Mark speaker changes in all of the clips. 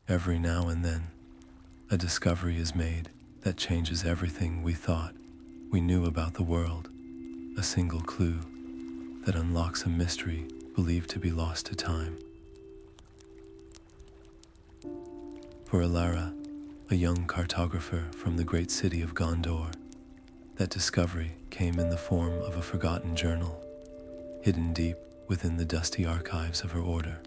Speaker 1: Every now and then, a discovery is made that changes everything we thought we knew about the world. A single clue that unlocks a mystery believed to be lost to time. For Alara, a young cartographer from the great city of Gondor, that discovery came in the form of a forgotten journal, hidden deep within the dusty archives of her order.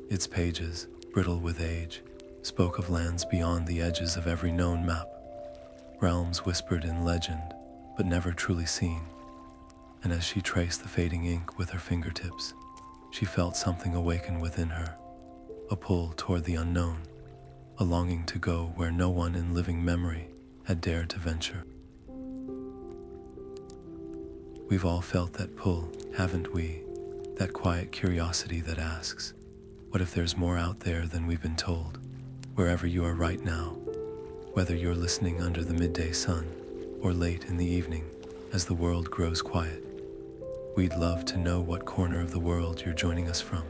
Speaker 1: Its pages, brittle with age, spoke of lands beyond the edges of every known map, realms whispered in legend but never truly seen. And as she traced the fading ink with her fingertips, she felt something awaken within her, a pull toward the unknown, a longing to go where no one in living memory had dared to venture. We've all felt that pull, haven't we? That quiet curiosity that asks, what if there's more out there than we've been told? Wherever you are right now, whether you're listening under the midday sun or late in the evening as the world grows quiet, we'd love to know what corner of the world you're joining us from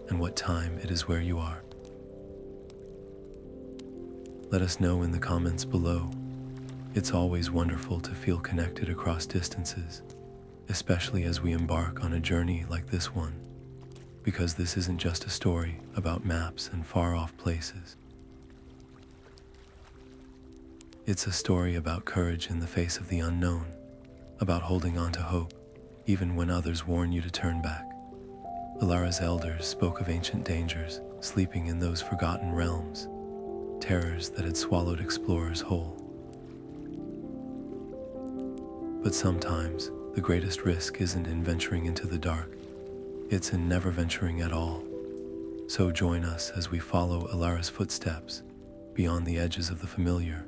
Speaker 1: and what time it is where you are. Let us know in the comments below. It's always wonderful to feel connected across distances, especially as we embark on a journey like this one, because this isn't just a story about maps and far-off places. It's a story about courage in the face of the unknown, about holding on to hope, even when others warn you to turn back. Alara's elders spoke of ancient dangers sleeping in those forgotten realms, terrors that had swallowed explorers whole. But sometimes, the greatest risk isn't in venturing into the dark, it's in never venturing at all. So join us as we follow Alara's footsteps, beyond the edges of the familiar,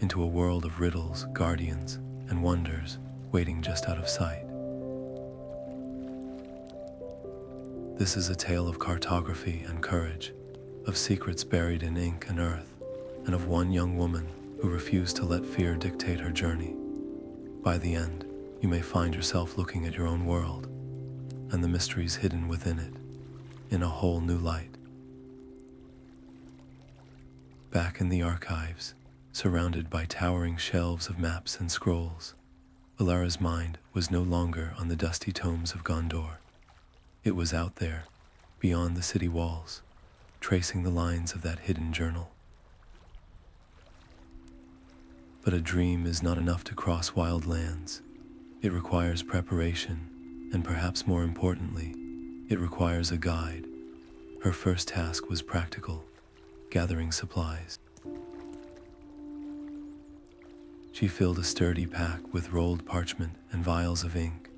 Speaker 1: into a world of riddles, guardians, and wonders waiting just out of sight. This is a tale of cartography and courage, of secrets buried in ink and earth, and of one young woman who refused to let fear dictate her journey. By the end, you may find yourself looking at your own world, and the mysteries hidden within it, in a whole new light. Back in the archives, surrounded by towering shelves of maps and scrolls, Alara's mind was no longer on the dusty tomes of Gondor. It was out there, beyond the city walls, tracing the lines of that hidden journal. But a dream is not enough to cross wild lands. It requires preparation, and perhaps more importantly, it requires a guide. Her first task was practical, gathering supplies. She filled a sturdy pack with rolled parchment and vials of ink,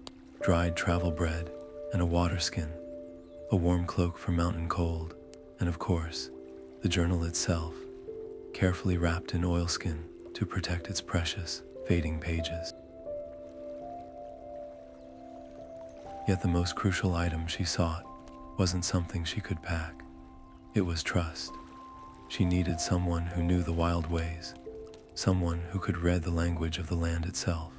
Speaker 1: dried travel bread, and a water skin, a warm cloak for mountain cold, and of course, the journal itself, carefully wrapped in oilskin to protect its precious, fading pages. Yet the most crucial item she sought wasn't something she could pack. It was trust. She needed someone who knew the wild ways, someone who could read the language of the land itself.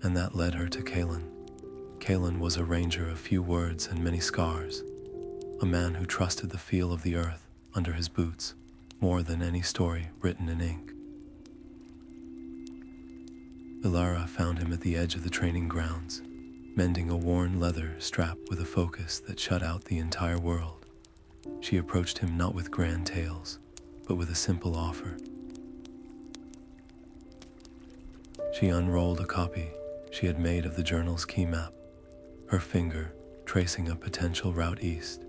Speaker 1: And that led her to Kalin. Kalin was a ranger of few words and many scars, a man who trusted the feel of the earth under his boots more than any story written in ink. Elara found him at the edge of the training grounds, mending a worn leather strap with a focus that shut out the entire world. She approached him not with grand tales, but with a simple offer. She unrolled a copy she had made of the journal's key map, her finger tracing a potential route east,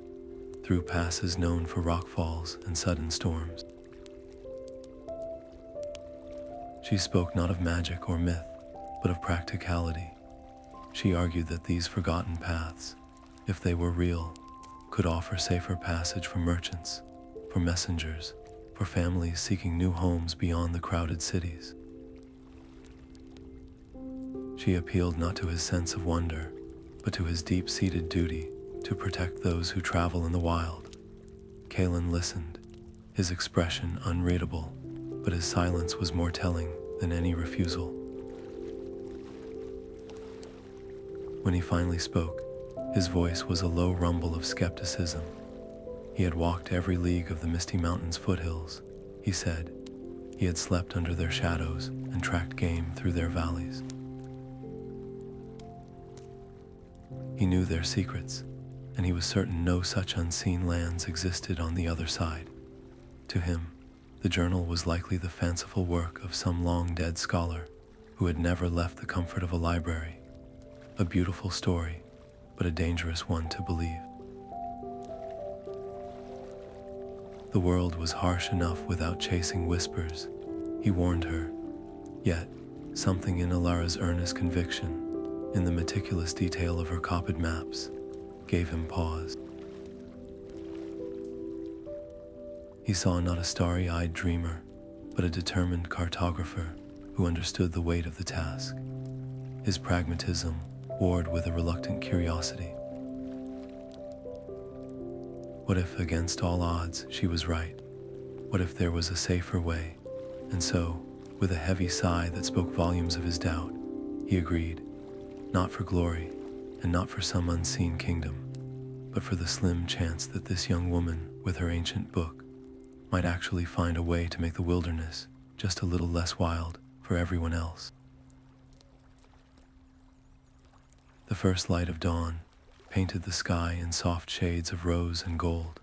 Speaker 1: through passes known for rockfalls and sudden storms. She spoke not of magic or myth, but of practicality. She argued that these forgotten paths, if they were real, could offer safer passage for merchants, for messengers, for families seeking new homes beyond the crowded cities. She appealed not to his sense of wonder, but to his deep-seated duty to protect those who travel in the wild. Kalin listened, his expression unreadable, but his silence was more telling than any refusal. When he finally spoke, His voice was a low rumble of skepticism. He had walked every league of the Misty Mountains' foothills, he said. He had slept under their shadows and tracked game through their valleys. He knew their secrets, and he was certain no such unseen lands existed on the other side. To him, the journal was likely the fanciful work of some long-dead scholar who had never left the comfort of a library. A beautiful story, but a dangerous one to believe. The world was harsh enough without chasing whispers, he warned her. Yet, something in Alara's earnest conviction, in the meticulous detail of her copied maps, gave him pause. He saw not a starry-eyed dreamer, but a determined cartographer who understood the weight of the task. His pragmatism warred with a reluctant curiosity. What if, against all odds, she was right? What if there was a safer way? And so, with a heavy sigh that spoke volumes of his doubt, he agreed, not for glory, and not for some unseen kingdom, but for the slim chance that this young woman, with her ancient book, might actually find a way to make the wilderness just a little less wild for everyone else. The first light of dawn painted the sky in soft shades of rose and gold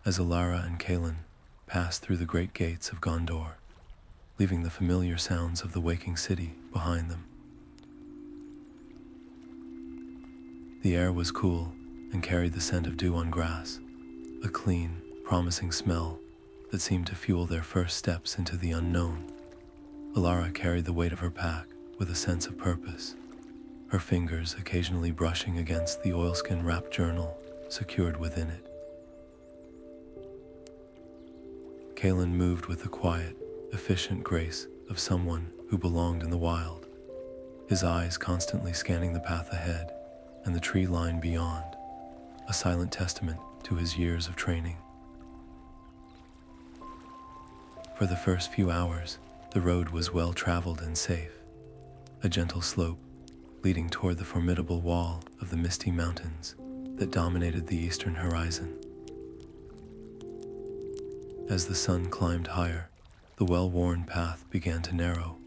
Speaker 1: as Alara and Kalin passed through the great gates of Gondor, leaving the familiar sounds of the waking city behind them. The air was cool and carried the scent of dew on grass, a clean, promising smell that seemed to fuel their first steps into the unknown. Alara carried the weight of her pack with a sense of purpose, her fingers occasionally brushing against the oilskin-wrapped journal secured within it. Kalin moved with the quiet, efficient grace of someone who belonged in the wild, his eyes constantly scanning the path ahead and the tree line beyond, a silent testament to his years of training. For the first few hours, the road was well-traveled and safe, a gentle slope leading toward the formidable wall of the Misty Mountains that dominated the eastern horizon. As the sun climbed higher, the well-worn path began to narrow,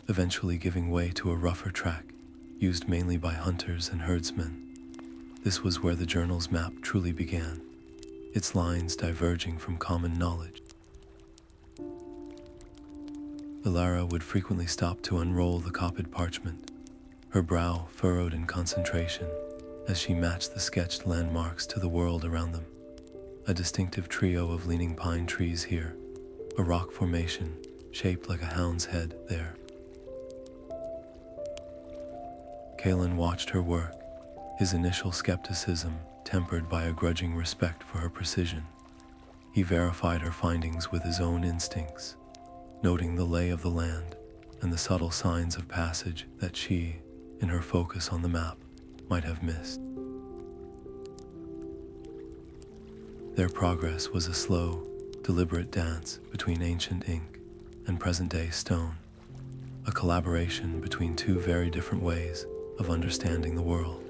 Speaker 1: eventually giving way to a rougher track used mainly by hunters and herdsmen. This was where the journal's map truly began, its lines diverging from common knowledge. Elara would frequently stop to unroll the copied parchment, her brow furrowed in concentration as she matched the sketched landmarks to the world around them. A distinctive trio of leaning pine trees here, a rock formation shaped like a hound's head there. Kalin watched her work, his initial skepticism tempered by a grudging respect for her precision. He verified her findings with his own instincts, noting the lay of the land and the subtle signs of passage that she, in her focus on the map, might have missed. Their progress was a slow, deliberate dance between ancient ink and present-day stone, a collaboration between two very different ways of understanding the world.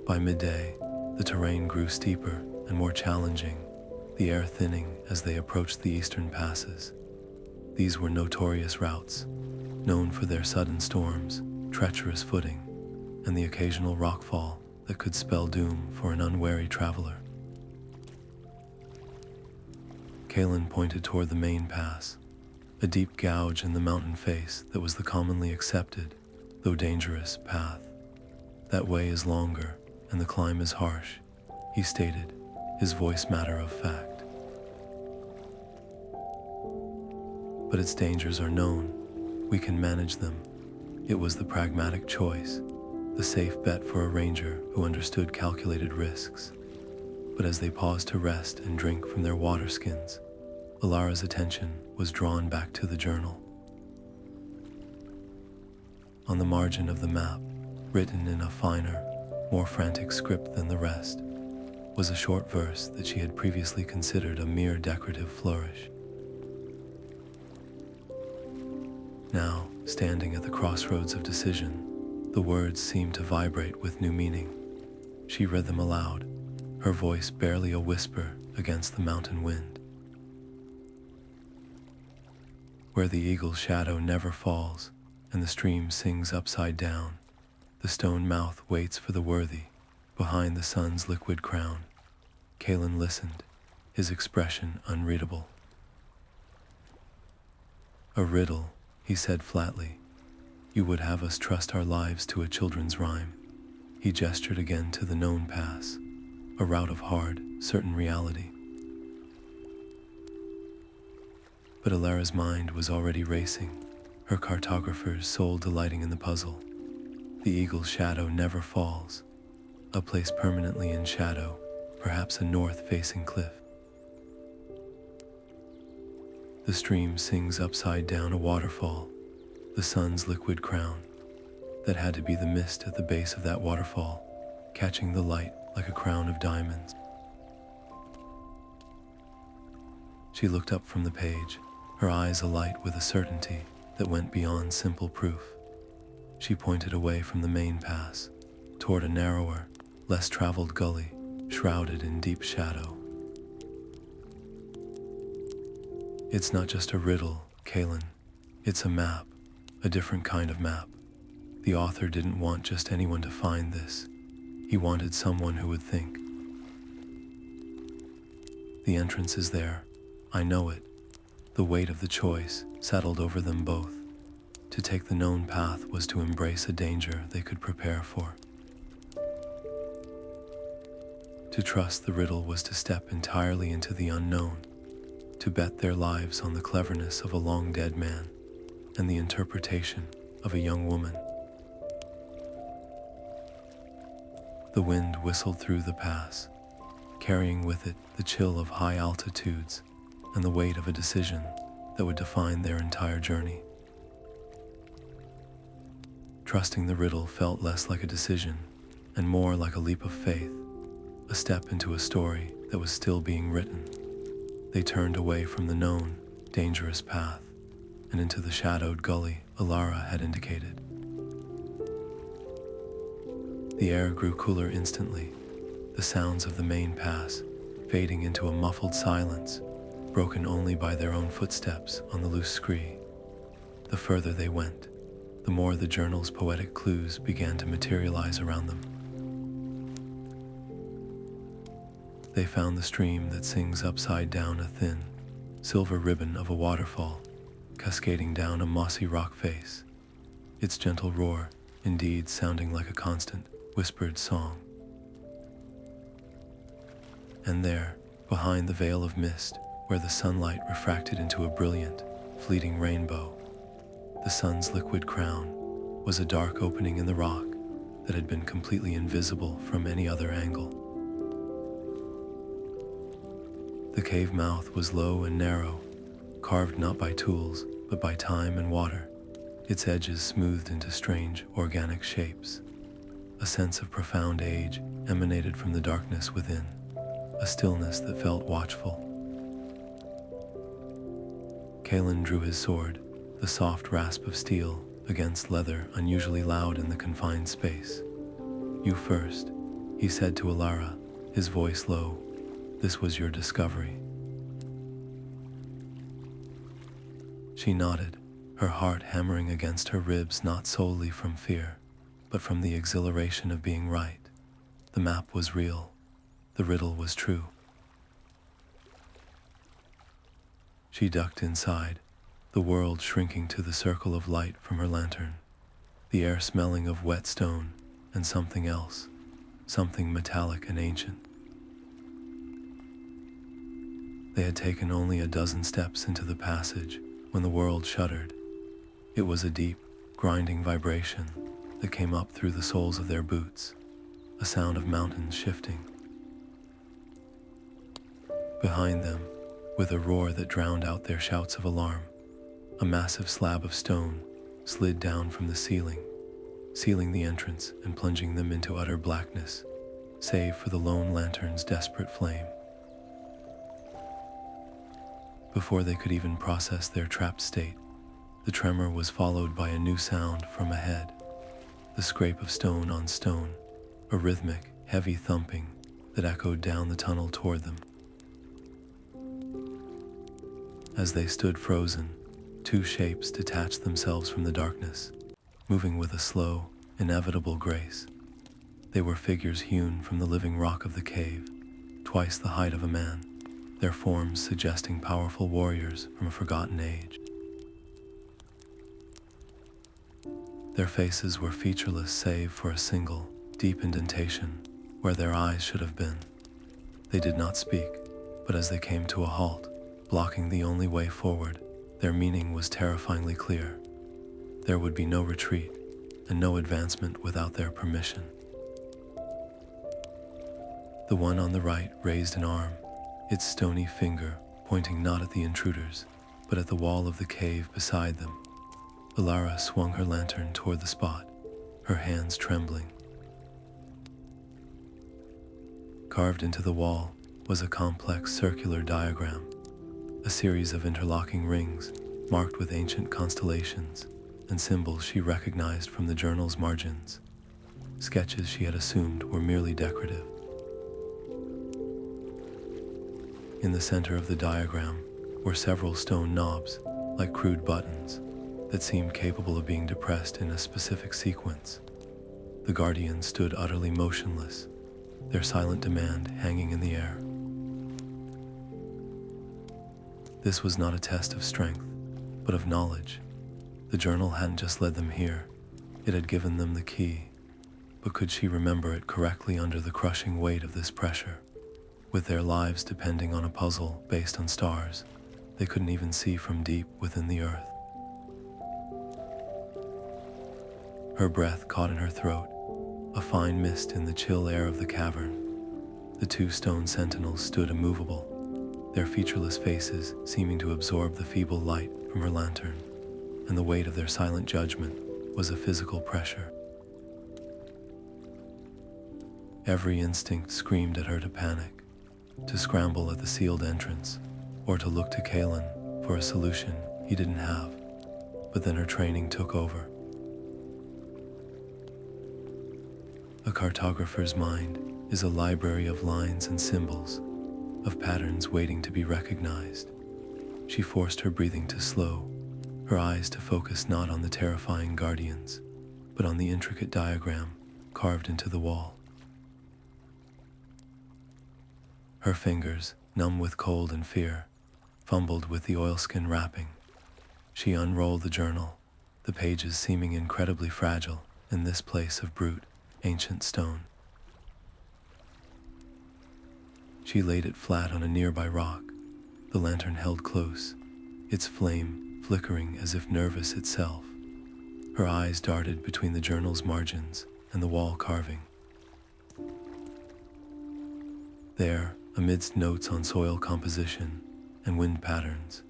Speaker 1: By midday, the terrain grew steeper and more challenging, the air thinning as they approached the eastern passes. These were notorious routes, known for their sudden storms, treacherous footing, and the occasional rockfall that could spell doom for an unwary traveler. Kalin pointed toward the main pass, a deep gouge in the mountain face that was the commonly accepted, though dangerous, path. That way is longer, and the climb is harsh, he stated, his voice matter of fact. But its dangers are known. We can manage them. It was the pragmatic choice, the safe bet for a ranger who understood calculated risks. But as they paused to rest and drink from their water skins, Alara's attention was drawn back to the journal. On the margin of the map, written in a finer, more frantic script than the rest, was a short verse that she had previously considered a mere decorative flourish. Now, standing at the crossroads of decision, The words seemed to vibrate with new meaning. She read them aloud, her voice barely a whisper against the mountain wind. Where the eagle's shadow never falls, and the stream sings upside down, the stone mouth waits for the worthy, behind the sun's liquid crown. Kalin listened, his expression unreadable. A riddle, he said flatly. You would have us trust our lives to a children's rhyme. He gestured again to the known pass, a route of hard, certain reality. But Alara's mind was already racing, her cartographer's soul delighting in the puzzle. The eagle's shadow never falls, a place permanently in shadow, perhaps a north-facing cliff. The stream sings upside down a waterfall, the sun's liquid crown. That had to be the mist at the base of that waterfall, catching the light like a crown of diamonds. She looked up from the page, her eyes alight with a certainty that went beyond simple proof. She pointed away from the main pass, toward a narrower, less traveled gully, shrouded in deep shadow. It's not just a riddle, Kalin. It's a map, a different kind of map. The author didn't want just anyone to find this. He wanted someone who would think. The entrance is there. I know it. The weight of the choice settled over them both. To take the known path was to embrace a danger they could prepare for. To trust the riddle was to step entirely into the unknown, to bet their lives on the cleverness of a long-dead man and the interpretation of a young woman. The wind whistled through the pass, carrying with it the chill of high altitudes and the weight of a decision that would define their entire journey. Trusting the riddle felt less like a decision and more like a leap of faith, a step into a story that was still being written. They turned away from the known, dangerous path and into the shadowed gully Alara had indicated. The air grew cooler instantly, the sounds of the main pass fading into a muffled silence, broken only by their own footsteps on the loose scree. The further they went, the more the journal's poetic clues began to materialize around them. They found the stream that sings upside down a thin, silver ribbon of a waterfall, cascading down a mossy rock face, its gentle roar indeed sounding like a constant, whispered song. And there, behind the veil of mist, where the sunlight refracted into a brilliant, fleeting rainbow, the sun's liquid crown, was a dark opening in the rock that had been completely invisible from any other angle. The cave mouth was low and narrow, carved not by tools, but by time and water, its edges smoothed into strange, organic shapes. A sense of profound age emanated from the darkness within, a stillness that felt watchful. Kalin drew his sword, the soft rasp of steel against leather unusually loud in the confined space. You first, he said to Alara, his voice low. This was your discovery. She nodded, her heart hammering against her ribs not solely from fear, but from the exhilaration of being right. The map was real. The riddle was true. She ducked inside, the world shrinking to the circle of light from her lantern, the air smelling of wet stone and something else, something metallic and ancient. They had taken only a dozen steps into the passage when the world shuddered. It was a deep, grinding vibration that came up through the soles of their boots, a sound of mountains shifting. Behind them, with a roar that drowned out their shouts of alarm, a massive slab of stone slid down from the ceiling, sealing the entrance and plunging them into utter blackness, save for the lone lantern's desperate flame. Before they could even process their trapped state, the tremor was followed by a new sound from ahead, the scrape of stone on stone, a rhythmic, heavy thumping that echoed down the tunnel toward them. As they stood frozen, two shapes detached themselves from the darkness, moving with a slow, inevitable grace. They were figures hewn from the living rock of the cave, twice the height of a man, their forms suggesting powerful warriors from a forgotten age. Their faces were featureless save for a single, deep indentation where their eyes should have been. They did not speak, but as they came to a halt, blocking the only way forward, their meaning was terrifyingly clear. There would be no retreat and no advancement without their permission. The one on the right raised an arm, its stony finger pointing not at the intruders, but at the wall of the cave beside them. Alara swung her lantern toward the spot, her hands trembling. Carved into the wall was a complex circular diagram, a series of interlocking rings marked with ancient constellations and symbols she recognized from the journal's margins. Sketches she had assumed were merely decorative. In the center of the diagram were several stone knobs, like crude buttons, that seemed capable of being depressed in a specific sequence. The guardians stood utterly motionless, their silent demand hanging in the air. This was not a test of strength, but of knowledge. The journal hadn't just led them here, it had given them the key. But could she remember it correctly under the crushing weight of this pressure? With their lives depending on a puzzle based on stars they couldn't even see from deep within the earth. Her breath caught in her throat, a fine mist in the chill air of the cavern. The two stone sentinels stood immovable, their featureless faces seeming to absorb the feeble light from her lantern, and the weight of their silent judgment was a physical pressure. Every instinct screamed at her to panic, to scramble at the sealed entrance, or to look to Kalin for a solution he didn't have. But then her training took over. A cartographer's mind is a library of lines and symbols, of patterns waiting to be recognized. She forced her breathing to slow, her eyes to focus not on the terrifying guardians, but on the intricate diagram carved into the wall. Her fingers, numb with cold and fear, fumbled with the oilskin wrapping. She unrolled the journal, the pages seeming incredibly fragile in this place of brute, ancient stone. She laid it flat on a nearby rock, the lantern held close, its flame flickering as if nervous itself. Her eyes darted between the journal's margins and the wall carving. There, amidst notes on soil composition and wind patterns,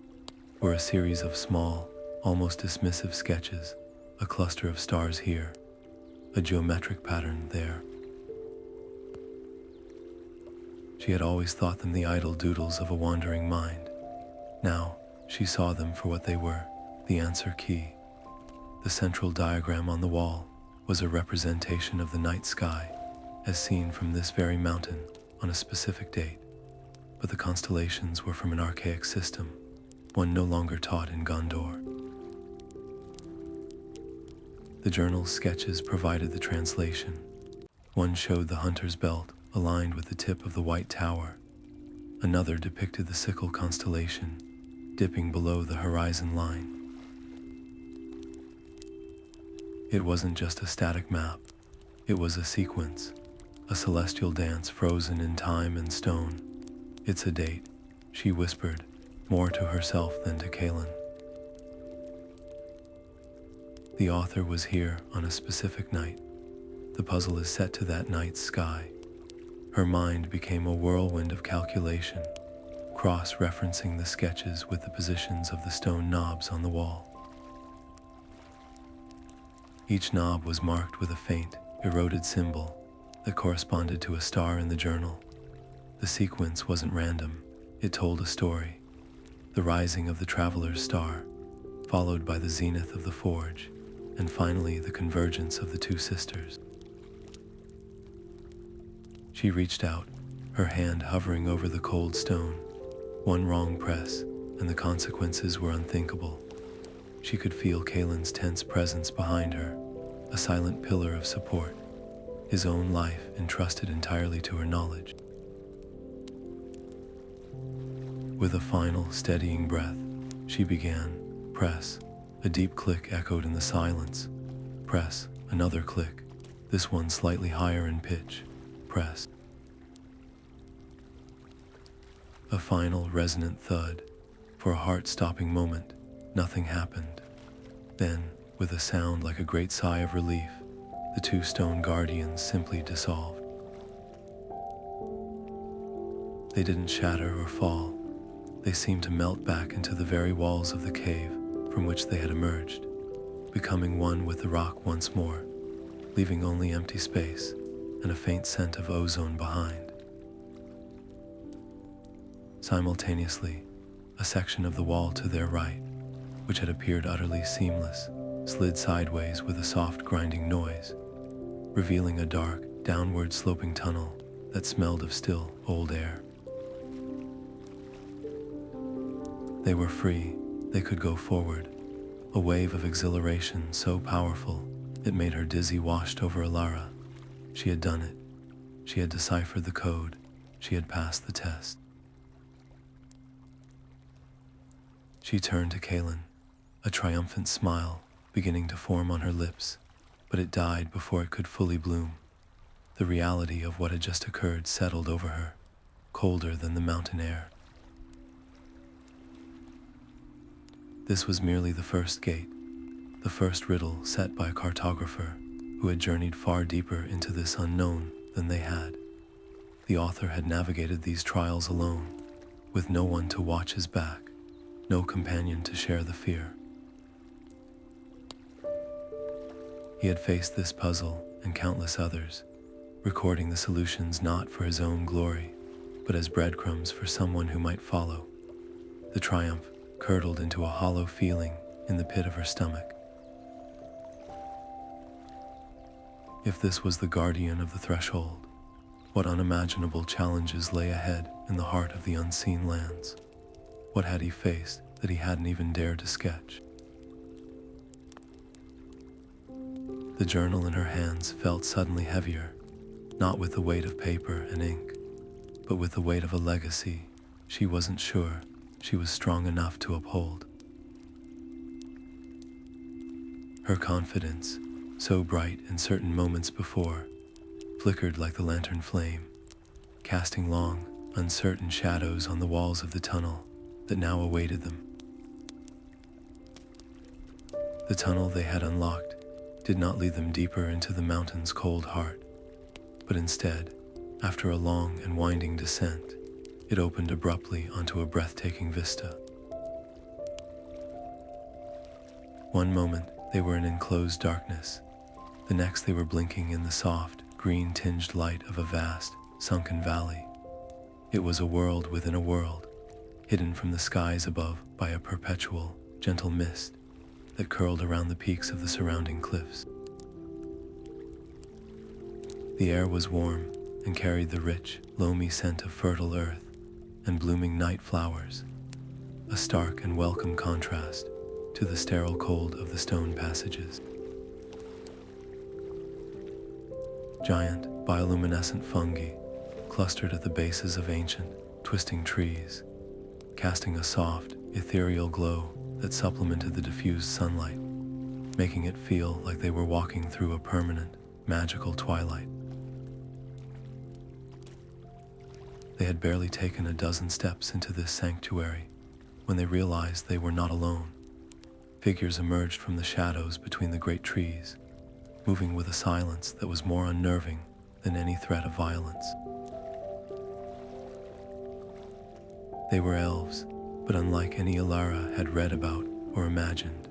Speaker 1: were a series of small, almost dismissive sketches, a cluster of stars here, a geometric pattern there. She had always thought them the idle doodles of a wandering mind. Now, she saw them for what they were, the answer key. The central diagram on the wall was a representation of the night sky, as seen from this very mountain on a specific date. But the constellations were from an archaic system, one no longer taught in Gondor. The journal's sketches provided the translation. One showed the hunter's belt aligned with the tip of the White Tower. Another depicted the sickle constellation, dipping below the horizon line. It wasn't just a static map, it was a sequence, a celestial dance frozen in time and stone. It's a date, she whispered, more to herself than to Kalin. The author was here on a specific night. The puzzle is set to that night's sky. Her mind became a whirlwind of calculation, cross-referencing the sketches with the positions of the stone knobs on the wall. Each knob was marked with a faint, eroded symbol that corresponded to a star in the journal. The sequence wasn't random, it told a story. The rising of the traveler's star, followed by the zenith of the forge, and finally the convergence of the two sisters. She reached out, her hand hovering over the cold stone. One wrong press, and the consequences were unthinkable. She could feel Kalin's tense presence behind her, a silent pillar of support, his own life entrusted entirely to her knowledge. With a final, steadying breath, she began. Press. A deep click echoed in the silence. Press. Another click, this one slightly higher in pitch. Press. A final, resonant thud. For a heart-stopping moment, nothing happened. Then, with a sound like a great sigh of relief, the two stone guardians simply dissolved. They didn't shatter or fall. They seemed to melt back into the very walls of the cave from which they had emerged, becoming one with the rock once more, leaving only empty space and a faint scent of ozone behind. Simultaneously, a section of the wall to their right, which had appeared utterly seamless, slid sideways with a soft grinding noise, revealing a dark, downward sloping tunnel that smelled of still, old air. They were free, they could go forward. A wave of exhilaration so powerful, it made her dizzy washed over Alara. She had done it. She had deciphered the code. She had passed the test. She turned to Kalin, a triumphant smile beginning to form on her lips, but it died before it could fully bloom. The reality of what had just occurred settled over her, colder than the mountain air. This was merely the first gate, the first riddle set by a cartographer who had journeyed far deeper into this unknown than they had. The author had navigated these trials alone, with no one to watch his back, no companion to share the fear. He had faced this puzzle and countless others, recording the solutions not for his own glory, but as breadcrumbs for someone who might follow. The triumph curdled into a hollow feeling in the pit of her stomach. If this was the guardian of the threshold, what unimaginable challenges lay ahead in the heart of the unseen lands? What had he faced that he hadn't even dared to sketch? The journal in her hands felt suddenly heavier, not with the weight of paper and ink, but with the weight of a legacy she wasn't sure she was strong enough to uphold. Her confidence, so bright in certain moments before, flickered like the lantern flame, casting long, uncertain shadows on the walls of the tunnel that now awaited them. The tunnel they had unlocked did not lead them deeper into the mountain's cold heart, but instead, after a long and winding descent, it opened abruptly onto a breathtaking vista. One moment they were in enclosed darkness, the next they were blinking in the soft, green-tinged light of a vast, sunken valley. It was a world within a world, hidden from the skies above by a perpetual, gentle mist that curled around the peaks of the surrounding cliffs. The air was warm and carried the rich, loamy scent of fertile earth and blooming night flowers, a stark and welcome contrast to the sterile cold of the stone passages. Giant, bioluminescent fungi clustered at the bases of ancient, twisting trees, casting a soft, ethereal glow that supplemented the diffused sunlight, making it feel like they were walking through a permanent, magical twilight. They had barely taken a dozen steps into this sanctuary when they realized they were not alone. Figures emerged from the shadows between the great trees, moving with a silence that was more unnerving than any threat of violence. They were elves, but unlike any Elara had read about or imagined.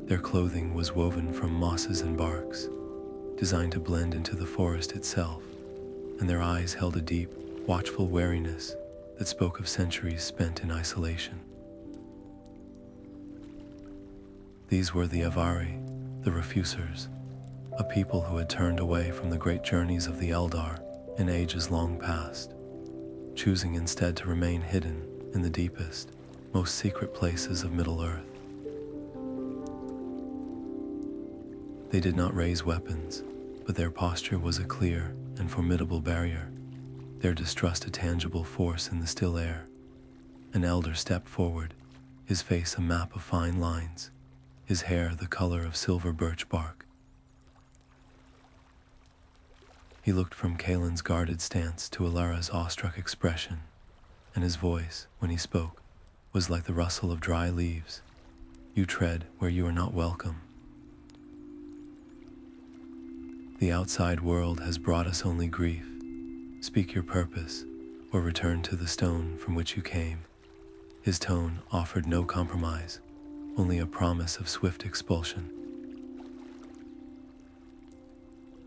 Speaker 1: Their clothing was woven from mosses and barks, designed to blend into the forest itself, and their eyes held a deep, watchful wariness that spoke of centuries spent in isolation. These were the Avari, the refusers, a people who had turned away from the great journeys of the Eldar in ages long past, choosing instead to remain hidden in the deepest, most secret places of Middle-earth. They did not raise weapons, but their posture was a clear and formidable barrier, their distrust a tangible force in the still air. An elder stepped forward, his face a map of fine lines, his hair the color of silver birch bark. He looked from Kalin's guarded stance to Alara's awestruck expression, and his voice, when he spoke, was like the rustle of dry leaves. You tread where you are not welcome. The outside world has brought us only grief. Speak your purpose, or return to the stone from which you came. His tone offered no compromise, only a promise of swift expulsion.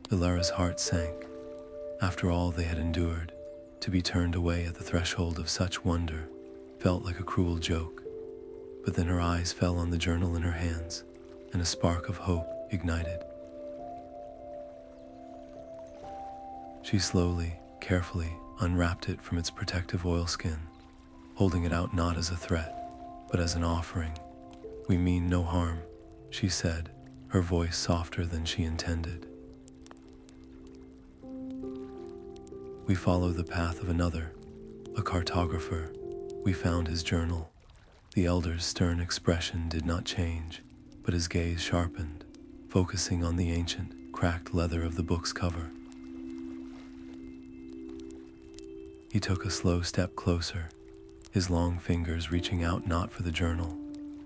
Speaker 1: Elara's heart sank. After all they had endured, to be turned away at the threshold of such wonder felt like a cruel joke. But then her eyes fell on the journal in her hands, and a spark of hope ignited. She slowly, carefully unwrapped it from its protective oilskin, holding it out not as a threat, but as an offering. We mean no harm, she said, her voice softer than she intended. We follow the path of another, a cartographer. We found his journal. The elder's stern expression did not change, but his gaze sharpened, focusing on the ancient, cracked leather of the book's cover. He took a slow step closer, his long fingers reaching out not for the journal,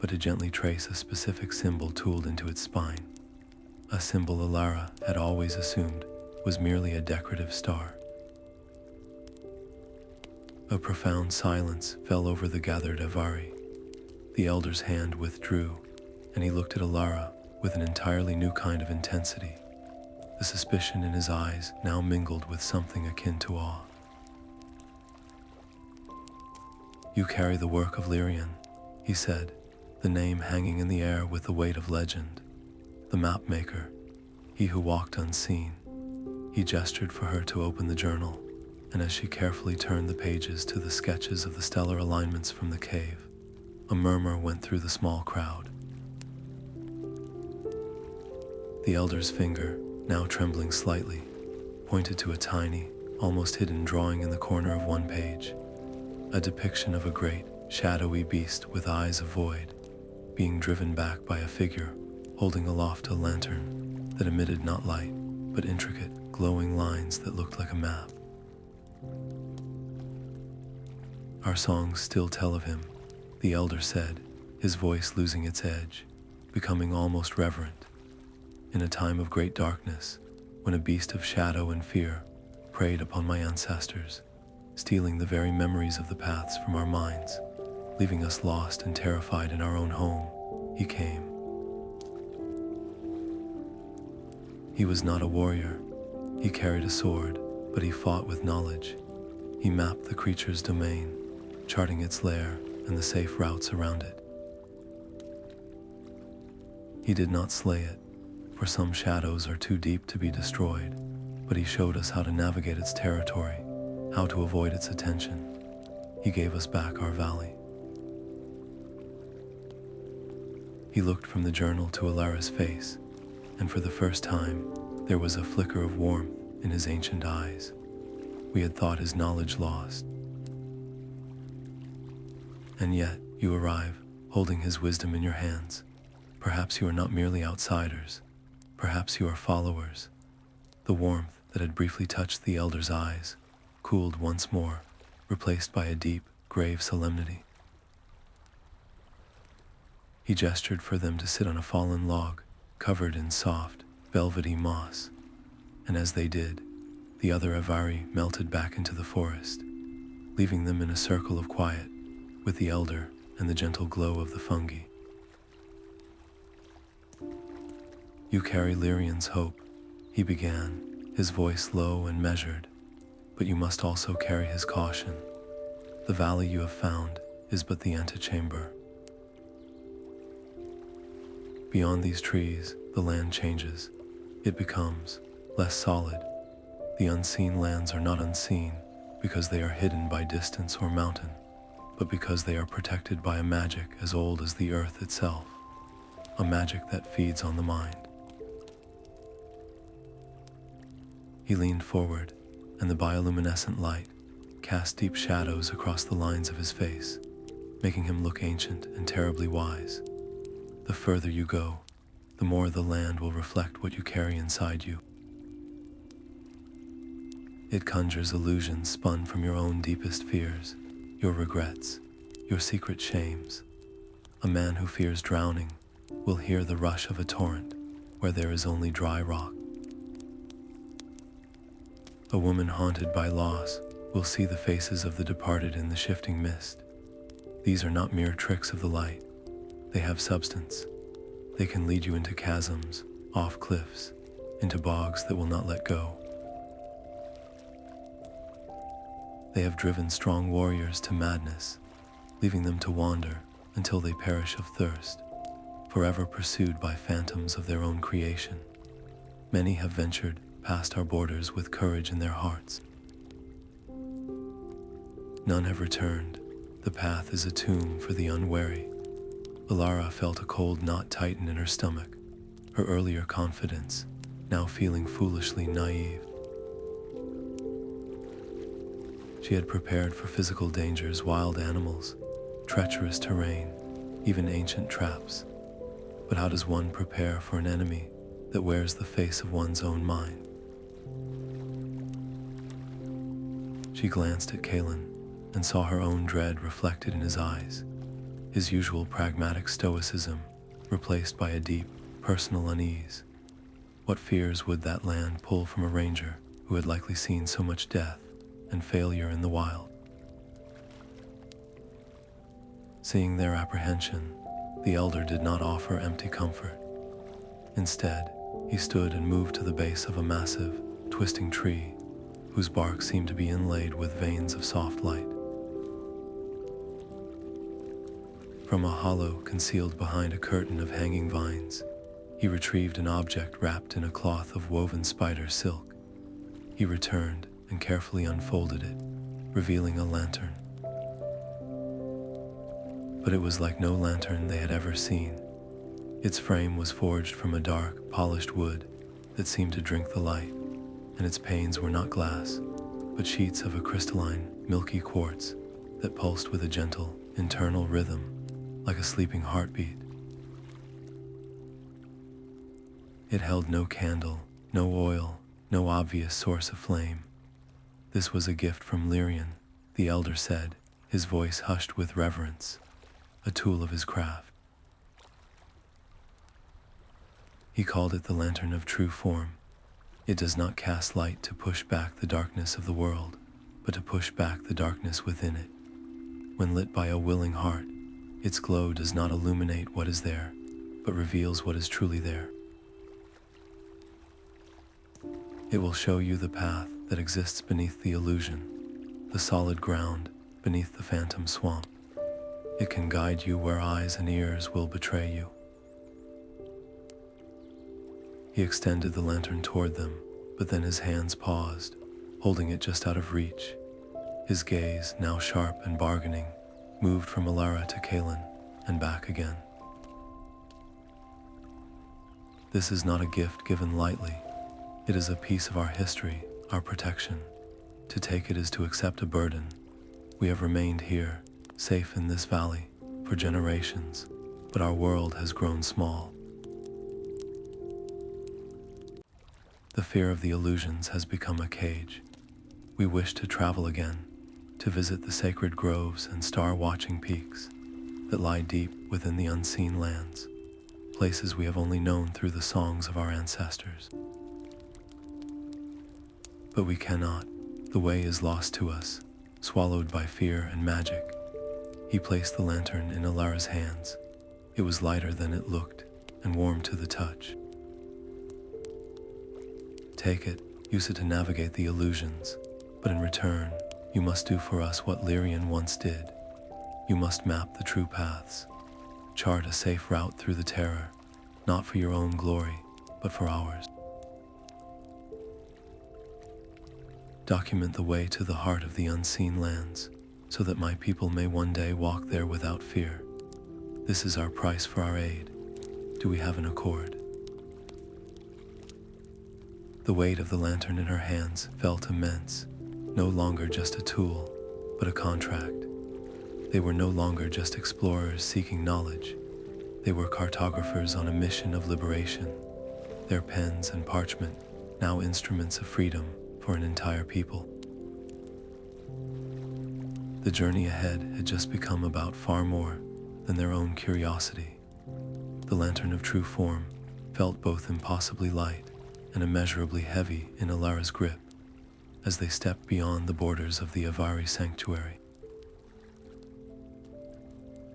Speaker 1: but to gently trace a specific symbol tooled into its spine. A symbol Alara had always assumed was merely a decorative star. A profound silence fell over the gathered Avari. The elder's hand withdrew, and he looked at Alara with an entirely new kind of intensity. The suspicion in his eyes now mingled with something akin to awe. You carry the work of Lyrian, he said, the name hanging in the air with the weight of legend. The map maker, he who walked unseen. He gestured for her to open the journal, and as she carefully turned the pages to the sketches of the stellar alignments from the cave, a murmur went through the small crowd. The elder's finger, now trembling slightly, pointed to a tiny, almost hidden drawing in the corner of one page, a depiction of a great, shadowy beast with eyes of void, being driven back by a figure holding aloft a lantern that emitted not light, but intricate, glowing lines that looked like a map. Our songs still tell of him, the elder said, his voice losing its edge, becoming almost reverent. In a time of great darkness, when a beast of shadow and fear preyed upon my ancestors, stealing the very memories of the paths from our minds, leaving us lost and terrified in our own home, he came. He was not a warrior. He carried a sword, but he fought with knowledge. He mapped the creature's domain, charting its lair and the safe routes around it. He did not slay it, for some shadows are too deep to be destroyed, but he showed us how to navigate its territory, how to avoid its attention. He gave us back our valley. He looked from the journal to Alara's face, and for the first time, there was a flicker of warmth in his ancient eyes. We had thought his knowledge lost. And yet, you arrive, holding his wisdom in your hands. Perhaps you are not merely outsiders. Perhaps you are followers. The warmth that had briefly touched the elder's eyes cooled once more, replaced by a deep, grave solemnity. He gestured for them to sit on a fallen log, covered in soft, velvety moss, and as they did, the other Avari melted back into the forest, leaving them in a circle of quiet, with the elder and the gentle glow of the fungi. You carry Lyrian's hope, he began, his voice low and measured, but you must also carry his caution. The valley you have found is but the antechamber. Beyond these trees, the land changes. It becomes less solid. The unseen lands are not unseen because they are hidden by distance or mountain, but because they are protected by a magic as old as the earth itself, a magic that feeds on the mind. He leaned forward, and the bioluminescent light cast deep shadows across the lines of his face, making him look ancient and terribly wise. The further you go, the more the land will reflect what you carry inside you. It conjures illusions spun from your own deepest fears, your regrets, your secret shames. A man who fears drowning will hear the rush of a torrent where there is only dry rock. A woman haunted by loss will see the faces of the departed in the shifting mist. These are not mere tricks of the light. They have substance. They can lead you into chasms, off cliffs, into bogs that will not let go. They have driven strong warriors to madness, leaving them to wander until they perish of thirst, forever pursued by phantoms of their own creation. Many have ventured past our borders with courage in their hearts. None have returned. The path is a tomb for the unwary. Alara felt a cold knot tighten in her stomach, her earlier confidence now feeling foolishly naive. She had prepared for physical dangers, wild animals, treacherous terrain, even ancient traps. But how does one prepare for an enemy that wears the face of one's own mind? She glanced at Kalin and saw her own dread reflected in his eyes, his usual pragmatic stoicism replaced by a deep, personal unease. What fears would that land pull from a ranger who had likely seen so much death and failure in the wild? Seeing their apprehension, the elder did not offer empty comfort. Instead, he stood and moved to the base of a massive, twisting tree whose bark seemed to be inlaid with veins of soft light. From a hollow concealed behind a curtain of hanging vines, he retrieved an object wrapped in a cloth of woven spider silk. He returned and carefully unfolded it, revealing a lantern. But it was like no lantern they had ever seen. Its frame was forged from a dark, polished wood that seemed to drink the light, and its panes were not glass, but sheets of a crystalline, milky quartz that pulsed with a gentle, internal rhythm, like a sleeping heartbeat. It held no candle, no oil, no obvious source of flame. This was a gift from Lyrian, the elder said, his voice hushed with reverence, a tool of his craft. He called it the lantern of true form. It does not cast light to push back the darkness of the world, but to push back the darkness within it. When lit by a willing heart, its glow does not illuminate what is there, but reveals what is truly there. It will show you the path that exists beneath the illusion, the solid ground beneath the phantom swamp. It can guide you where eyes and ears will betray you. He extended the lantern toward them, but then his hands paused, holding it just out of reach. His gaze, now sharp and bargaining, moved from Alara to Kalin and back again. This is not a gift given lightly. It is a piece of our history, our protection. To take it is to accept a burden. We have remained here, safe in this valley, for generations, but our world has grown small. The fear of the illusions has become a cage. We wish to travel again, to visit the sacred groves and star-watching peaks that lie deep within the unseen lands, places we have only known through the songs of our ancestors. But we cannot. The way is lost to us, swallowed by fear and magic. He placed the lantern in Alara's hands. It was lighter than it looked and warm to the touch. Take it, use it to navigate the illusions, but in return, you must do for us what Lyrian once did. You must map the true paths, chart a safe route through the terror, not for your own glory, but for ours. Document the way to the heart of the unseen lands, so that my people may one day walk there without fear. This is our price for our aid. Do we have an accord? The weight of the lantern in her hands felt immense, no longer just a tool, but a contract. They were no longer just explorers seeking knowledge. They were cartographers on a mission of liberation, their pens and parchment now instruments of freedom for an entire people. The journey ahead had just become about far more than their own curiosity. The lantern of true form felt both impossibly light and immeasurably heavy in Alara's grip as they stepped beyond the borders of the Avari sanctuary.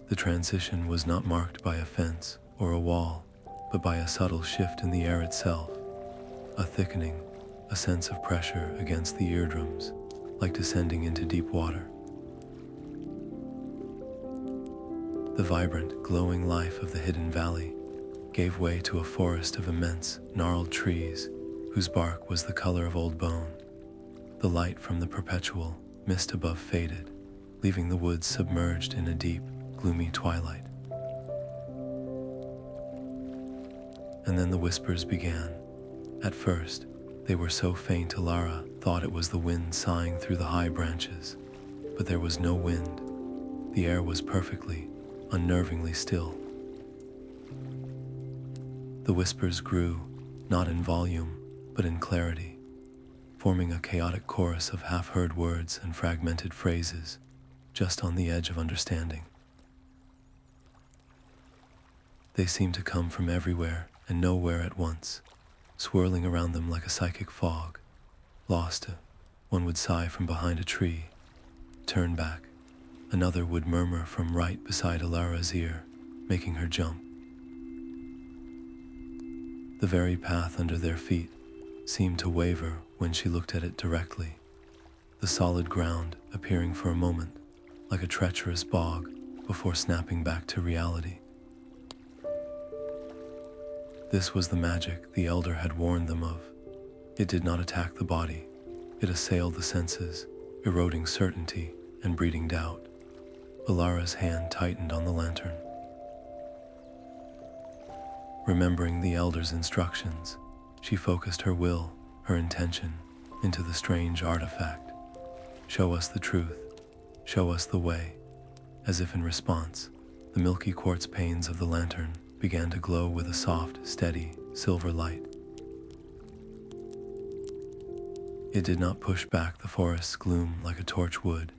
Speaker 1: The transition was not marked by a fence or a wall, but by a subtle shift in the air itself, a thickening, a sense of pressure against the eardrums, like descending into deep water. The vibrant, glowing life of the hidden valley gave way to a forest of immense, gnarled trees whose bark was the color of old bone. The light from the perpetual mist above faded, leaving the woods submerged in a deep, gloomy twilight. And then the whispers began. At first, they were so faint Alara thought it was the wind sighing through the high branches, but there was no wind. The air was perfectly, unnervingly still. The whispers grew, not in volume, but in clarity, forming a chaotic chorus of half-heard words and fragmented phrases, just on the edge of understanding. They seemed to come from everywhere and nowhere at once, swirling around them like a psychic fog. Lost, one would sigh from behind a tree, turn back. Another would murmur from right beside Alara's ear, making her jump. The very path under their feet seemed to waver when she looked at it directly, the solid ground appearing for a moment like a treacherous bog before snapping back to reality. This was the magic the elder had warned them of. It did not attack the body. It assailed the senses, eroding certainty and breeding doubt. Alara's hand tightened on the lantern. Remembering the elder's instructions, she focused her will, her intention, into the strange artifact. Show us the truth. Show us the way. As if in response, the milky quartz panes of the lantern began to glow with a soft, steady, silver light. It did not push back the forest's gloom like a torch would.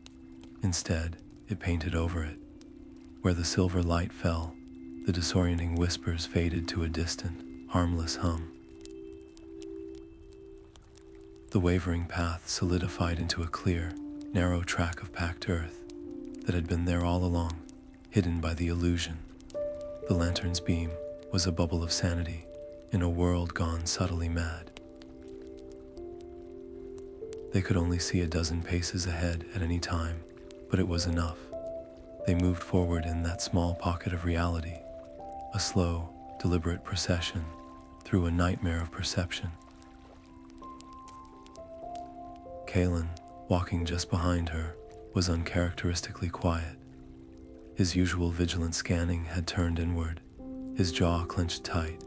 Speaker 1: Instead, it painted over it. Where the silver light fell, the disorienting whispers faded to a distant, harmless hum. The wavering path solidified into a clear, narrow track of packed earth that had been there all along, hidden by the illusion. The lantern's beam was a bubble of sanity in a world gone subtly mad. They could only see a dozen paces ahead at any time, but it was enough. They moved forward in that small pocket of reality, a slow, deliberate procession through a nightmare of perception. Kalin, walking just behind her, was uncharacteristically quiet. His usual vigilant scanning had turned inward, his jaw clenched tight,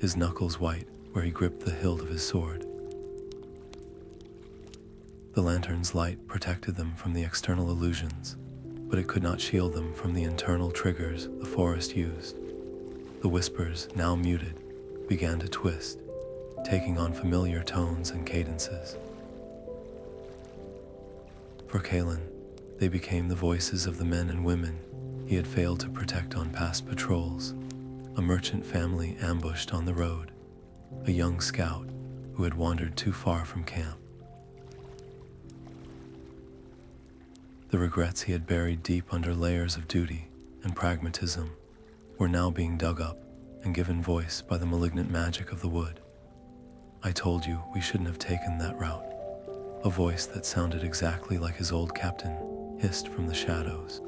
Speaker 1: his knuckles white where he gripped the hilt of his sword. The lantern's light protected them from the external illusions, but it could not shield them from the internal triggers the forest used. The whispers, now muted, began to twist, taking on familiar tones and cadences. For Kalin, they became the voices of the men and women he had failed to protect on past patrols, a merchant family ambushed on the road, a young scout who had wandered too far from camp. The regrets he had buried deep under layers of duty and pragmatism were now being dug up and given voice by the malignant magic of the wood. I told you we shouldn't have taken that route. A voice that sounded exactly like his old captain hissed from the shadows.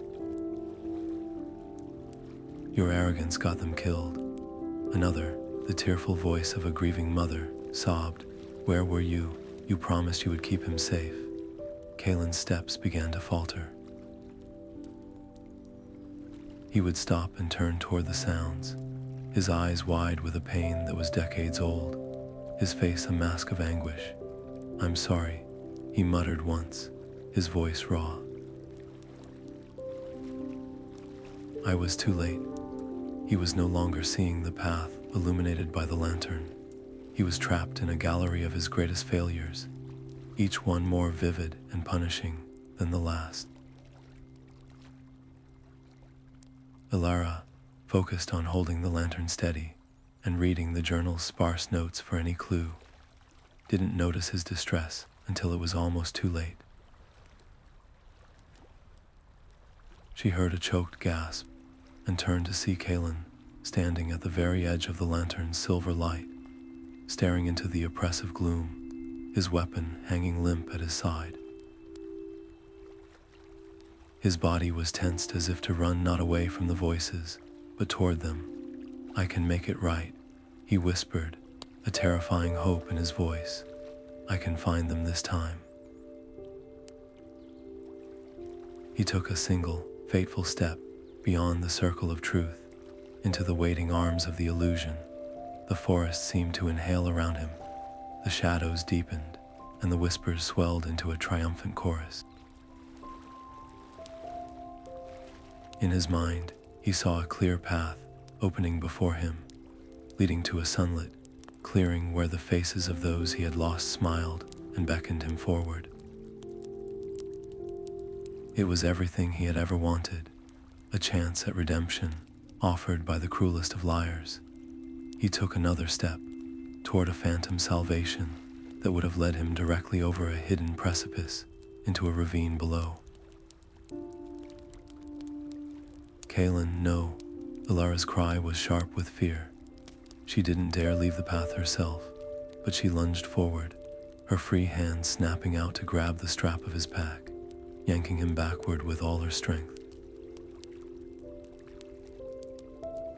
Speaker 1: Your arrogance got them killed. Another, the tearful voice of a grieving mother, sobbed, "Where were you? You promised you would keep him safe." Kalin's steps began to falter. He would stop and turn toward the sounds, his eyes wide with a pain that was decades old, his face a mask of anguish. "I'm sorry," he muttered once, his voice raw. I was too late. He was no longer seeing the path illuminated by the lantern. He was trapped in a gallery of his greatest failures, each one more vivid and punishing than the last. Elara, focused on holding the lantern steady and reading the journal's sparse notes for any clue, didn't notice his distress until it was almost too late. She heard a choked gasp and turned to see Kalin standing at the very edge of the lantern's silver light, staring into the oppressive gloom, his weapon hanging limp at his side. His body was tensed as if to run not away from the voices, but toward them. "I can make it right," he whispered, a terrifying hope in his voice. "I can find them this time." He took a single, fateful step beyond the circle of truth, into the waiting arms of the illusion. The forest seemed to inhale around him, the shadows deepened, and the whispers swelled into a triumphant chorus. In his mind, he saw a clear path opening before him, leading to a sunlit clearing where the faces of those he had lost smiled and beckoned him forward. It was everything he had ever wanted, a chance at redemption offered by the cruelest of liars. He took another step toward a phantom salvation that would have led him directly over a hidden precipice into a ravine below. "Kalin, no." Elara's cry was sharp with fear. She didn't dare leave the path herself, but she lunged forward, her free hand snapping out to grab the strap of his pack, yanking him backward with all her strength.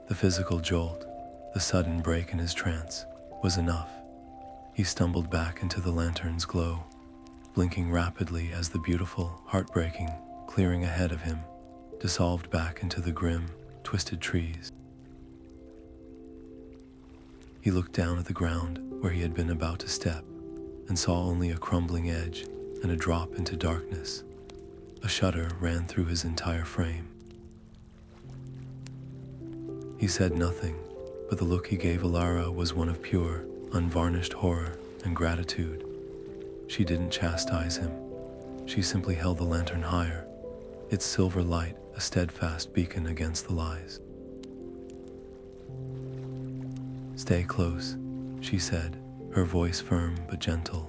Speaker 1: The physical jolt, the sudden break in his trance, was enough. He stumbled back into the lantern's glow, blinking rapidly as the beautiful, heartbreaking clearing ahead of him dissolved back into the grim, twisted trees. He looked down at the ground where he had been about to step and saw only a crumbling edge and a drop into darkness. A shudder ran through his entire frame. He said nothing, but the look he gave Alara was one of pure, unvarnished horror and gratitude. She didn't chastise him. She simply held the lantern higher, its silver light a steadfast beacon against the lies. "Stay close," she said, her voice firm but gentle.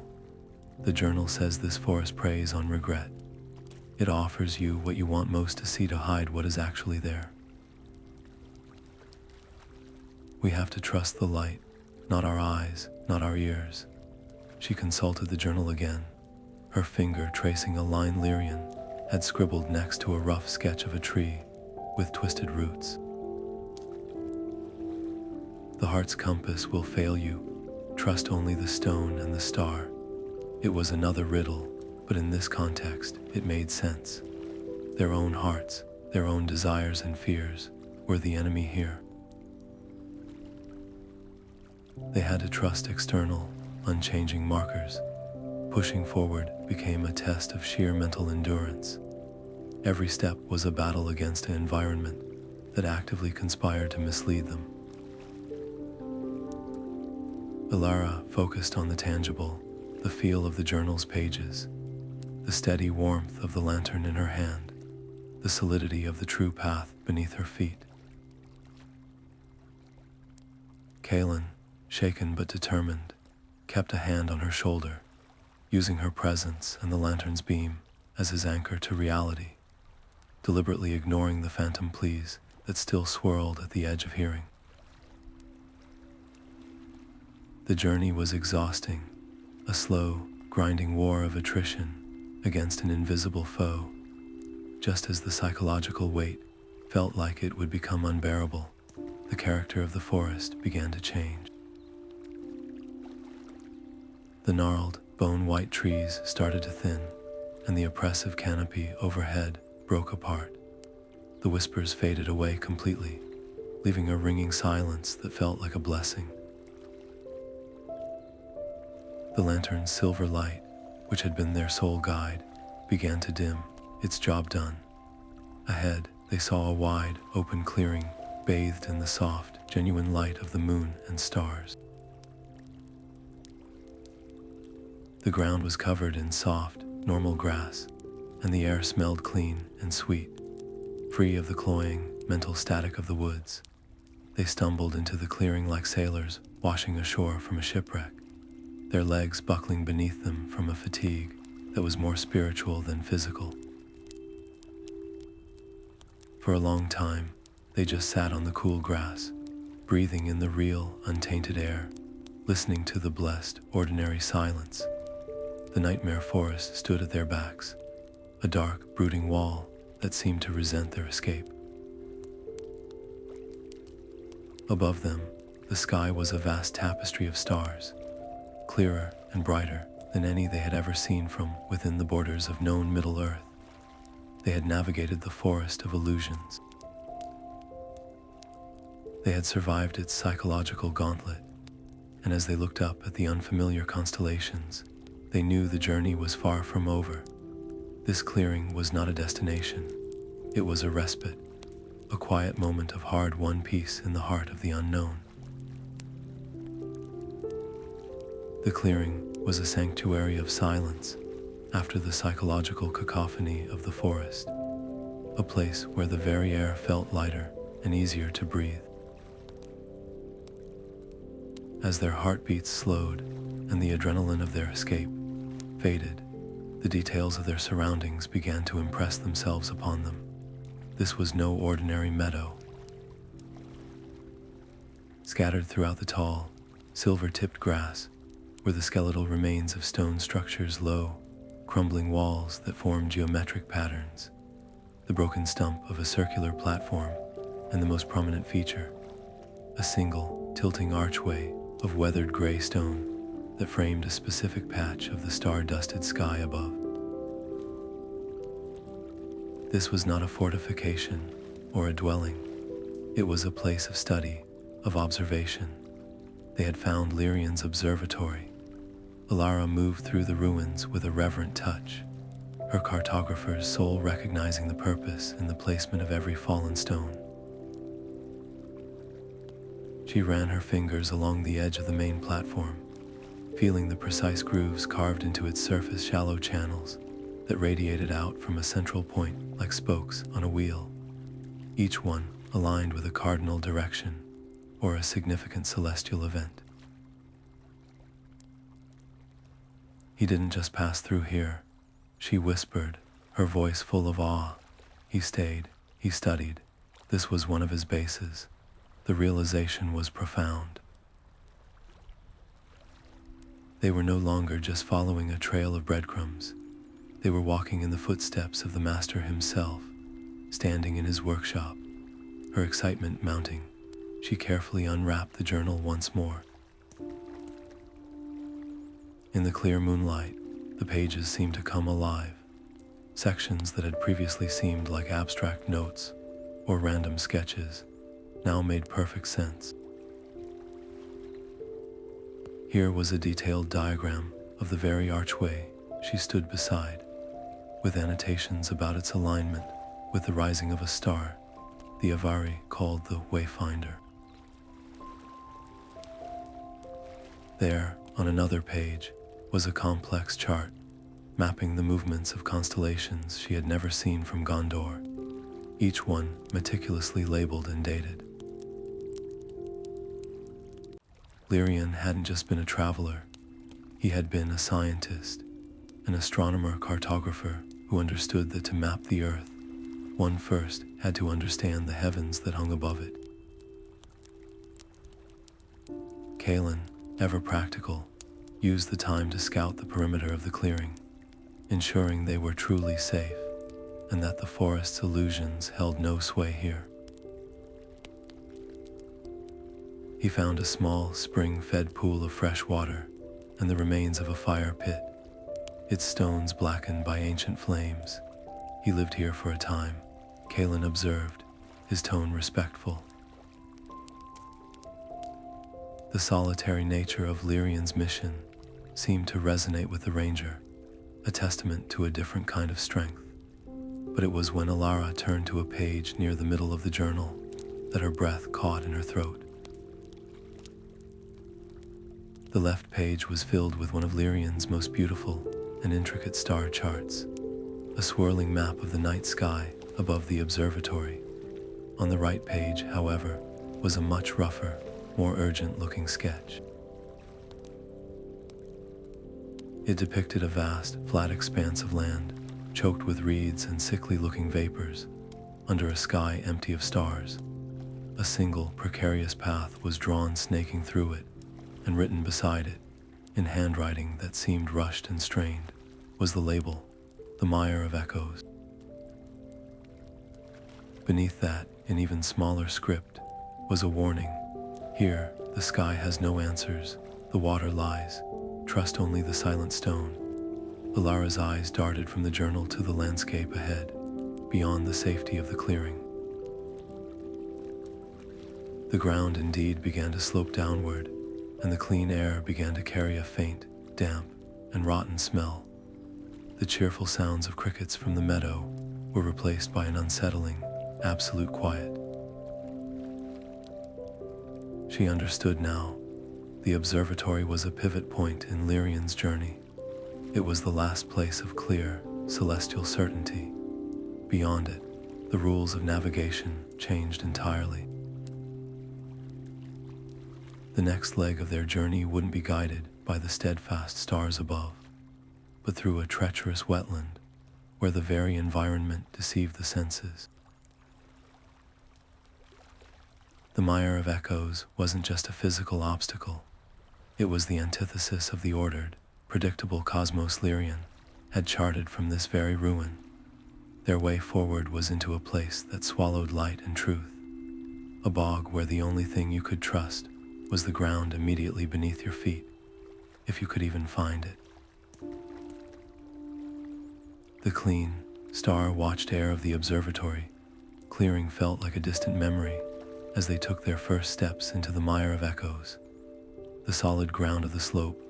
Speaker 1: "The journal says this forest preys on regret. It offers you what you want most to see to hide what is actually there. We have to trust the light, not our eyes, not our ears." She consulted the journal again, her finger tracing a line Lyrian had scribbled next to a rough sketch of a tree with twisted roots. "The heart's compass will fail you. Trust only the stone and the star." It was another riddle, but in this context, it made sense. Their own hearts, their own desires and fears, were the enemy here. They had to trust external, unchanging markers. Pushing forward became a test of sheer mental endurance. Every step was a battle against an environment that actively conspired to mislead them. Alara focused on the tangible, the feel of the journal's pages, the steady warmth of the lantern in her hand, the solidity of the true path beneath her feet. Kalin, shaken but determined, kept a hand on her shoulder, using her presence and the lantern's beam as his anchor to reality, deliberately ignoring the phantom pleas that still swirled at the edge of hearing. The journey was exhausting, a slow, grinding war of attrition against an invisible foe, just as the psychological weight felt like it would become unbearable. the character of the forest began to change. The gnarled, bone-white trees started to thin, and the oppressive canopy overhead broke apart. The whispers faded away completely, leaving a ringing silence that felt like a blessing. The lantern's silver light, which had been their sole guide, began to dim, its job done. Ahead, they saw a wide, open clearing, bathed in the soft, genuine light of the moon and stars. The ground was covered in soft, normal grass, and the air smelled clean and sweet, free of the cloying, mental static of the woods. They stumbled into the clearing like sailors washing ashore from a shipwreck, their legs buckling beneath them from a fatigue that was more spiritual than physical. For a long time, they just sat on the cool grass, breathing in the real, untainted air, listening to the blessed, ordinary silence. The nightmare forest stood at their backs, a dark, brooding wall that seemed to resent their escape. Above them, the sky was a vast tapestry of stars, clearer and brighter than any they had ever seen from within the borders of known Middle-earth. They had navigated the forest of illusions. They had survived its psychological gauntlet, and as they looked up at the unfamiliar constellations, they knew the journey was far from over. This clearing was not a destination. It was a respite, a quiet moment of hard-won peace in the heart of the unknown. The clearing was a sanctuary of silence after the psychological cacophony of the forest, a place where the very air felt lighter and easier to breathe. As their heartbeats slowed and the adrenaline of their escape faded, the details of their surroundings began to impress themselves upon them. This was no ordinary meadow. Scattered throughout the tall, silver-tipped grass were the skeletal remains of stone structures, low, crumbling walls that formed geometric patterns, the broken stump of a circular platform, and the most prominent feature, a single, tilting archway of weathered gray stone that framed a specific patch of the star-dusted sky above. This was not a fortification or a dwelling. It was a place of study, of observation. They had found Lyrian's observatory. Alara moved through the ruins with a reverent touch, her cartographer's soul recognizing the purpose in the placement of every fallen stone. She ran her fingers along the edge of the main platform, feeling the precise grooves carved into its surface, shallow channels that radiated out from a central point like spokes on a wheel, each one aligned with a cardinal direction or a significant celestial event. He didn't just pass through here, she whispered, her voice full of awe. He stayed, he studied. This was one of his bases. The realization was profound. They were no longer just following a trail of breadcrumbs. They were walking in the footsteps of the master himself, standing in his workshop, her excitement mounting. She carefully unwrapped the journal once more. In the clear moonlight, the pages seemed to come alive. Sections that had previously seemed like abstract notes or random sketches now made perfect sense. Here was a detailed diagram of the very archway she stood beside, with annotations about its alignment with the rising of a star, the Avari called the Wayfinder. There, on another page, was a complex chart mapping the movements of constellations she had never seen from Gondor, each one meticulously labeled and dated. Lyrian hadn't just been a traveler, he had been a scientist, an astronomer cartographer who understood that to map the earth, one first had to understand the heavens that hung above it. Kalin, ever practical, used the time to scout the perimeter of the clearing, ensuring they were truly safe and that the forest's illusions held no sway here. He found a small, spring-fed pool of fresh water and the remains of a fire pit, its stones blackened by ancient flames. He lived here for a time, Kalin observed, his tone respectful. The solitary nature of Lyrian's mission seemed to resonate with the ranger, a testament to a different kind of strength. But it was when Alara turned to a page near the middle of the journal that her breath caught in her throat. The left page was filled with one of Lyrian's most beautiful and intricate star charts, a swirling map of the night sky above the observatory. On the right page, however, was a much rougher, more urgent-looking sketch. It depicted a vast, flat expanse of land, choked with reeds and sickly-looking vapors, under a sky empty of stars. A single, precarious path was drawn snaking through it, and written beside it, in handwriting that seemed rushed and strained, was the label, the Mire of Echoes. Beneath that, in even smaller script, was a warning. Here, the sky has no answers, the water lies, trust only the silent stone. Alara's eyes darted from the journal to the landscape ahead, beyond the safety of the clearing. The ground indeed began to slope downward, and the clean air began to carry a faint, damp, and rotten smell. The cheerful sounds of crickets from the meadow were replaced by an unsettling, absolute quiet. She understood now. The observatory was a pivot point in Lyrian's journey. It was the last place of clear, celestial certainty. Beyond it, the rules of navigation changed entirely. The next leg of their journey wouldn't be guided by the steadfast stars above, but through a treacherous wetland where the very environment deceived the senses. The Mire of Echoes wasn't just a physical obstacle. It was the antithesis of the ordered, predictable cosmos Lyrian had charted from this very ruin. Their way forward was into a place that swallowed light and truth, a bog where the only thing you could trust was the ground immediately beneath your feet, if you could even find it. The clean, star-watched air of the observatory clearing felt like a distant memory as they took their first steps into the Mire of Echoes. The solid ground of the slope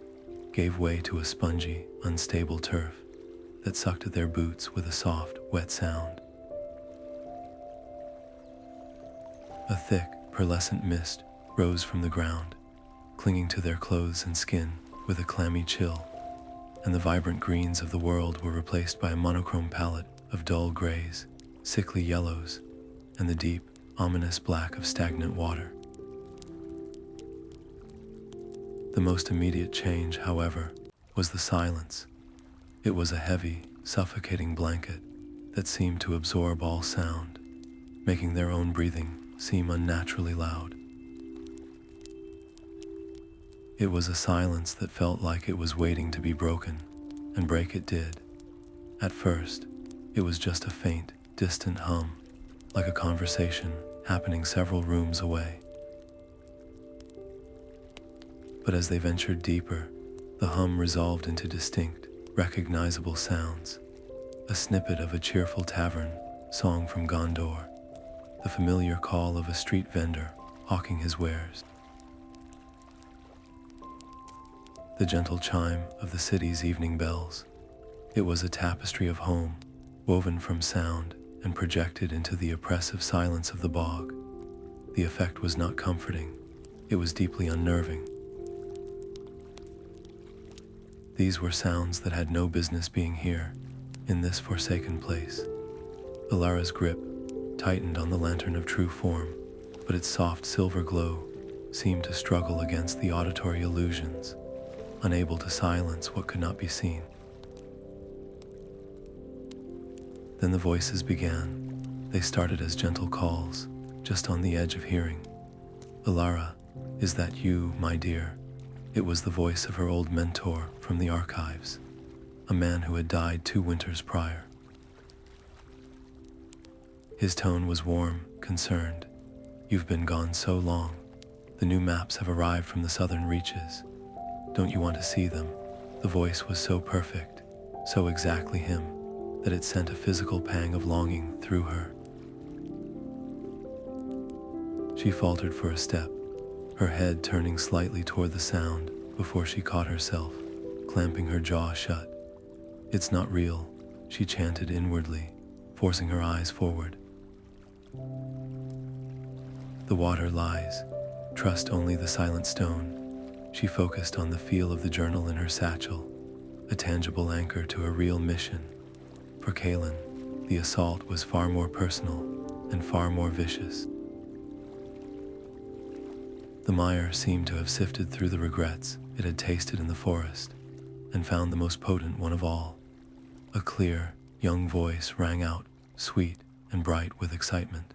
Speaker 1: gave way to a spongy, unstable turf that sucked at their boots with a soft, wet sound. A thick, pearlescent mist rose from the ground, clinging to their clothes and skin with a clammy chill, and the vibrant greens of the world were replaced by a monochrome palette of dull grays, sickly yellows, and the deep, ominous black of stagnant water. The most immediate change, however, was the silence. It was a heavy, suffocating blanket that seemed to absorb all sound, making their own breathing seem unnaturally loud. It was a silence that felt like it was waiting to be broken, and break it did. At first, it was just a faint, distant hum, like a conversation happening several rooms away. But as they ventured deeper, the hum resolved into distinct, recognizable sounds, a snippet of a cheerful tavern song from Gondor, the familiar call of a street vendor hawking his wares, the gentle chime of the city's evening bells. It was a tapestry of home, woven from sound and projected into the oppressive silence of the bog. The effect was not comforting, it was deeply unnerving. These were sounds that had no business being here, in this forsaken place. Alara's grip tightened on the lantern of true form, but its soft silver glow seemed to struggle against the auditory illusions, unable to silence what could not be seen. Then the voices began. They started as gentle calls, just on the edge of hearing. "Alara, is that you, my dear?" It was the voice of her old mentor from the archives, a man who had died 2 winters prior. His tone was warm, concerned. "You've been gone so long. The new maps have arrived from the southern reaches. Don't you want to see them? The voice was so perfect, so exactly him, that it sent a physical pang of longing through her. She faltered for a step, her head turning slightly toward the sound before she caught herself, clamping her jaw shut. "It's not real," she chanted inwardly, forcing her eyes forward. "The water lies. Trust only the silent stone." She focused on the feel of the journal in her satchel, a tangible anchor to a real mission. For Kalin, the assault was far more personal and far more vicious. The mire seemed to have sifted through the regrets it had tasted in the forest and found the most potent one of all. A clear, young voice rang out, sweet and bright with excitement.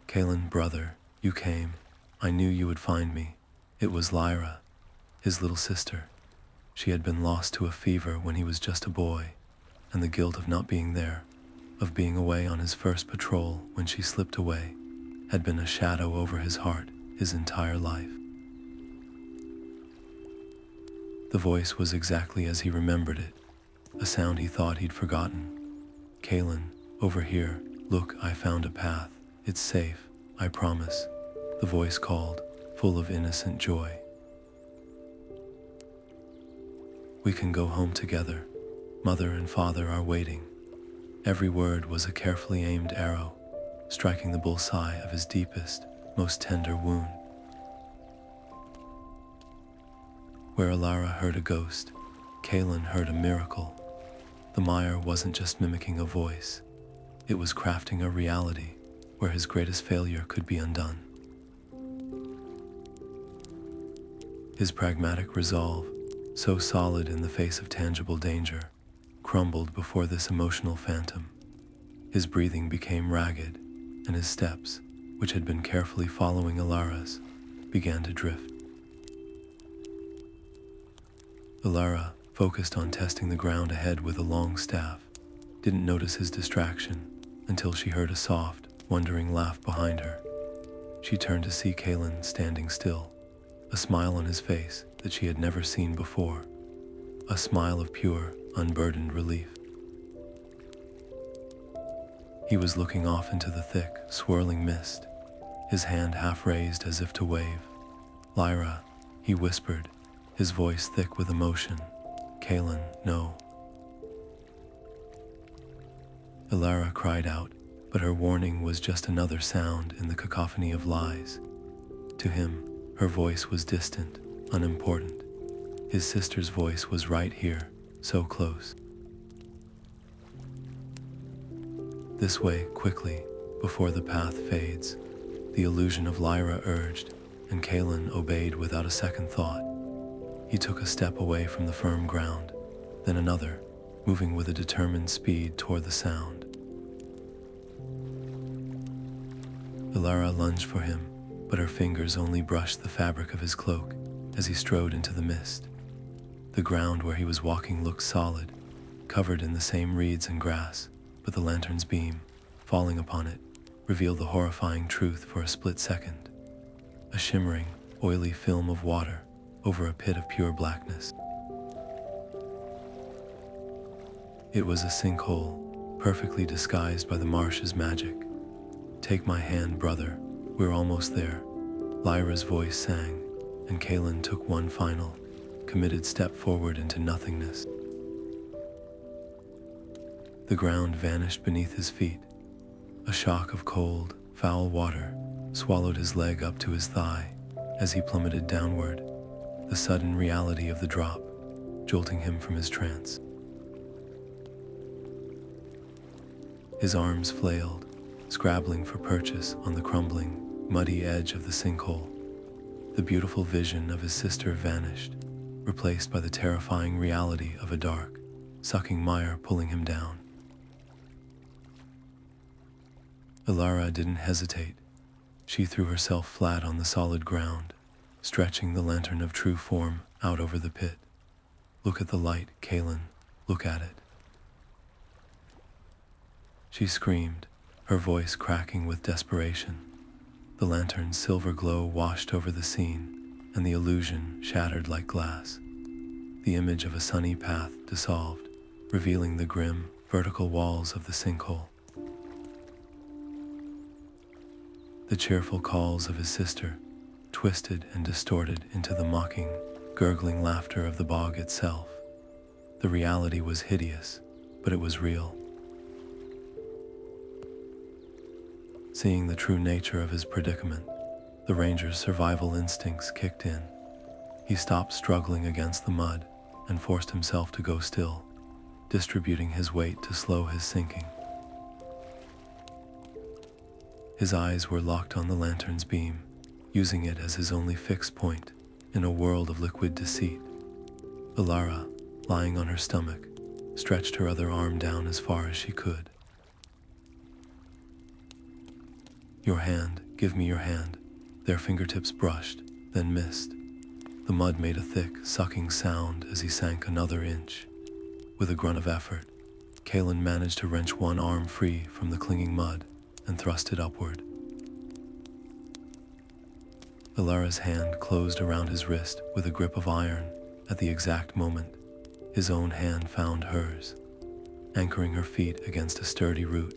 Speaker 1: "Kalin, brother, you came. I knew you would find me." It was Lyra, his little sister. She had been lost to a fever when he was just a boy, and the guilt of not being there, of being away on his first patrol when she slipped away, had been a shadow over his heart his entire life. The voice was exactly as he remembered it, a sound he thought he'd forgotten. "Kalin, over here, look, I found a path. It's safe, I promise," the voice called, full of innocent joy. "We can go home together. Mother and father are waiting." Every word was a carefully aimed arrow, striking the bullseye of his deepest, most tender wound. Where Alara heard a ghost, Kalin heard a miracle. The mire wasn't just mimicking a voice, it was crafting a reality where his greatest failure could be undone. His pragmatic resolve, so solid in the face of tangible danger, crumbled before this emotional phantom. His breathing became ragged, and his steps, which had been carefully following Alara's, began to drift. Alara, focused on testing the ground ahead with a long staff, didn't notice his distraction until she heard a soft, wondering laugh behind her. She turned to see Kalin standing still, a smile on his face that she had never seen before, a smile of pure, unburdened relief. He was looking off into the thick, swirling mist, his hand half raised as if to wave. "Lyra," he whispered, his voice thick with emotion. "Kalin, no." Elara cried out, but her warning was just another sound in the cacophony of lies. To him, her voice was distant, unimportant. His sister's voice was right here, so close. "This way, quickly, before the path fades," the illusion of Lyra urged, and Kalin obeyed without a second thought. He took a step away from the firm ground, then another, moving with a determined speed toward the sound. Elara lunged for him, but her fingers only brushed the fabric of his cloak as he strode into the mist. The ground where he was walking looked solid, covered in the same reeds and grass, but the lantern's beam, falling upon it, revealed the horrifying truth for a split second. A shimmering, oily film of water over a pit of pure blackness. It was a sinkhole, perfectly disguised by the marsh's magic. "Take my hand, brother, we're almost there," Lyra's voice sang, and Kalin took one final, committed step forward into nothingness. The ground vanished beneath his feet. A shock of cold, foul water swallowed his leg up to his thigh as he plummeted downward, the sudden reality of the drop jolting him from his trance. His arms flailed, scrabbling for purchase on the crumbling, muddy edge of the sinkhole. The beautiful vision of his sister vanished, replaced by the terrifying reality of a dark, sucking mire pulling him down. Elara didn't hesitate. She threw herself flat on the solid ground, stretching the lantern of true form out over the pit. "Look at the light, Kalin. Look at it." She screamed, her voice cracking with desperation. The lantern's silver glow washed over the scene, and the illusion shattered like glass. The image of a sunny path dissolved, revealing the grim, vertical walls of the sinkhole. The cheerful calls of his sister, twisted and distorted into the mocking, gurgling laughter of the bog itself. The reality was hideous, but it was real. Seeing the true nature of his predicament, the ranger's survival instincts kicked in. He stopped struggling against the mud and forced himself to go still, distributing his weight to slow his sinking. His eyes were locked on the lantern's beam, using it as his only fixed point in a world of liquid deceit. Alara, lying on her stomach, stretched her other arm down as far as she could. "Your hand, give me your hand." Their fingertips brushed, then missed. The mud made a thick, sucking sound as he sank another inch. With a grunt of effort, Kalin managed to wrench one arm free from the clinging mud and thrust it upward. Elara's hand closed around his wrist with a grip of iron. At the exact moment, his own hand found hers. Anchoring her feet against a sturdy root,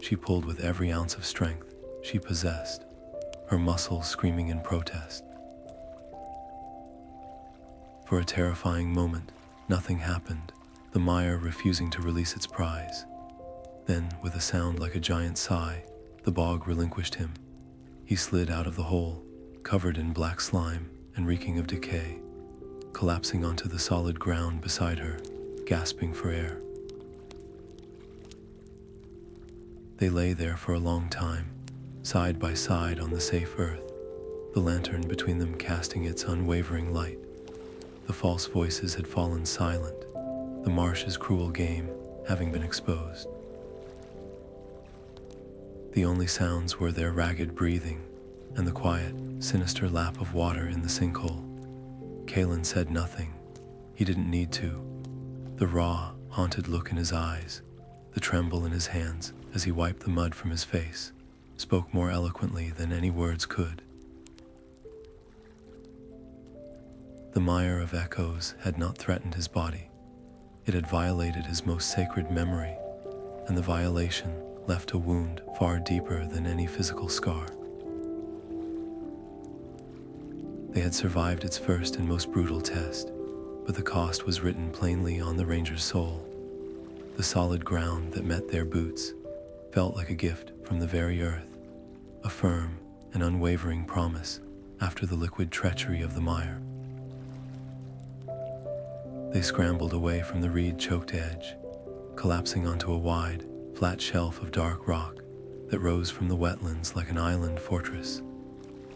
Speaker 1: she pulled with every ounce of strength she possessed, her muscles screaming in protest. For a terrifying moment, nothing happened, the mire refusing to release its prize. Then, with a sound like a giant sigh, the bog relinquished him. He slid out of the hole, covered in black slime and reeking of decay, collapsing onto the solid ground beside her, gasping for air. They lay there for a long time, side by side on the safe earth, the lantern between them casting its unwavering light. The false voices had fallen silent, the marsh's cruel game having been exposed. The only sounds were their ragged breathing and the quiet, sinister lap of water in the sinkhole. Kalin said nothing. He didn't need to. The raw, haunted look in his eyes, the tremble in his hands as he wiped the mud from his face, spoke more eloquently than any words could. The Mire of Echoes had not threatened his body. It had violated his most sacred memory, and the violation left a wound far deeper than any physical scar. They had survived its first and most brutal test, but the cost was written plainly on the ranger's soul. The solid ground that met their boots felt like a gift from the very earth, a firm and unwavering promise after the liquid treachery of the mire. They scrambled away from the reed-choked edge, collapsing onto a wide, flat shelf of dark rock that rose from the wetlands like an island fortress.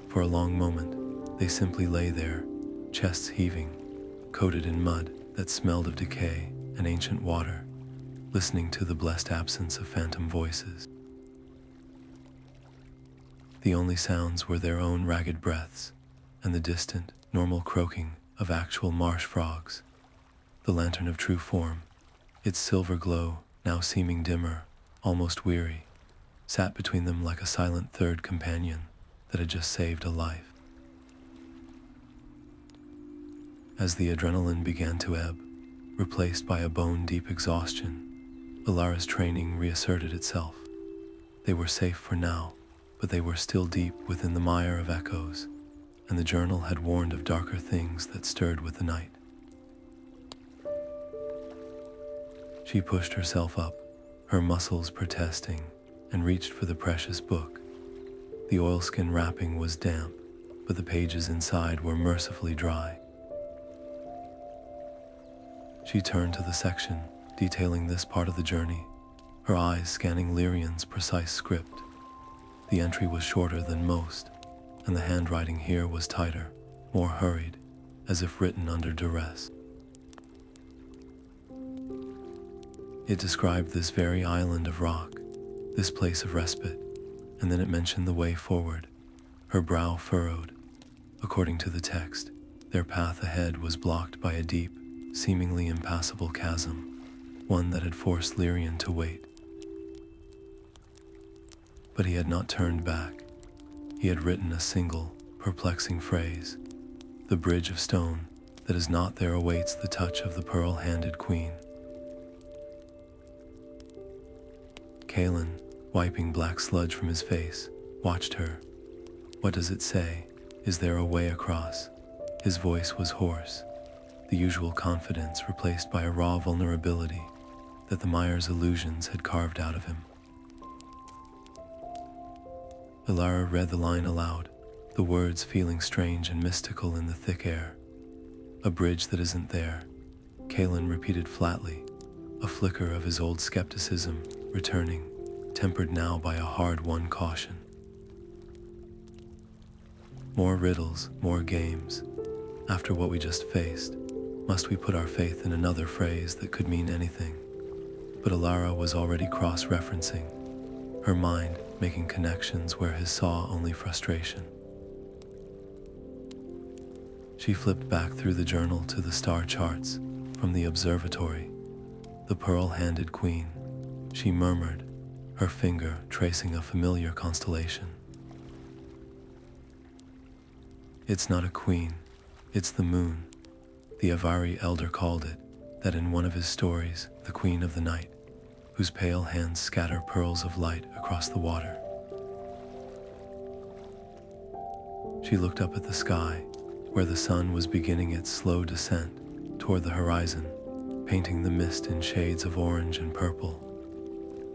Speaker 1: For a long moment, they simply lay there, chests heaving, coated in mud that smelled of decay and ancient water, listening to the blessed absence of phantom voices. The only sounds were their own ragged breaths and the distant, normal croaking of actual marsh frogs. The lantern of true form, its silver glow now seeming dimmer, almost weary, sat between them like a silent third companion that had just saved a life. As the adrenaline began to ebb, replaced by a bone-deep exhaustion, Alara's training reasserted itself. They were safe for now, but they were still deep within the Mire of Echoes, and the journal had warned of darker things that stirred with the night. She pushed herself up, her muscles protesting, and reached for the precious book. The oilskin wrapping was damp, but the pages inside were mercifully dry. She turned to the section detailing this part of the journey, her eyes scanning Lyrian's precise script. The entry was shorter than most, and the handwriting here was tighter, more hurried, as if written under duress. It described this very island of rock, this place of respite, and then it mentioned the way forward. Her brow furrowed. According to the text, their path ahead was blocked by a deep, seemingly impassable chasm, one that had forced Lyrian to wait. But he had not turned back. He had written a single, perplexing phrase: "The bridge of stone that is not there awaits the touch of the pearl-handed queen." Kalin, wiping black sludge from his face, watched her. "What does it say? Is there a way across?" His voice was hoarse, the usual confidence replaced by a raw vulnerability that the Mire's illusions had carved out of him. Elara read the line aloud, the words feeling strange and mystical in the thick air. "A bridge that isn't there," Kalin repeated flatly, a flicker of his old skepticism returning, tempered now by a hard-won caution. More riddles, more games. After what we just faced, must we put our faith in another phrase that could mean anything? But Alara was already cross-referencing, her mind making connections where his saw only frustration. She flipped back through the journal to the star charts from the observatory. "The pearl-handed queen," she murmured, her finger tracing a familiar constellation. "It's not a queen, it's the moon," the Avari elder called it, that in one of his stories, the queen of the night, whose pale hands scatter pearls of light across the water. She looked up at the sky, where the sun was beginning its slow descent toward the horizon, painting the mist in shades of orange and purple.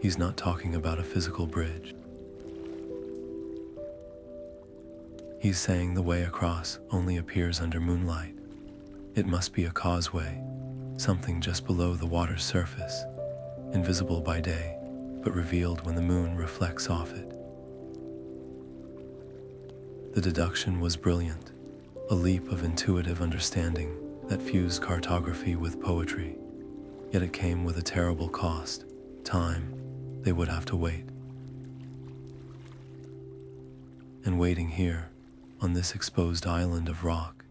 Speaker 1: He's not talking about a physical bridge. He's saying the way across only appears under moonlight. It must be a causeway, something just below the water's surface, invisible by day, but revealed when the moon reflects off it. The deduction was brilliant, a leap of intuitive understanding that fused cartography with poetry, yet it came with a terrible cost: time. They would have to wait. And waiting here, on this exposed island of rock,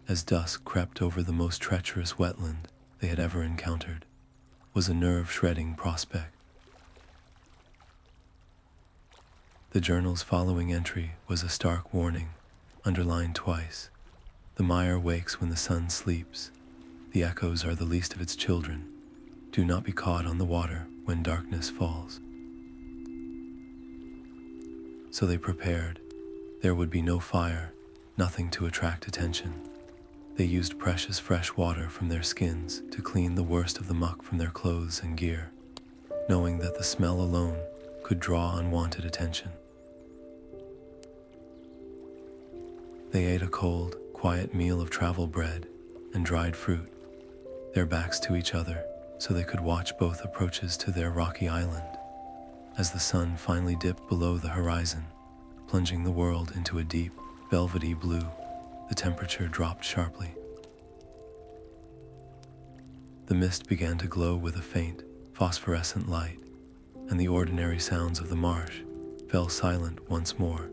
Speaker 1: as dusk crept over the most treacherous wetland they had ever encountered, was a nerve-shredding prospect. The journal's following entry was a stark warning, underlined twice. "The mire wakes when the sun sleeps. The echoes are the least of its children. Do not be caught on the water when darkness falls." So they prepared. There would be no fire, nothing to attract attention. They used precious fresh water from their skins to clean the worst of the muck from their clothes and gear, knowing that the smell alone could draw unwanted attention. They ate a cold, quiet meal of travel bread and dried fruit, their backs to each other so they could watch both approaches to their rocky island. As the sun finally dipped below the horizon, plunging the world into a deep, velvety blue, the temperature dropped sharply. The mist began to glow with a faint, phosphorescent light, and the ordinary sounds of the marsh fell silent once more.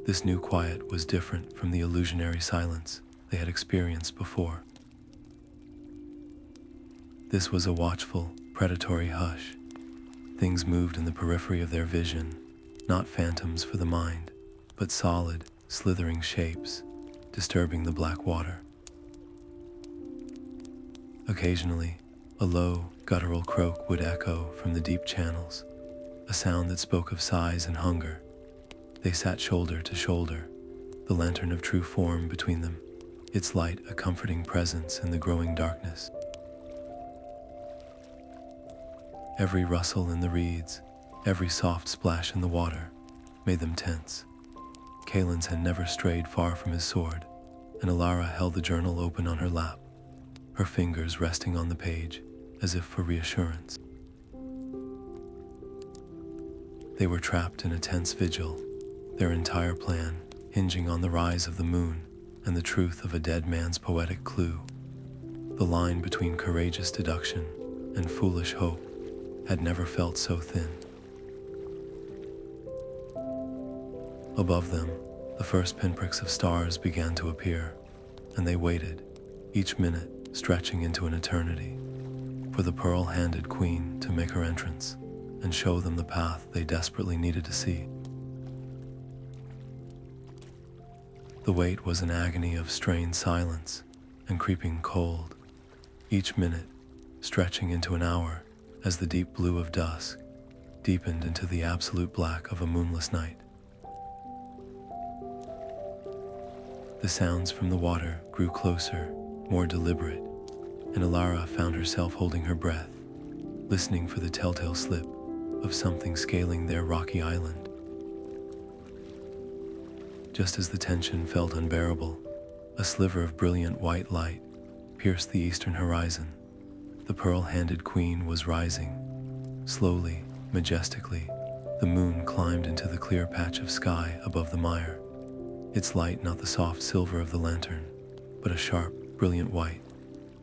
Speaker 1: This new quiet was different from the illusionary silence they had experienced before. This was a watchful, predatory hush. Things moved in the periphery of their vision, not phantoms for the mind, but solid, slithering shapes, disturbing the black water. Occasionally, a low, guttural croak would echo from the deep channels, a sound that spoke of sighs and hunger. They sat shoulder to shoulder, the lantern of true form between them, its light a comforting presence in the growing darkness. Every rustle in the reeds, every soft splash in the water, made them tense. Kalin's had never strayed far from his sword, and Alara held the journal open on her lap, her fingers resting on the page as if for reassurance. They were trapped in a tense vigil, their entire plan hinging on the rise of the moon and the truth of a dead man's poetic clue. The line between courageous deduction and foolish hope had never felt so thin. Above them, the first pinpricks of stars began to appear, and they waited, each minute stretching into an eternity, for the pearl-handed queen to make her entrance and show them the path they desperately needed to see. The wait was an agony of strained silence and creeping cold, each minute stretching into an hour as the deep blue of dusk deepened into the absolute black of a moonless night. The sounds from the water grew closer, more deliberate, and Alara found herself holding her breath, listening for the telltale slip of something scaling their rocky island. Just as the tension felt unbearable, a sliver of brilliant white light pierced the eastern horizon. The pearl-handed queen was rising. Slowly, majestically, the moon climbed into the clear patch of sky above the mire, its light not the soft silver of the lantern, but a sharp, brilliant white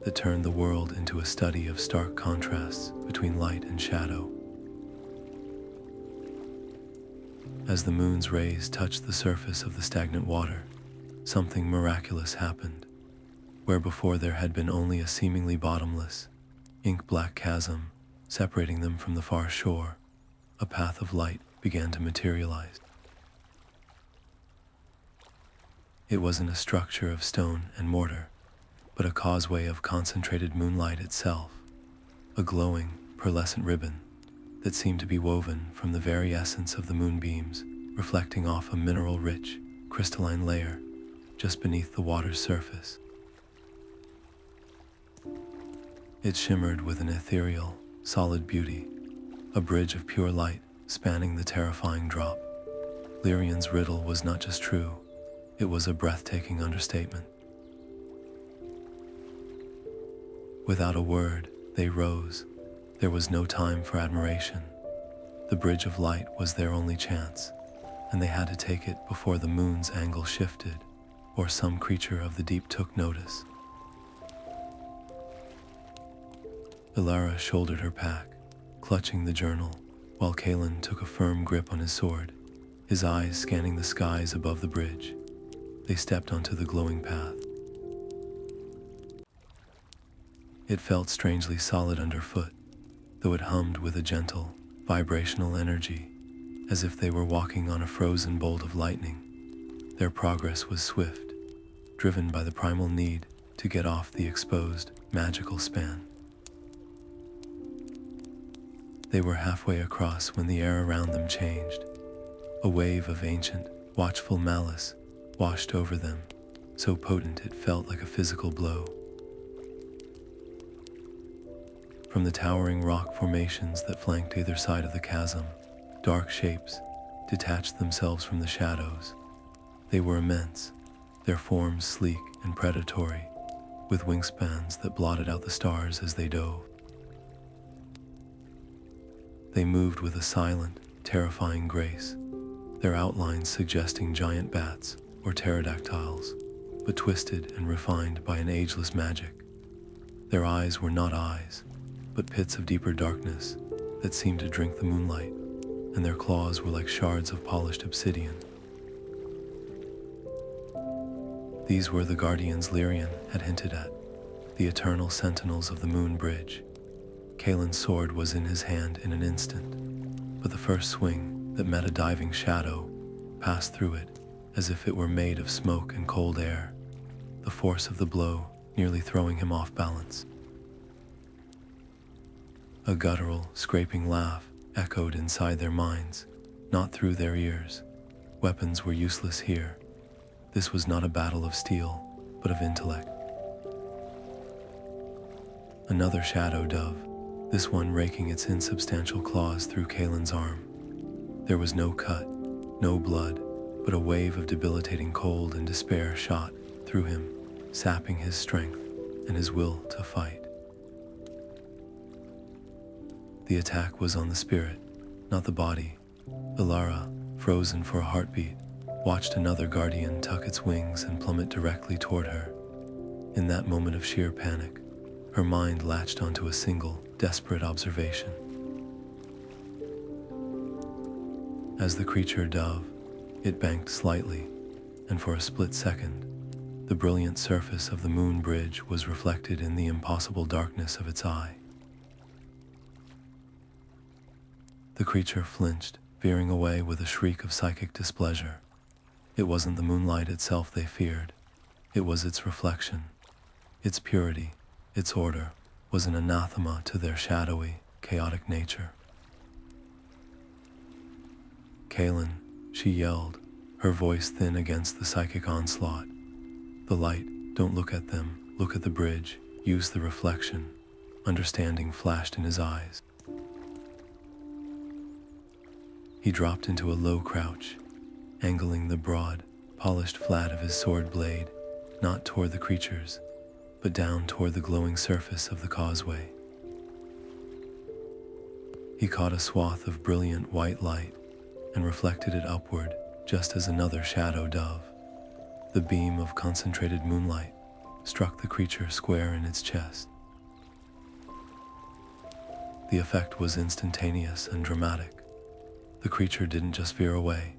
Speaker 1: that turned the world into a study of stark contrasts between light and shadow. As the moon's rays touched the surface of the stagnant water, something miraculous happened. Where before there had been only a seemingly bottomless, ink-black chasm separating them from the far shore, a path of light began to materialize. It wasn't a structure of stone and mortar, but a causeway of concentrated moonlight itself, a glowing, pearlescent ribbon that seemed to be woven from the very essence of the moonbeams, reflecting off a mineral-rich, crystalline layer just beneath the water's surface. It shimmered with an ethereal, solid beauty, a bridge of pure light spanning the terrifying drop. Lyrian's riddle was not just true, it was a breathtaking understatement. Without a word, they rose. There was no time for admiration. The bridge of light was their only chance, and they had to take it before the moon's angle shifted, or some creature of the deep took notice. Elara shouldered her pack, clutching the journal, while Kalin took a firm grip on his sword, his eyes scanning the skies above the bridge. They stepped onto the glowing path. It felt strangely solid underfoot, though it hummed with a gentle, vibrational energy, as if they were walking on a frozen bolt of lightning. Their progress was swift, driven by the primal need to get off the exposed, magical span. They were halfway across when the air around them changed. A wave of ancient, watchful malice washed over them, so potent it felt like a physical blow. From the towering rock formations that flanked either side of the chasm, dark shapes detached themselves from the shadows. They were immense, their forms sleek and predatory, with wingspans that blotted out the stars as they dove. They moved with a silent, terrifying grace, their outlines suggesting giant bats or pterodactyls, but twisted and refined by an ageless magic. Their eyes were not eyes, but pits of deeper darkness that seemed to drink the moonlight, and their claws were like shards of polished obsidian. These were the guardians Lyrian had hinted at, the eternal sentinels of the moon bridge. Kalin's sword was in his hand in an instant, but the first swing that met a diving shadow passed through it as if it were made of smoke and cold air, the force of the blow nearly throwing him off balance. A guttural, scraping laugh echoed inside their minds, not through their ears. Weapons were useless here. This was not a battle of steel, but of intellect. Another shadow dove, this one raking its insubstantial claws through Kalin's arm. There was no cut, no blood, but a wave of debilitating cold and despair shot through him, sapping his strength and his will to fight. The attack was on the spirit, not the body. Alara, frozen for a heartbeat, watched another guardian tuck its wings and plummet directly toward her. In that moment of sheer panic, her mind latched onto a single, desperate observation. As the creature dove, it banked slightly, and for a split second, the brilliant surface of the moon bridge was reflected in the impossible darkness of its eye. The creature flinched, veering away with a shriek of psychic displeasure. It wasn't the moonlight itself they feared. It was its reflection. Its purity, its order, was an anathema to their shadowy, chaotic nature. Kalin, she yelled, her voice thin against the psychic onslaught. The light, don't look at them, look at the bridge, use the reflection. Understanding flashed in his eyes. He dropped into a low crouch, angling the broad, polished flat of his sword blade, not toward the creatures, but down toward the glowing surface of the causeway. He caught a swath of brilliant white light and reflected it upward, just as another shadow dove. The beam of concentrated moonlight struck the creature square in its chest. The effect was instantaneous and dramatic. The creature didn't just veer away,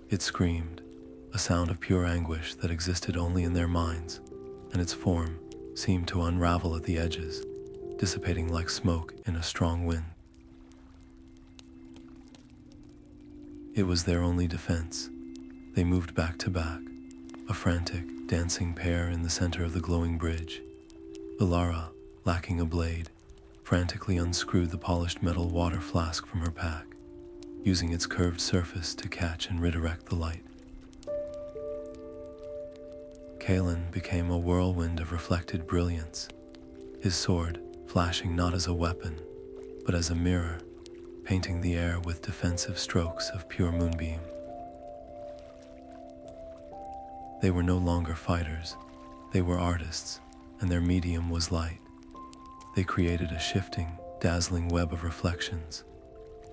Speaker 1: it screamed, a sound of pure anguish that existed only in their minds, and its form seemed to unravel at the edges, dissipating like smoke in a strong wind. It was their only defense. They moved back to back, a frantic, dancing pair in the center of the glowing bridge. Alara, lacking a blade, frantically unscrewed the polished metal water flask from her pack, using its curved surface to catch and redirect the light. Kalin became a whirlwind of reflected brilliance, his sword flashing not as a weapon, but as a mirror, painting the air with defensive strokes of pure moonbeam. They were no longer fighters, they were artists, and their medium was light. They created a shifting, dazzling web of reflections,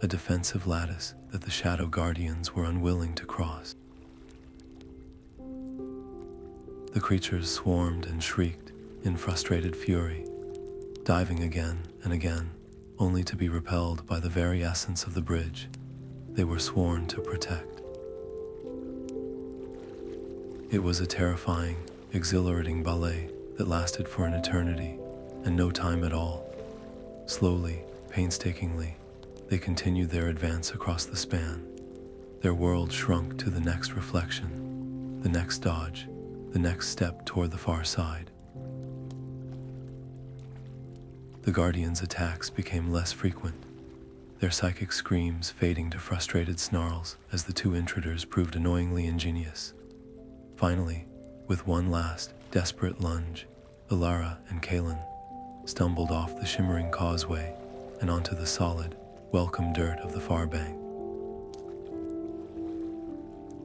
Speaker 1: a defensive lattice that the Shadow Guardians were unwilling to cross. The creatures swarmed and shrieked in frustrated fury, diving again and again, only to be repelled by the very essence of the bridge they were sworn to protect. It was a terrifying, exhilarating ballet that lasted for an eternity and no time at all. Slowly, painstakingly, they continued their advance across the span. Their world shrunk to the next reflection, the next dodge, the next step toward the far side. The Guardians' attacks became less frequent, their psychic screams fading to frustrated snarls as the two intruders proved annoyingly ingenious. Finally, with one last, desperate lunge, Elara and Kalin stumbled off the shimmering causeway and onto the solid, welcome dirt of the far bank.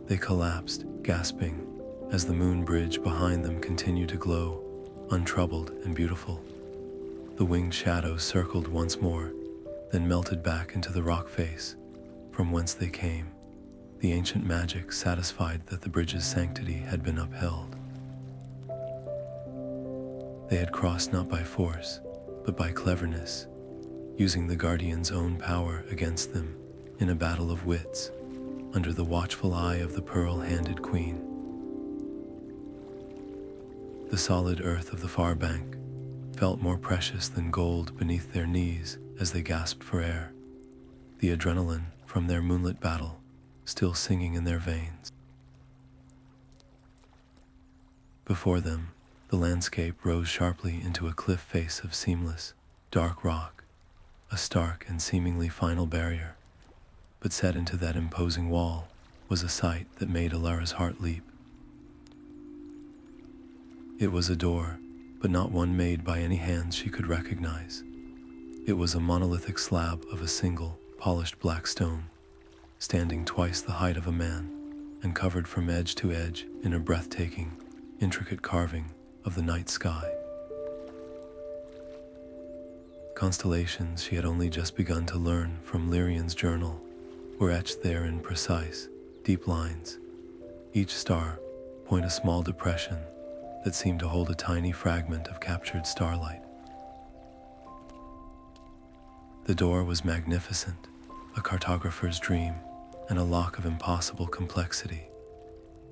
Speaker 1: They collapsed, gasping, as the moon bridge behind them continued to glow, untroubled and beautiful. The winged shadows circled once more, then melted back into the rock face, from whence they came, the ancient magic satisfied that the bridge's sanctity had been upheld. They had crossed not by force, but by cleverness, using the Guardian's own power against them in a battle of wits, under the watchful eye of the pearl-handed queen. The solid earth of the far bank felt more precious than gold beneath their knees as they gasped for air, the adrenaline from their moonlit battle still singing in their veins. Before them, the landscape rose sharply into a cliff face of seamless, dark rock, a stark and seemingly final barrier. But set into that imposing wall was a sight that made Alara's heart leap. It was a door, but not one made by any hands she could recognize. It was a monolithic slab of a single, polished black stone, standing twice the height of a man, and covered from edge to edge in a breathtaking, intricate carving of the night sky. Constellations she had only just begun to learn from Lyrian's journal were etched there in precise, deep lines. Each star point a small depression that seemed to hold a tiny fragment of captured starlight. The door was magnificent, a cartographer's dream, and a lock of impossible complexity.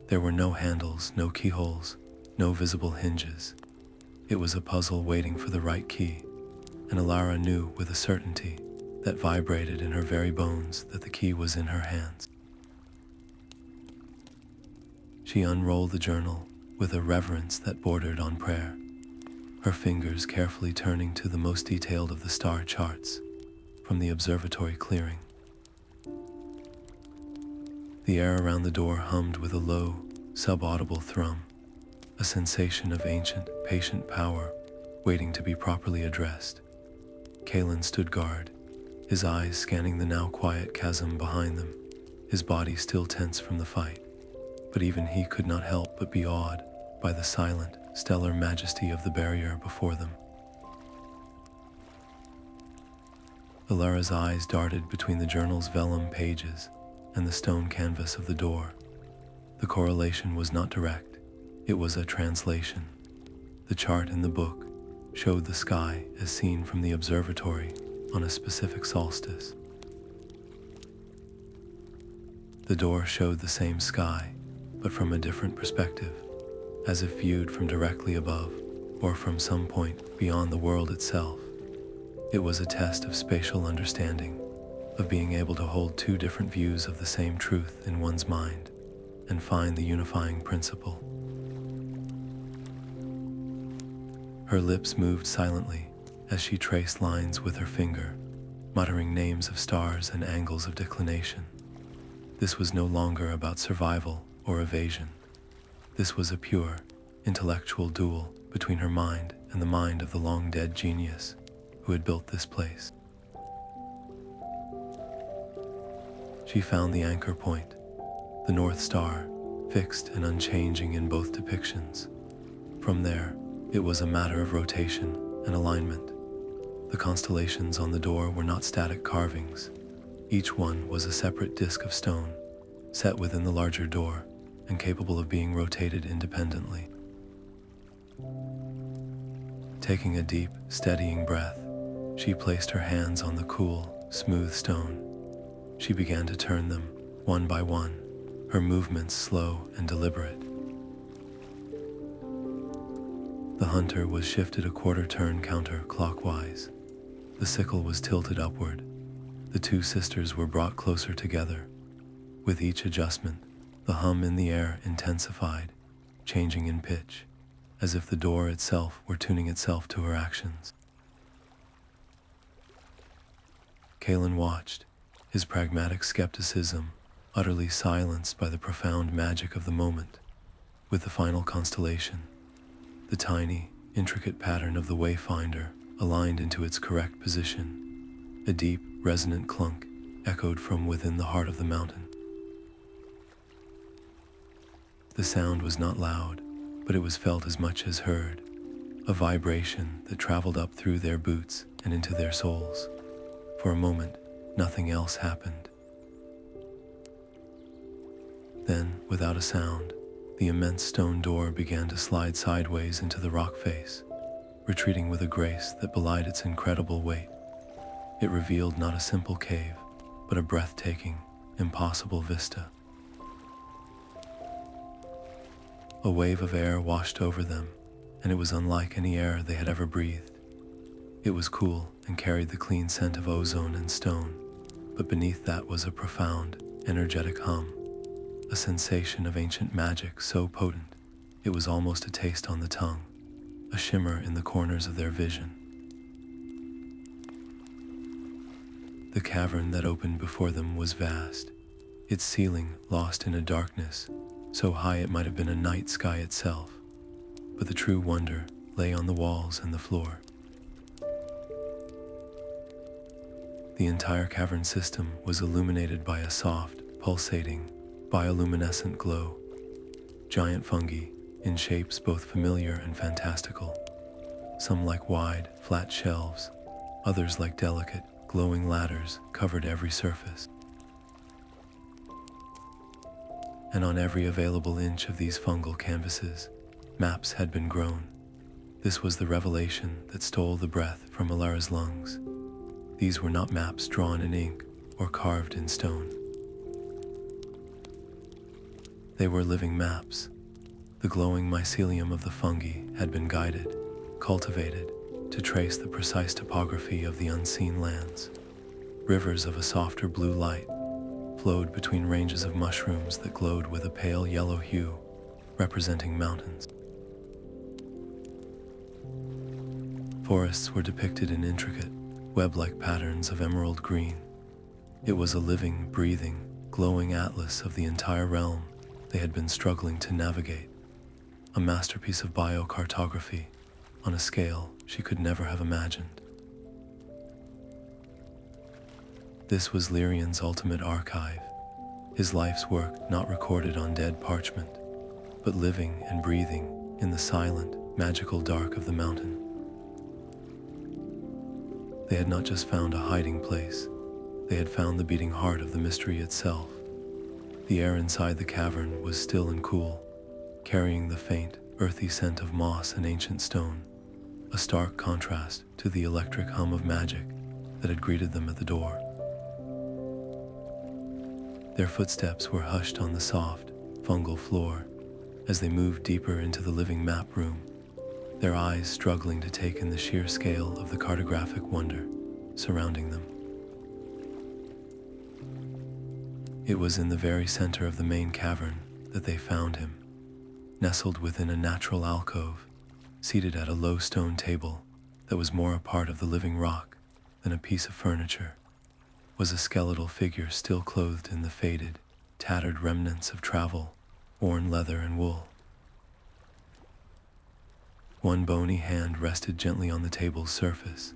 Speaker 1: There were no handles, no keyholes, no visible hinges. It was a puzzle waiting for the right key, and Alara knew with a certainty that vibrated in her very bones that the key was in her hands. She unrolled the journal with a reverence that bordered on prayer, her fingers carefully turning to the most detailed of the star charts from the observatory clearing. The air around the door hummed with a low, subaudible thrum, a sensation of ancient, patient power waiting to be properly addressed. Kalin stood guard, his eyes scanning the now quiet chasm behind them, his body still tense from the fight. But even he could not help but be awed by the silent, stellar majesty of the barrier before them. Elara's eyes darted between the journal's vellum pages and the stone canvas of the door. The correlation was not direct, it was a translation. The chart in the book showed the sky as seen from the observatory on a specific solstice. The door showed the same sky, but from a different perspective, as if viewed from directly above or from some point beyond the world itself. It was a test of spatial understanding, of being able to hold two different views of the same truth in one's mind and find the unifying principle. Her lips moved silently as she traced lines with her finger, muttering names of stars and angles of declination. This was no longer about survival or evasion. This was a pure, intellectual duel between her mind and the mind of the long-dead genius who had built this place. She found the anchor point, the North Star, fixed and unchanging in both depictions. From there, it was a matter of rotation and alignment. The constellations on the door were not static carvings. Each one was a separate disk of stone, set within the larger door and capable of being rotated independently. Taking a deep, steadying breath, she placed her hands on the cool, smooth stone. She began to turn them, one by one, her movements slow and deliberate. The hunter was shifted a quarter turn counterclockwise. The sickle was tilted upward. The two sisters were brought closer together. With each adjustment, the hum in the air intensified, changing in pitch, as if the door itself were tuning itself to her actions. Kalin watched, his pragmatic skepticism utterly silenced by the profound magic of the moment. With the final constellation, the tiny, intricate pattern of the wayfinder aligned into its correct position, a deep, resonant clunk echoed from within the heart of the mountain. The sound was not loud, but it was felt as much as heard, a vibration that traveled up through their boots and into their souls. For a moment, nothing else happened. Then, without a sound, the immense stone door began to slide sideways into the rock face, retreating with a grace that belied its incredible weight. It revealed not a simple cave, but a breathtaking, impossible vista. A wave of air washed over them, and it was unlike any air they had ever breathed. It was cool and carried the clean scent of ozone and stone, but beneath that was a profound, energetic hum, a sensation of ancient magic so potent it was almost a taste on the tongue, a shimmer in the corners of their vision. The cavern that opened before them was vast, its ceiling lost in a darkness so high it might have been a night sky itself, but the true wonder lay on the walls and the floor. The entire cavern system was illuminated by a soft, pulsating, bioluminescent glow. Giant fungi, in shapes both familiar and fantastical, some like wide, flat shelves, others like delicate, glowing ladders, covered every surface. And on every available inch of these fungal canvases, maps had been grown. This was the revelation that stole the breath from Alara's lungs. These were not maps drawn in ink or carved in stone. They were living maps. The glowing mycelium of the fungi had been guided, cultivated, to trace the precise topography of the unseen lands. Rivers of a softer blue light flowed between ranges of mushrooms that glowed with a pale yellow hue, representing mountains. Forests were depicted in intricate, web-like patterns of emerald green. It was a living, breathing, glowing atlas of the entire realm they had been struggling to navigate, a masterpiece of biocartography on a scale she could never have imagined. This was Lyrian's ultimate archive, his life's work not recorded on dead parchment, but living and breathing in the silent, magical dark of the mountain. They had not just found a hiding place, they had found the beating heart of the mystery itself. The air inside the cavern was still and cool, carrying the faint, earthy scent of moss and ancient stone, a stark contrast to the electric hum of magic that had greeted them at the door. Their footsteps were hushed on the soft, fungal floor as they moved deeper into the living map room, their eyes struggling to take in the sheer scale of the cartographic wonder surrounding them. It was in the very center of the main cavern that they found him, nestled within a natural alcove, seated at a low stone table that was more a part of the living rock than a piece of furniture, was a skeletal figure still clothed in the faded, tattered remnants of travel, worn leather and wool. One bony hand rested gently on the table's surface,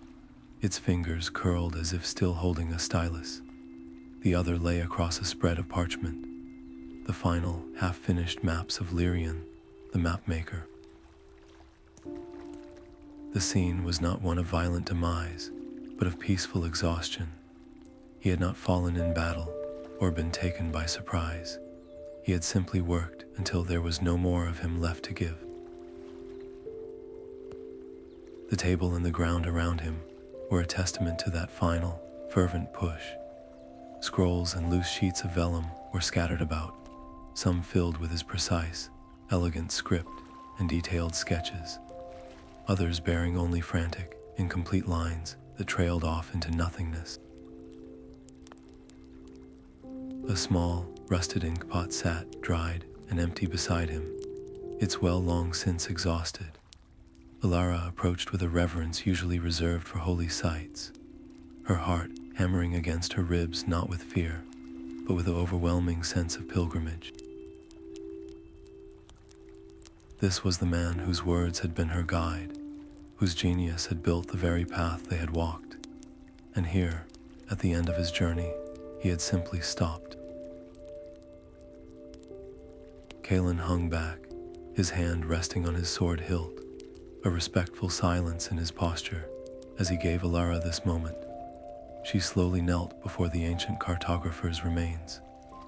Speaker 1: its fingers curled as if still holding a stylus. The other lay across a spread of parchment, the final, half-finished maps of Lyrian, the mapmaker. The scene was not one of violent demise, but of peaceful exhaustion. He had not fallen in battle or been taken by surprise. He had simply worked until there was no more of him left to give. The table and the ground around him were a testament to that final, fervent push. Scrolls and loose sheets of vellum were scattered about, some filled with his precise, elegant script and detailed sketches, others bearing only frantic, incomplete lines that trailed off into nothingness. A small, rusted ink pot sat, dried and empty beside him, its well long since exhausted. Alara approached with a reverence usually reserved for holy sites, her heart hammering against her ribs not with fear, but with an overwhelming sense of pilgrimage. This was the man whose words had been her guide, whose genius had built the very path they had walked, and here, at the end of his journey, he had simply stopped. Kalin hung back, his hand resting on his sword hilt, a respectful silence in his posture as he gave Alara this moment. She slowly knelt before the ancient cartographer's remains,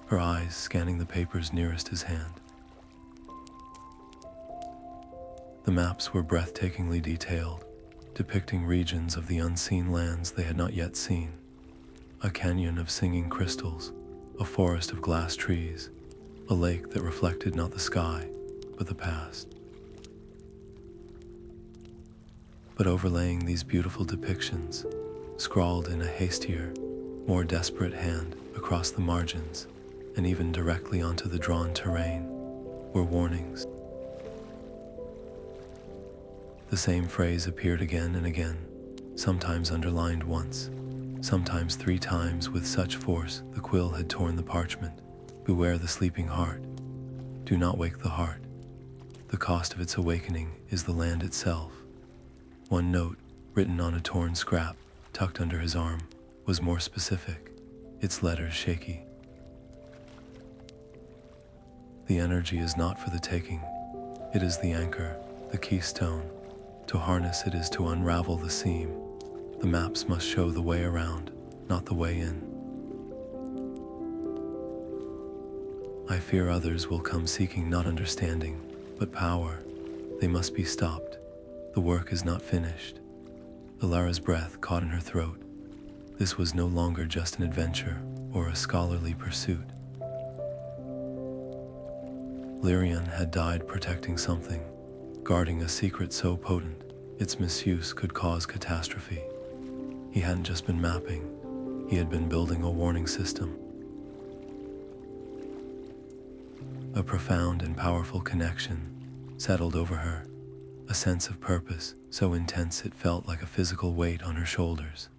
Speaker 1: her eyes scanning the papers nearest his hand. The maps were breathtakingly detailed, depicting regions of the unseen lands they had not yet seen. A canyon of singing crystals, a forest of glass trees, a lake that reflected not the sky, but the past. But overlaying these beautiful depictions, scrawled in a hastier, more desperate hand across the margins, and even directly onto the drawn terrain, were warnings. The same phrase appeared again and again, sometimes underlined once, sometimes 3 times with such force the quill had torn the parchment. Beware the sleeping heart. Do not wake the heart. The cost of its awakening is the land itself. One note, written on a torn scrap, tucked under his arm, was more specific, its letters shaky. The energy is not for the taking. It is the anchor, the keystone. To harness it is to unravel the seam. The maps must show the way around, not the way in. I fear others will come seeking not understanding, but power. They must be stopped. The work is not finished. Alara's breath caught in her throat. This was no longer just an adventure or a scholarly pursuit. Lyrian had died protecting something, guarding a secret so potent its misuse could cause catastrophe. He hadn't just been mapping, he had been building a warning system. A profound and powerful connection settled over her, a sense of purpose so intense it felt like a physical weight on her shoulders.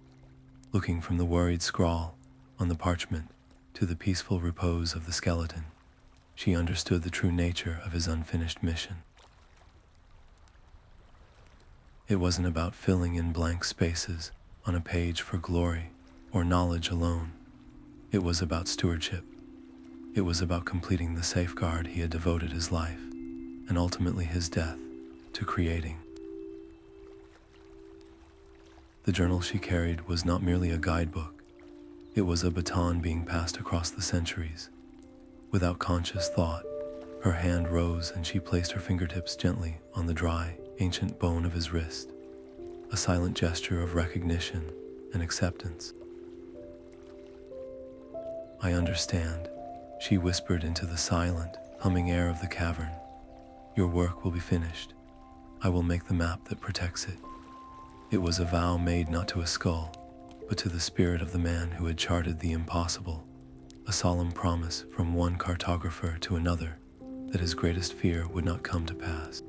Speaker 1: Looking from the worried scrawl on the parchment to the peaceful repose of the skeleton, she understood the true nature of his unfinished mission. It wasn't about filling in blank spaces on a page for glory or knowledge alone. It was about stewardship. It was about completing the safeguard he had devoted his life, and ultimately his death, to creating. The journal she carried was not merely a guidebook. It was a baton being passed across the centuries. Without conscious thought, her hand rose and she placed her fingertips gently on the dry, ancient bone of his wrist, a silent gesture of recognition and acceptance. "I understand," she whispered into the silent, humming air of the cavern. "Your work will be finished. I will make the map that protects it." It was a vow made not to a skull, but to the spirit of the man who had charted the impossible, a solemn promise from one cartographer to another that his greatest fear would not come to pass.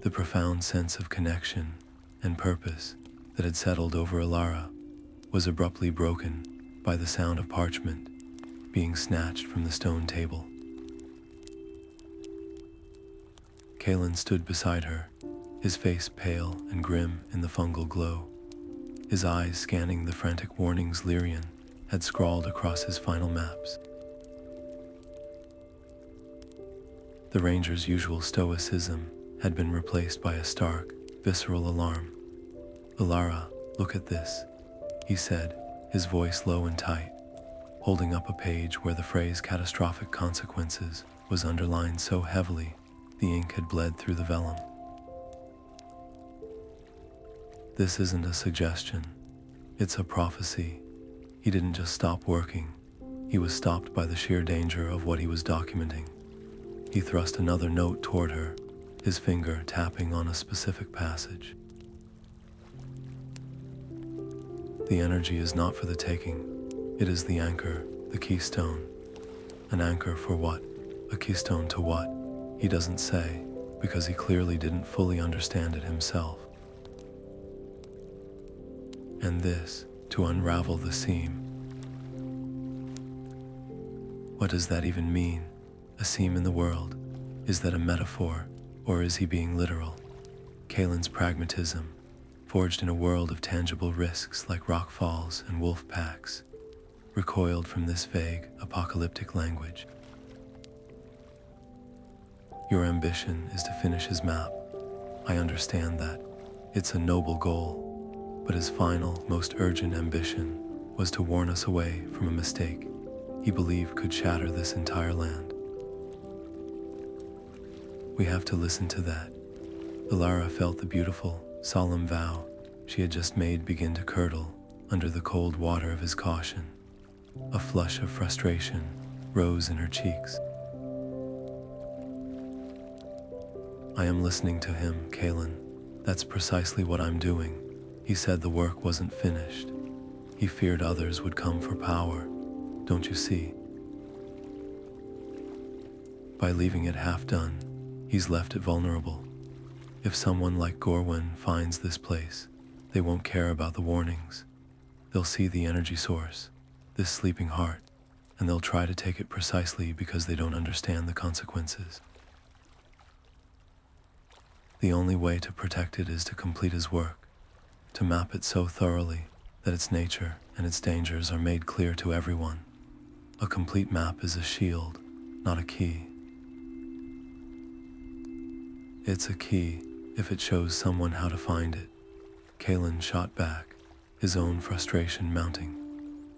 Speaker 1: The profound sense of connection and purpose that had settled over Alara was abruptly broken by the sound of parchment being snatched from the stone table. Kalin stood beside her, his face pale and grim in the fungal glow, his eyes scanning the frantic warnings Lyrian had scrawled across his final maps. The ranger's usual stoicism had been replaced by a stark, visceral alarm. "Alara, look at this," he said, his voice low and tight, holding up a page where the phrase "catastrophic consequences" was underlined so heavily the ink had bled through the vellum. "This isn't a suggestion, it's a prophecy." He didn't just stop working, he was stopped by the sheer danger of what he was documenting. He thrust another note toward her, his finger tapping on a specific passage. "The energy is not for the taking. It is the anchor, the keystone." An anchor for what? A keystone to what? He doesn't say, because he clearly didn't fully understand it himself. "And this, to unravel the seam." What does that even mean? A seam in the world? Is that a metaphor, or is he being literal? Kalin's pragmatism, forged in a world of tangible risks like rock falls and wolf packs, recoiled from this vague, apocalyptic language. "Your ambition is to finish his map. I understand that. It's a noble goal, but his final, most urgent ambition was to warn us away from a mistake he believed could shatter this entire land. We have to listen to that." Elara felt the beautiful, solemn vow she had just made begin to curdle under the cold water of his caution. A flush of frustration rose in her cheeks. "I am listening to him, Kalin. That's precisely what I'm doing." He said the work wasn't finished. He feared others would come for power. Don't you see? By leaving it half done, he's left it vulnerable. If someone like Gorwin finds this place, they won't care about the warnings. They'll see the energy source, this sleeping heart, and they'll try to take it precisely because they don't understand the consequences. The only way to protect it is to complete his work, to map it so thoroughly that its nature and its dangers are made clear to everyone. A complete map is a shield, not a key. It's a key if it shows someone how to find it. Kalin shot back, his own frustration mounting.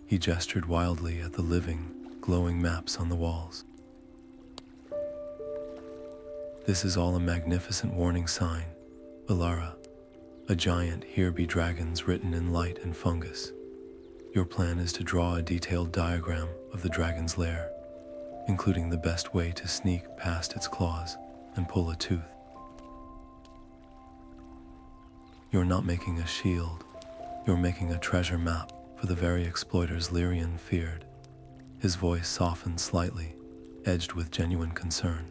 Speaker 1: He gestured wildly at the living, glowing maps on the walls. "This is all a magnificent warning sign, Alara. A giant "Here be dragons" written in light and fungus. Your plan is to draw a detailed diagram of the dragon's lair, including the best way to sneak past its claws and pull a tooth. You're not making a shield, you're making a treasure map for the very exploiters Lyrian feared. His voice softened slightly, edged with genuine concern.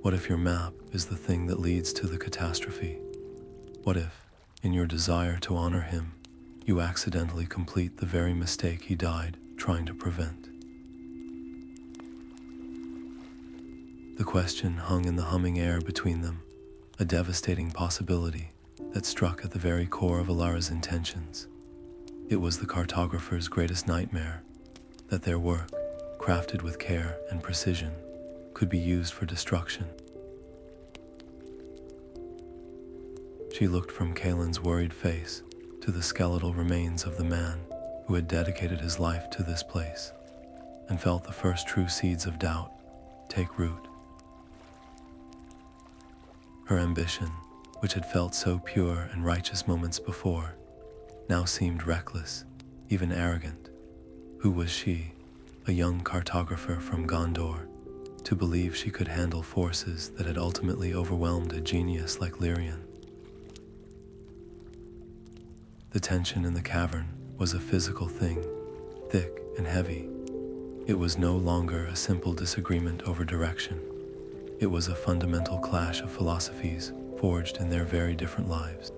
Speaker 1: What if your map is the thing that leads to the catastrophe? What if, in your desire to honor him, you accidentally complete the very mistake he died trying to prevent? The question hung in the humming air between them, a devastating possibility that struck at the very core of Alara's intentions. It was the cartographer's greatest nightmare, that their work, crafted with care and precision, could be used for destruction. She looked from Kalin's worried face to the skeletal remains of the man who had dedicated his life to this place, and felt the first true seeds of doubt take root. Her ambition, which had felt so pure and righteous moments before, now seemed reckless, even arrogant. Who was she, a young cartographer from Gondor, to believe she could handle forces that had ultimately overwhelmed a genius like Lyrian? The tension in the cavern was a physical thing, thick and heavy. It was no longer a simple disagreement over direction. It was a fundamental clash of philosophies forged in their very different lives.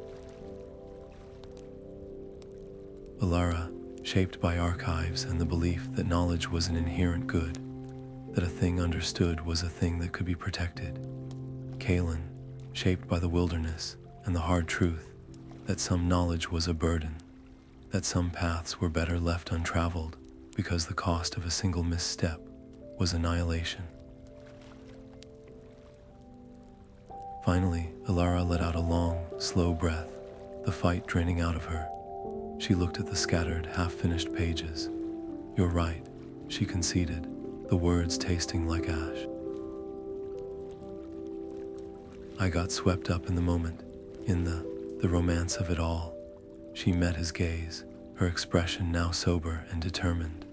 Speaker 1: Alara, shaped by archives and the belief that knowledge was an inherent good, that a thing understood was a thing that could be protected. Kalin, shaped by the wilderness and the hard truth that some knowledge was a burden, that some paths were better left untraveled because the cost of a single misstep was annihilation. Finally, Alara let out a long, slow breath, the fight draining out of her. She looked at the scattered, half-finished pages. "You're right," she conceded, the words tasting like ash. "I got swept up in the moment, in the romance of it all." She met his gaze, her expression now sober and determined.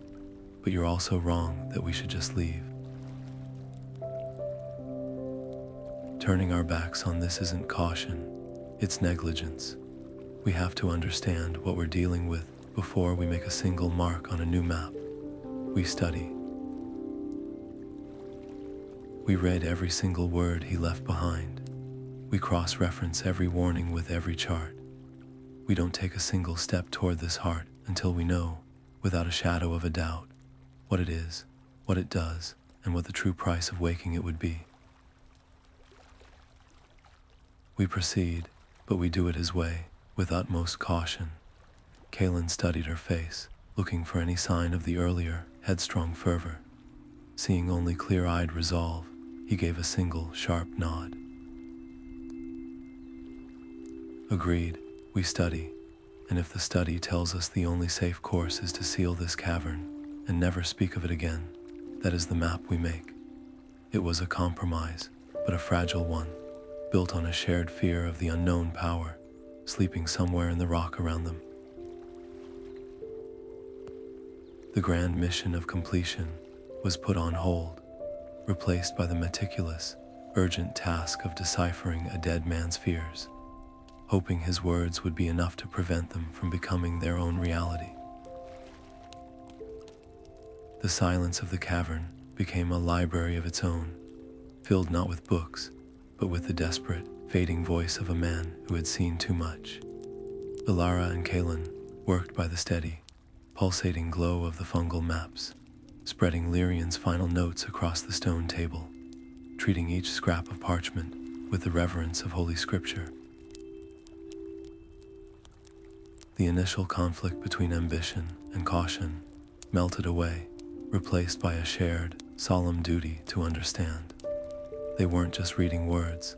Speaker 1: "But you're also wrong that we should just leave. Turning our backs on this isn't caution, it's negligence. We have to understand what we're dealing with before we make a single mark on a new map. We study. We read every single word he left behind. We cross-reference every warning with every chart. We don't take a single step toward this heart until we know, without a shadow of a doubt, what it is, what it does, and what the true price of waking it would be. We proceed, but we do it his way, with utmost caution." Kalin studied her face, looking for any sign of the earlier, headstrong fervor. Seeing only clear-eyed resolve, he gave a single, sharp nod. "Agreed, we study, and if the study tells us the only safe course is to seal this cavern and never speak of it again, that is the map we make." It was a compromise, but a fragile one, built on a shared fear of the unknown power, sleeping somewhere in the rock around them. The grand mission of completion was put on hold, replaced by the meticulous, urgent task of deciphering a dead man's fears, hoping his words would be enough to prevent them from becoming their own reality. The silence of the cavern became a library of its own, filled not with books, but with the desperate, fading voice of a man who had seen too much. Elara and Kalin worked by the steady, pulsating glow of the fungal maps, spreading Lyrian's final notes across the stone table, treating each scrap of parchment with the reverence of Holy Scripture. The initial conflict between ambition and caution melted away, replaced by a shared, solemn duty to understand. They weren't just reading words,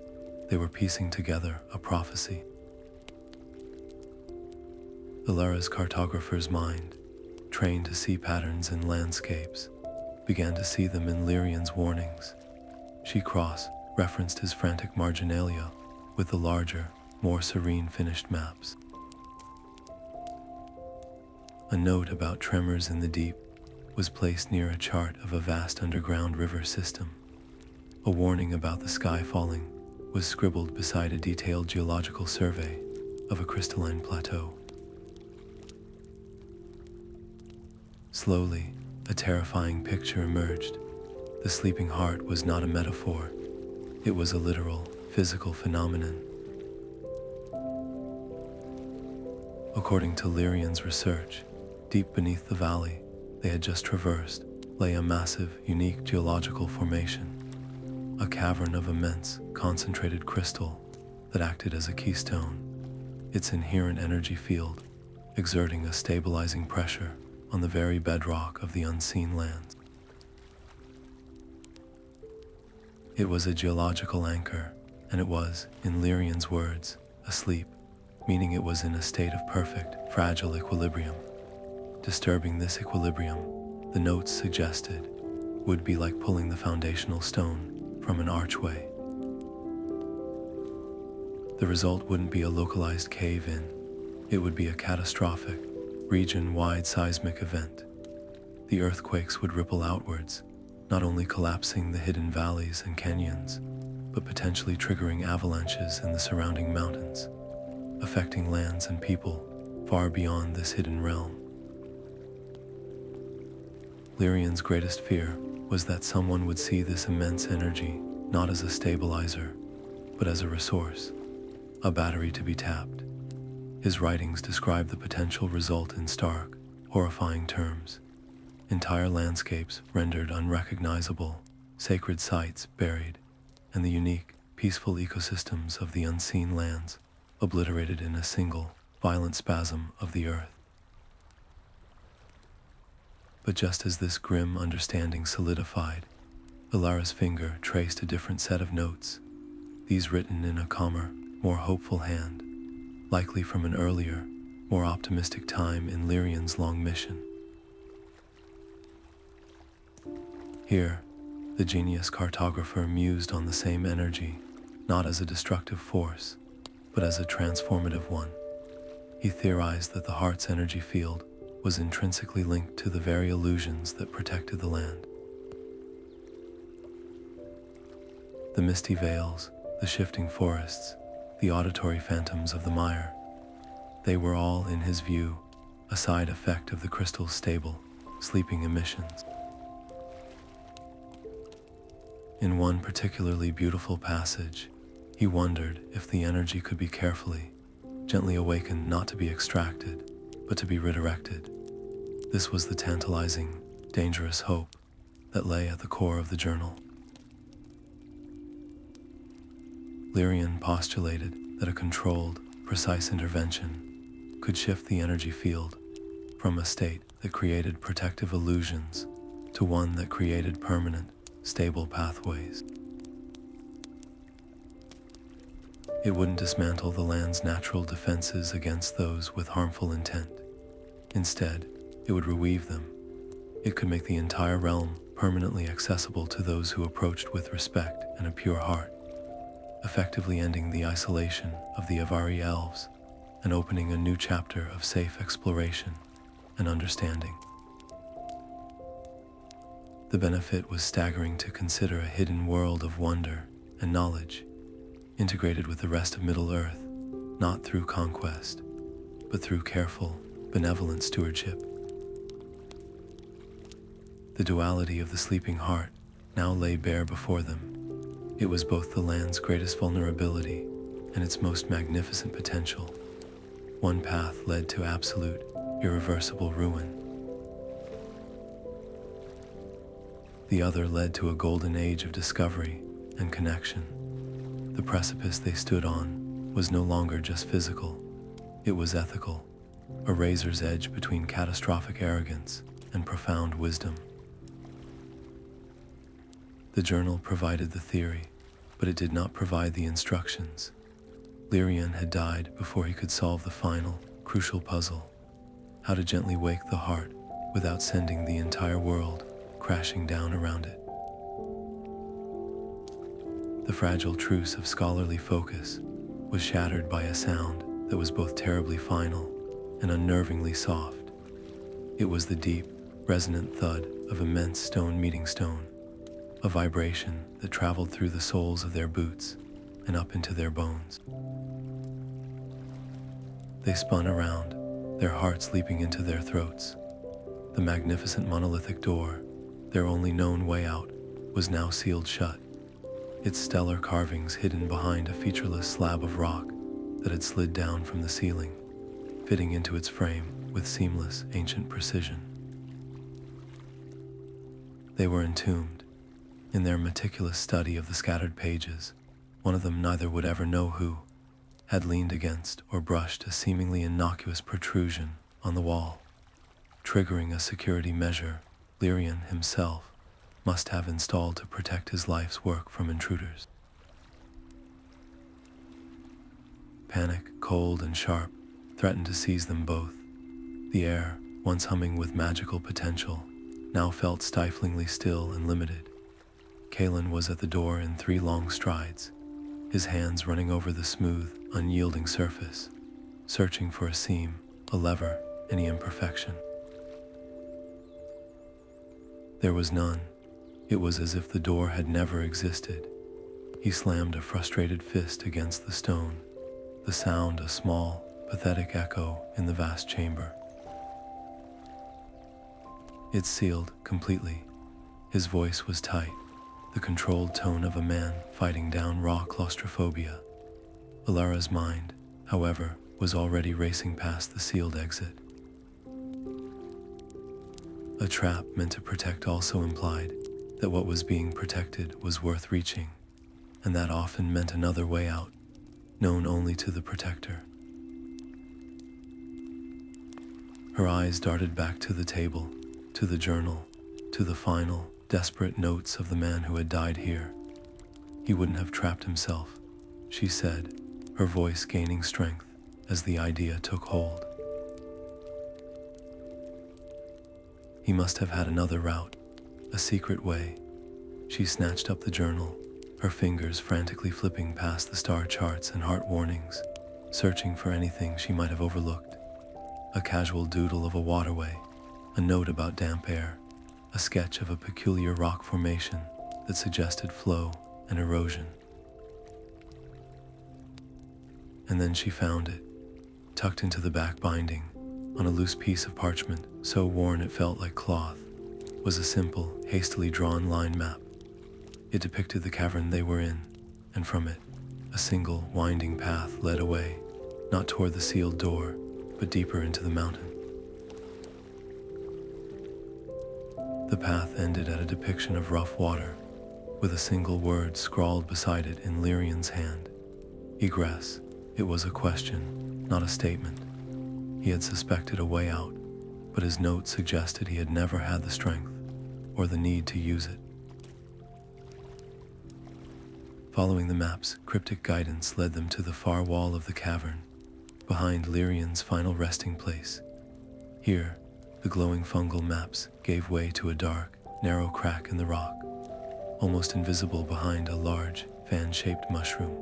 Speaker 1: they were piecing together a prophecy. Elara's cartographer's mind, trained to see patterns in landscapes, began to see them in Lyrian's warnings. She cross-referenced his frantic marginalia with the larger, more serene finished maps. A note about tremors in the deep was placed near a chart of a vast underground river system. A warning about the sky falling was scribbled beside a detailed geological survey of a crystalline plateau. Slowly, a terrifying picture emerged. The sleeping heart was not a metaphor. It was a literal, physical phenomenon. According to Lyrian's research, deep beneath the valley they had just traversed lay a massive, unique geological formation, a cavern of immense, concentrated crystal that acted as a keystone, its inherent energy field exerting a stabilizing pressure on the very bedrock of the unseen lands. It was a geological anchor, and it was, in Lyrian's words, asleep, meaning it was in a state of perfect, fragile equilibrium. Disturbing this equilibrium, the notes suggested, would be like pulling the foundational stone from an archway. The result wouldn't be a localized cave-in. It would be a catastrophic, region-wide seismic event. The earthquakes would ripple outwards, not only collapsing the hidden valleys and canyons, but potentially triggering avalanches in the surrounding mountains, affecting lands and people far beyond this hidden realm. Lyrian's greatest fear was that someone would see this immense energy not as a stabilizer, but as a resource, a battery to be tapped. His writings describe the potential result in stark, horrifying terms. Entire landscapes rendered unrecognizable, sacred sites buried, and the unique, peaceful ecosystems of the unseen lands obliterated in a single, violent spasm of the earth. But just as this grim understanding solidified, Elara's finger traced a different set of notes, these written in a calmer, more hopeful hand, likely from an earlier, more optimistic time in Lyrian's long mission. Here, the genius cartographer mused on the same energy, not as a destructive force, but as a transformative one. He theorized that the heart's energy field was intrinsically linked to the very illusions that protected the land. The misty vales, the shifting forests, the auditory phantoms of the mire, they were all, in his view, a side effect of the crystal's stable, sleeping emissions. In one particularly beautiful passage, he wondered if the energy could be carefully, gently awakened, not to be extracted, but to be redirected. This was the tantalizing, dangerous hope that lay at the core of the journal. Lyrian postulated that a controlled, precise intervention could shift the energy field from a state that created protective illusions to one that created permanent, stable pathways. It wouldn't dismantle the land's natural defenses against those with harmful intent. Instead, it would reweave them. It could make the entire realm permanently accessible to those who approached with respect and a pure heart, effectively ending the isolation of the Avari elves and opening a new chapter of safe exploration and understanding. The benefit was staggering to consider: a hidden world of wonder and knowledge, integrated with the rest of Middle-earth, not through conquest, but through careful, benevolent stewardship. The duality of the sleeping heart now lay bare before them. It was both the land's greatest vulnerability and its most magnificent potential. One path led to absolute, irreversible ruin. The other led to a golden age of discovery and connection. The precipice they stood on was no longer just physical, it was ethical, a razor's edge between catastrophic arrogance and profound wisdom. The journal provided the theory, but it did not provide the instructions. Lyrian had died before he could solve the final, crucial puzzle: how to gently wake the heart without sending the entire world crashing down around it. The fragile truce of scholarly focus was shattered by a sound that was both terribly final and unnervingly soft. It was the deep, resonant thud of immense stone meeting stone, a vibration that traveled through the soles of their boots and up into their bones. They spun around, their hearts leaping into their throats. The magnificent monolithic door, their only known way out, was now sealed shut, its stellar carvings hidden behind a featureless slab of rock that had slid down from the ceiling, fitting into its frame with seamless, ancient precision. They were entombed. In their meticulous study of the scattered pages, one of them, neither would ever know who, had leaned against or brushed a seemingly innocuous protrusion on the wall, triggering a security measure Lyrian himself must have installed to protect his life's work from intruders. Panic, cold and sharp, threatened to seize them both. The air, once humming with magical potential, now felt stiflingly still and limited. Kalin was at the door in 3 long strides, his hands running over the smooth, unyielding surface, searching for a seam, a lever, any imperfection. There was none. It was as if the door had never existed. He slammed a frustrated fist against the stone, the sound a small, pathetic echo in the vast chamber. It sealed completely. His voice was tight, the controlled tone of a man fighting down raw claustrophobia. Alara's mind, however, was already racing past the sealed exit. A trap meant to protect also implied that what was being protected was worth reaching, and that often meant another way out, known only to the protector. Her eyes darted back to the table, to the journal, to the final, desperate notes of the man who had died here. He wouldn't have trapped himself, she said, her voice gaining strength as the idea took hold. He must have had another route, a secret way. She snatched up the journal, her fingers frantically flipping past the star charts and heart warnings, searching for anything she might have overlooked. A casual doodle of a waterway, a note about damp air, a sketch of a peculiar rock formation that suggested flow and erosion. And then she found it, tucked into the back binding, on a loose piece of parchment so worn it felt like cloth, was a simple, hastily drawn line map. It depicted the cavern they were in, and from it, a single, winding path led away, not toward the sealed door, but deeper into the mountain. The path ended at a depiction of rough water, with a single word scrawled beside it in Lyrian's hand. Egress. It was a question, not a statement. He had suspected a way out, but his note suggested he had never had the strength or the need to use it. Following the map's cryptic guidance led them to the far wall of the cavern, behind Lyrian's final resting place. Here, the glowing fungal maps gave way to a dark, narrow crack in the rock, almost invisible behind a large, fan-shaped mushroom.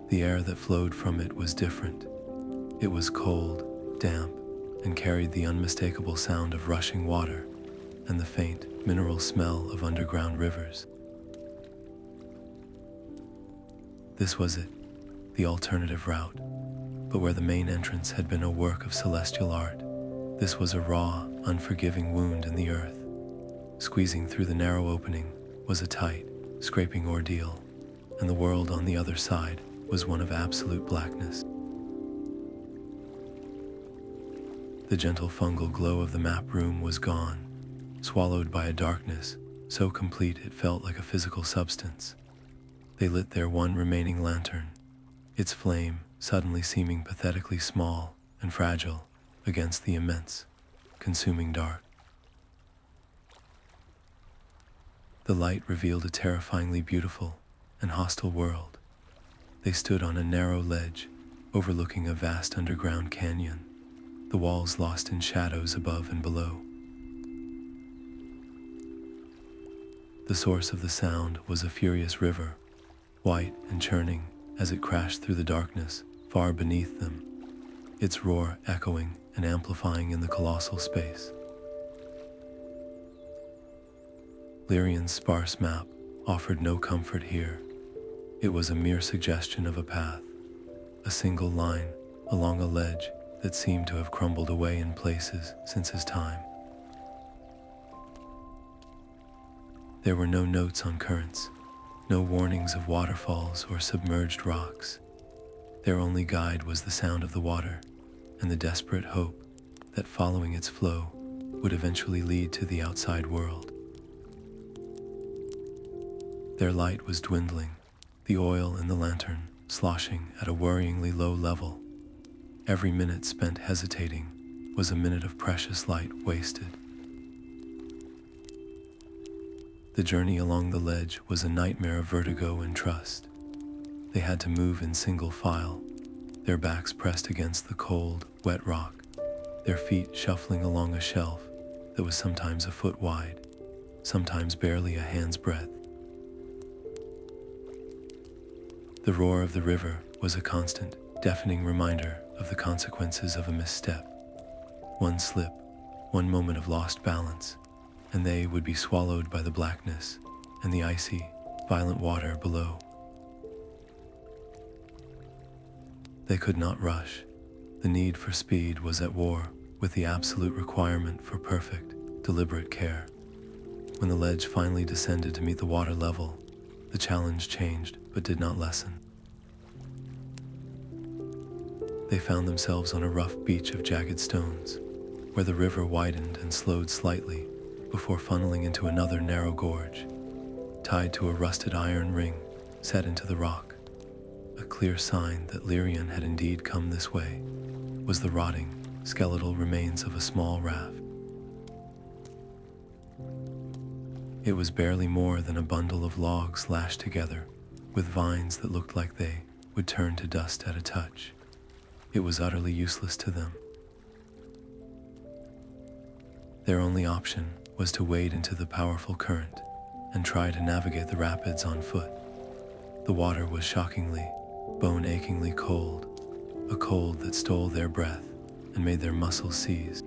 Speaker 1: The air that flowed from it was different. It was cold, damp, and carried the unmistakable sound of rushing water and the faint, mineral smell of underground rivers. This was it, the alternative route, but where the main entrance had been a work of celestial art, this was a raw, unforgiving wound in the earth. Squeezing through the narrow opening was a tight, scraping ordeal, and the world on the other side was one of absolute blackness. The gentle fungal glow of the map room was gone, swallowed by a darkness so complete it felt like a physical substance. They lit their one remaining lantern, its flame suddenly seeming pathetically small and fragile against the immense, consuming dark. The light revealed a terrifyingly beautiful and hostile world. They stood on a narrow ledge, overlooking a vast underground canyon, the walls lost in shadows above and below. The source of the sound was a furious river, white and churning as it crashed through the darkness far beneath them, its roar echoing and amplifying in the colossal space. Lyrian's sparse map offered no comfort here. It was a mere suggestion of a path, a single line along a ledge that seemed to have crumbled away in places since his time. There were no notes on currents, no warnings of waterfalls or submerged rocks. Their only guide was the sound of the water and the desperate hope that following its flow would eventually lead to the outside world. Their light was dwindling, the oil in the lantern sloshing at a worryingly low level. Every minute spent hesitating was a minute of precious light wasted. The journey along the ledge was a nightmare of vertigo and trust. They had to move in single file, their backs pressed against the cold, wet rock, their feet shuffling along a shelf that was sometimes a foot wide, sometimes barely a hand's breadth. The roar of the river was a constant, deafening reminder of the consequences of a misstep. One slip, one moment of lost balance, and they would be swallowed by the blackness and the icy, violent water below. They could not rush. The need for speed was at war with the absolute requirement for perfect, deliberate care. When the ledge finally descended to meet the water level, the challenge changed but did not lessen. They found themselves on a rough beach of jagged stones, where the river widened and slowed slightly before funneling into another narrow gorge, tied to a rusted iron ring set into the rock. A clear sign that Lyrian had indeed come this way was the rotting, skeletal remains of a small raft. It was barely more than a bundle of logs lashed together, with vines that looked like they would turn to dust at a touch. It was utterly useless to them. Their only option was to wade into the powerful current and try to navigate the rapids on foot. The water was shockingly, bone-achingly cold, a cold that stole their breath and made their muscles seize.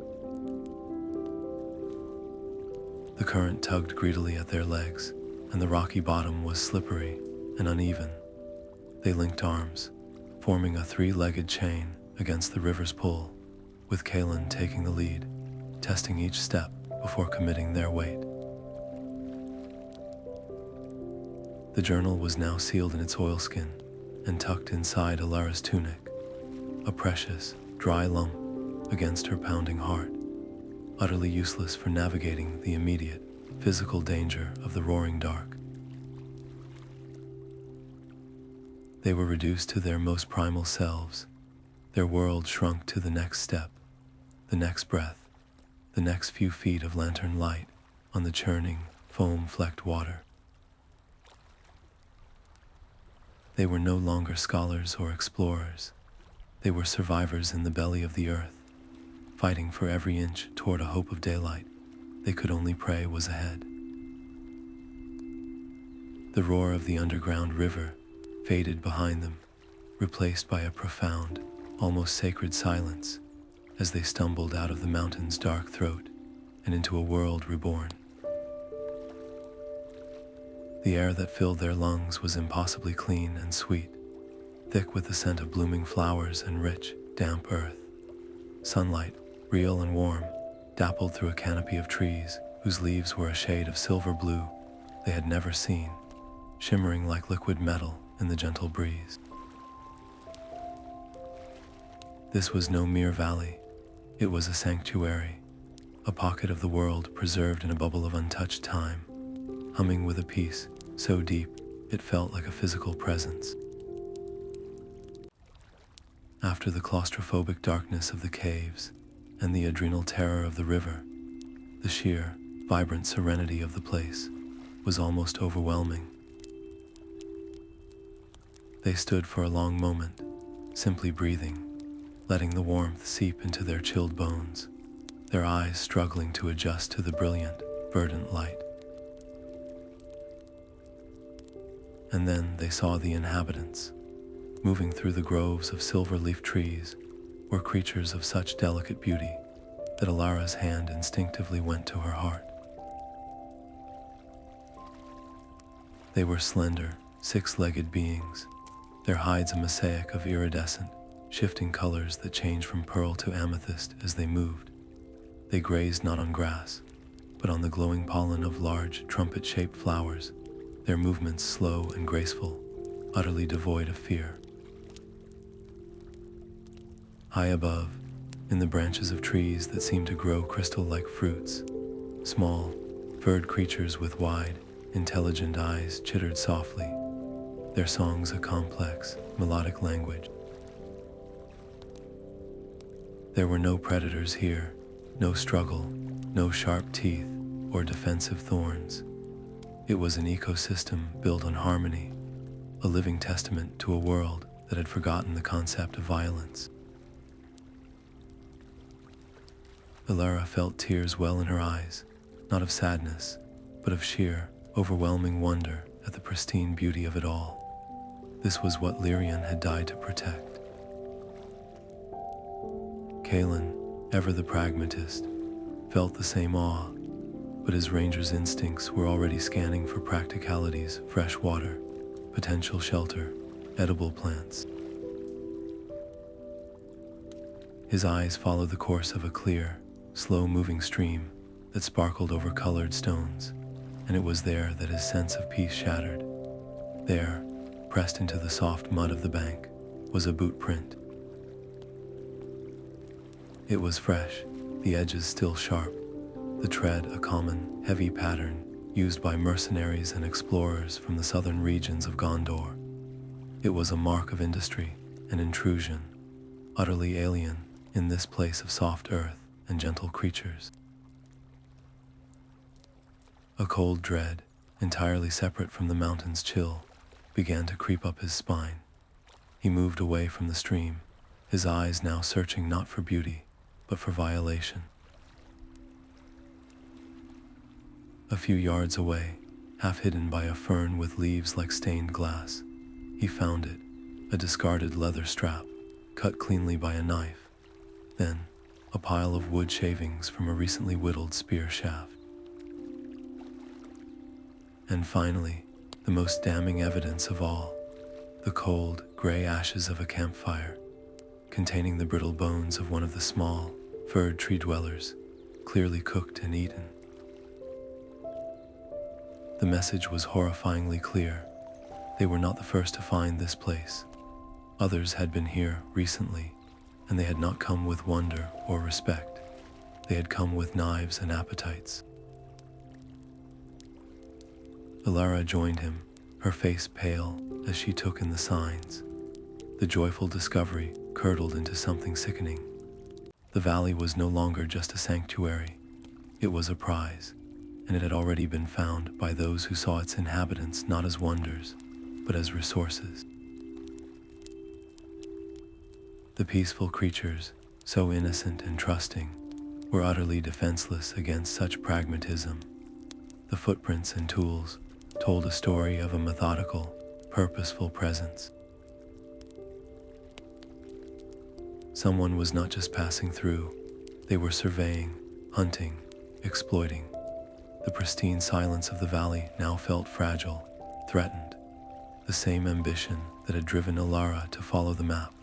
Speaker 1: The current tugged greedily at their legs, and the rocky bottom was slippery and uneven. They linked arms, forming a three-legged chain against the river's pull, with Kalin taking the lead, testing each step before committing their weight. The journal was now sealed in its oilskin and tucked inside Alara's tunic, a precious, dry lump against her pounding heart, utterly useless for navigating the immediate, physical danger of the roaring dark. They were reduced to their most primal selves. Their world shrunk to the next step, the next breath, the next few feet of lantern light on the churning, foam-flecked water. They were no longer scholars or explorers. They were survivors in the belly of the earth, fighting for every inch toward a hope of daylight they could only pray was ahead. The roar of the underground river faded behind them, replaced by a profound, almost sacred silence as they stumbled out of the mountain's dark throat and into a world reborn. The air that filled their lungs was impossibly clean and sweet, thick with the scent of blooming flowers and rich, damp earth. Sunlight, real and warm, dappled through a canopy of trees whose leaves were a shade of silver blue they had never seen, shimmering like liquid metal in the gentle breeze. This was no mere valley. It was a sanctuary, a pocket of the world preserved in a bubble of untouched time, humming with a peace so deep it felt like a physical presence. After the claustrophobic darkness of the caves and the adrenal terror of the river, the sheer, vibrant serenity of the place was almost overwhelming. They stood for a long moment, simply breathing, letting the warmth seep into their chilled bones, their eyes struggling to adjust to the brilliant, verdant light. And then they saw the inhabitants. Moving through the groves of silver-leaf trees were creatures of such delicate beauty that Alara's hand instinctively went to her heart. They were slender, six-legged beings, their hides a mosaic of iridescent, shifting colors that changed from pearl to amethyst as they moved. They grazed not on grass, but on the glowing pollen of large, trumpet-shaped flowers, their movements slow and graceful, utterly devoid of fear. High above, in the branches of trees that seemed to grow crystal-like fruits, small, furred creatures with wide, intelligent eyes chittered softly, their songs a complex, melodic language. There were no predators here, no struggle, no sharp teeth or defensive thorns. It was an ecosystem built on harmony, a living testament to a world that had forgotten the concept of violence. Elara felt tears well in her eyes, not of sadness, but of sheer, overwhelming wonder at the pristine beauty of it all. This was what Lyrian had died to protect. Kalin, ever the pragmatist, felt the same awe, but his ranger's instincts were already scanning for practicalities: fresh water, potential shelter, edible plants. His eyes followed the course of a clear, slow-moving stream that sparkled over colored stones, and it was there that his sense of peace shattered. There, pressed into the soft mud of the bank, was a boot print. It was fresh, the edges still sharp, the tread a common, heavy pattern used by mercenaries and explorers from the southern regions of Gondor. It was a mark of industry and intrusion, utterly alien in this place of soft earth and gentle creatures. A cold dread, entirely separate from the mountain's chill, began to creep up his spine. He moved away from the stream, his eyes now searching not for beauty, but for violation. A few yards away, half hidden by a fern with leaves like stained glass, he found it, a discarded leather strap, cut cleanly by a knife. Then, a pile of wood shavings from a recently whittled spear shaft. And finally, the most damning evidence of all, the cold, gray ashes of a campfire, containing the brittle bones of one of the small, furred tree dwellers, clearly cooked and eaten. The message was horrifyingly clear. They were not the first to find this place. Others had been here recently, and they had not come with wonder or respect. They had come with knives and appetites. Alara joined him, her face pale as she took in the signs. The joyful discovery curdled into something sickening. The valley was no longer just a sanctuary. It was a prize, and it had already been found by those who saw its inhabitants not as wonders, but as resources. The peaceful creatures, so innocent and trusting, were utterly defenseless against such pragmatism. The footprints and tools told a story of a methodical, purposeful presence. Someone was not just passing through, they were surveying, hunting, exploiting. The pristine silence of the valley now felt fragile, threatened. The same ambition that had driven Alara to follow the map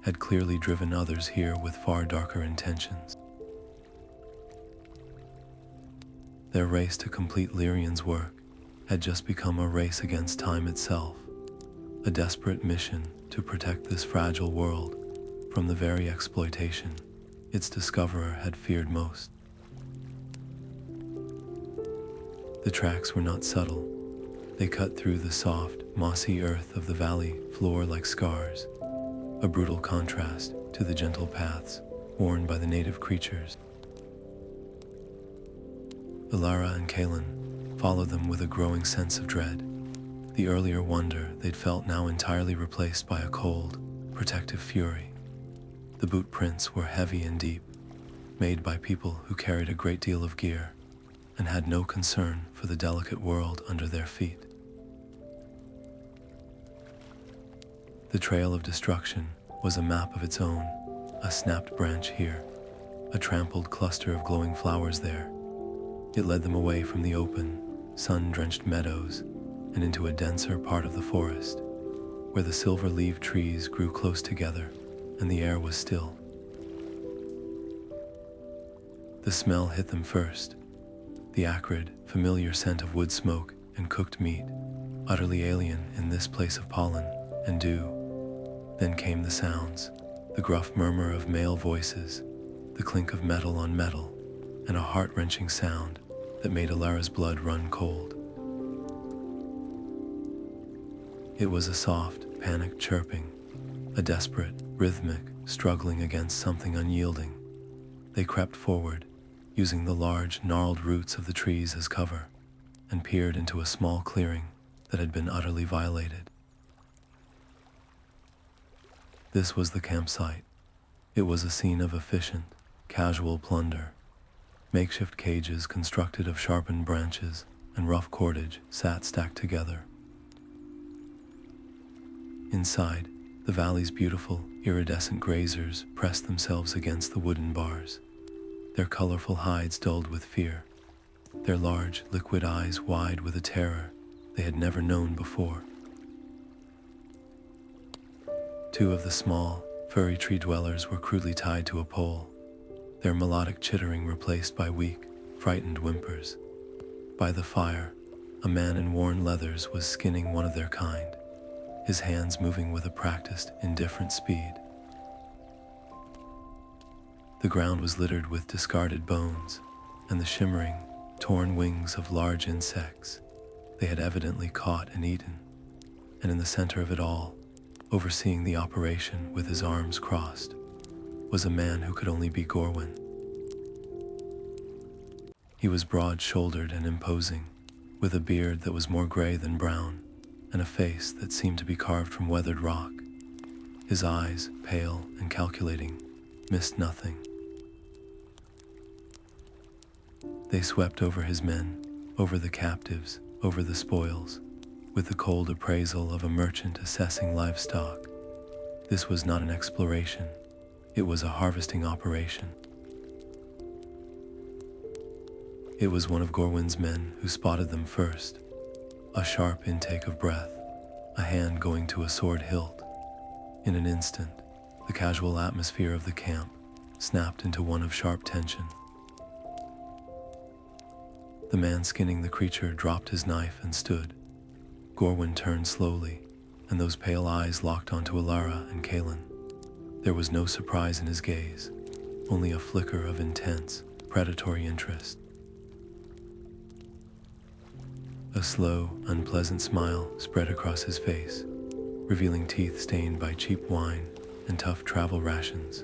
Speaker 1: had clearly driven others here with far darker intentions. Their race to complete Lyrian's work had just become a race against time itself, a desperate mission to protect this fragile world from the very exploitation its discoverer had feared most. The tracks were not subtle. They cut through the soft, mossy earth of the valley floor like scars, a brutal contrast to the gentle paths worn by the native creatures. Alara and Kalin followed them with a growing sense of dread. The earlier wonder they'd felt now entirely replaced by a cold, protective fury. The boot prints were heavy and deep, made by people who carried a great deal of gear and had no concern for the delicate world under their feet. The trail of destruction was a map of its own, a snapped branch here, a trampled cluster of glowing flowers there. It led them away from the open, sun-drenched meadows and into a denser part of the forest, where the silver-leaved trees grew close together and the air was still. The smell hit them first, the acrid, familiar scent of wood smoke and cooked meat, utterly alien in this place of pollen and dew. Then came the sounds, the gruff murmur of male voices, the clink of metal on metal, and a heart-wrenching sound that made Alara's blood run cold. It was a soft, panicked chirping, a desperate, rhythmic struggling against something unyielding. They crept forward, using the large, gnarled roots of the trees as cover, and peered into a small clearing that had been utterly violated. This was the campsite. It was a scene of efficient, casual plunder. Makeshift cages constructed of sharpened branches and rough cordage sat stacked together. Inside, the valley's beautiful, iridescent grazers pressed themselves against the wooden bars, their colorful hides dulled with fear, their large, liquid eyes wide with a terror they had never known before. Two of the small, furry tree dwellers were crudely tied to a pole, their melodic chittering replaced by weak, frightened whimpers. By the fire, a man in worn leathers was skinning one of their kind, his hands moving with a practiced, indifferent speed. The ground was littered with discarded bones and the shimmering, torn wings of large insects they had evidently caught and eaten. And in the center of it all, overseeing the operation with his arms crossed, was a man who could only be Gorwin. He was broad-shouldered and imposing, with a beard that was more gray than brown, and a face that seemed to be carved from weathered rock. His eyes, pale and calculating, missed nothing. They swept over his men, over the captives, over the spoils, with the cold appraisal of a merchant assessing livestock. This was not an exploration, it was a harvesting operation. It was one of Gorwin's men who spotted them first, a sharp intake of breath, a hand going to a sword hilt. In an instant, the casual atmosphere of the camp snapped into one of sharp tension. The man skinning the creature dropped his knife and stood. Gorwin turned slowly, and those pale eyes locked onto Alara and Kalin. There was no surprise in his gaze, only a flicker of intense, predatory interest. A slow, unpleasant smile spread across his face, revealing teeth stained by cheap wine and tough travel rations.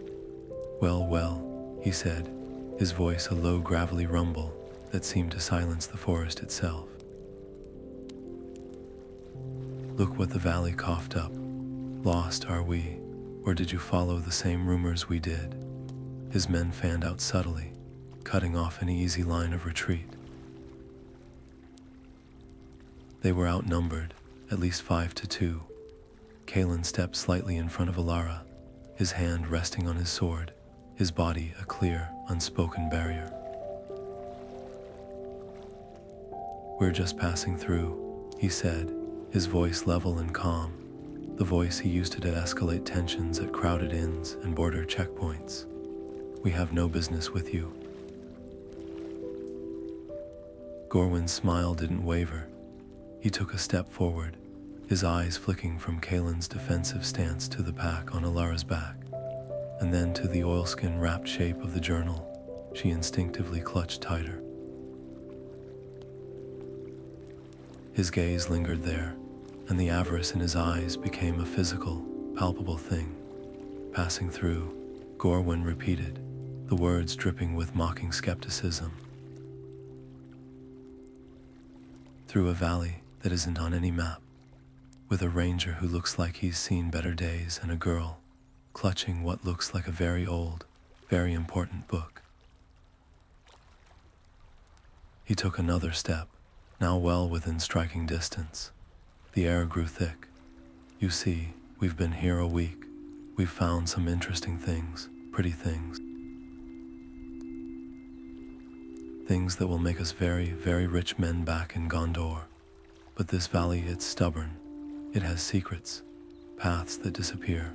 Speaker 1: "Well, well," he said, his voice a low, gravelly rumble that seemed to silence the forest itself. "Look what the valley coughed up. Lost are we, or did you follow the same rumors we did?" His men fanned out subtly, cutting off any easy line of retreat. They were outnumbered, at least 5-2. Kalin stepped slightly in front of Alara, his hand resting on his sword, his body a clear, unspoken barrier. "We're just passing through," he said, his voice level and calm, the voice he used to de-escalate tensions at crowded inns and border checkpoints. "We have no business with you." Gorwin's smile didn't waver. He took a step forward, his eyes flicking from Kalin's defensive stance to the pack on Alara's back, and then to the oilskin-wrapped shape of the journal she instinctively clutched tighter. His gaze lingered there, and the avarice in his eyes became a physical, palpable thing. "Passing through," Gorwin repeated, the words dripping with mocking skepticism. "Through a valley that isn't on any map, with a ranger who looks like he's seen better days and a girl clutching what looks like a very old, very important book." He took another step, now well within striking distance. The air grew thick. "You see, we've been here a week. We've found some interesting things, pretty things. Things that will make us very, very rich men back in Gondor. But this valley, it's stubborn. It has secrets, paths that disappear.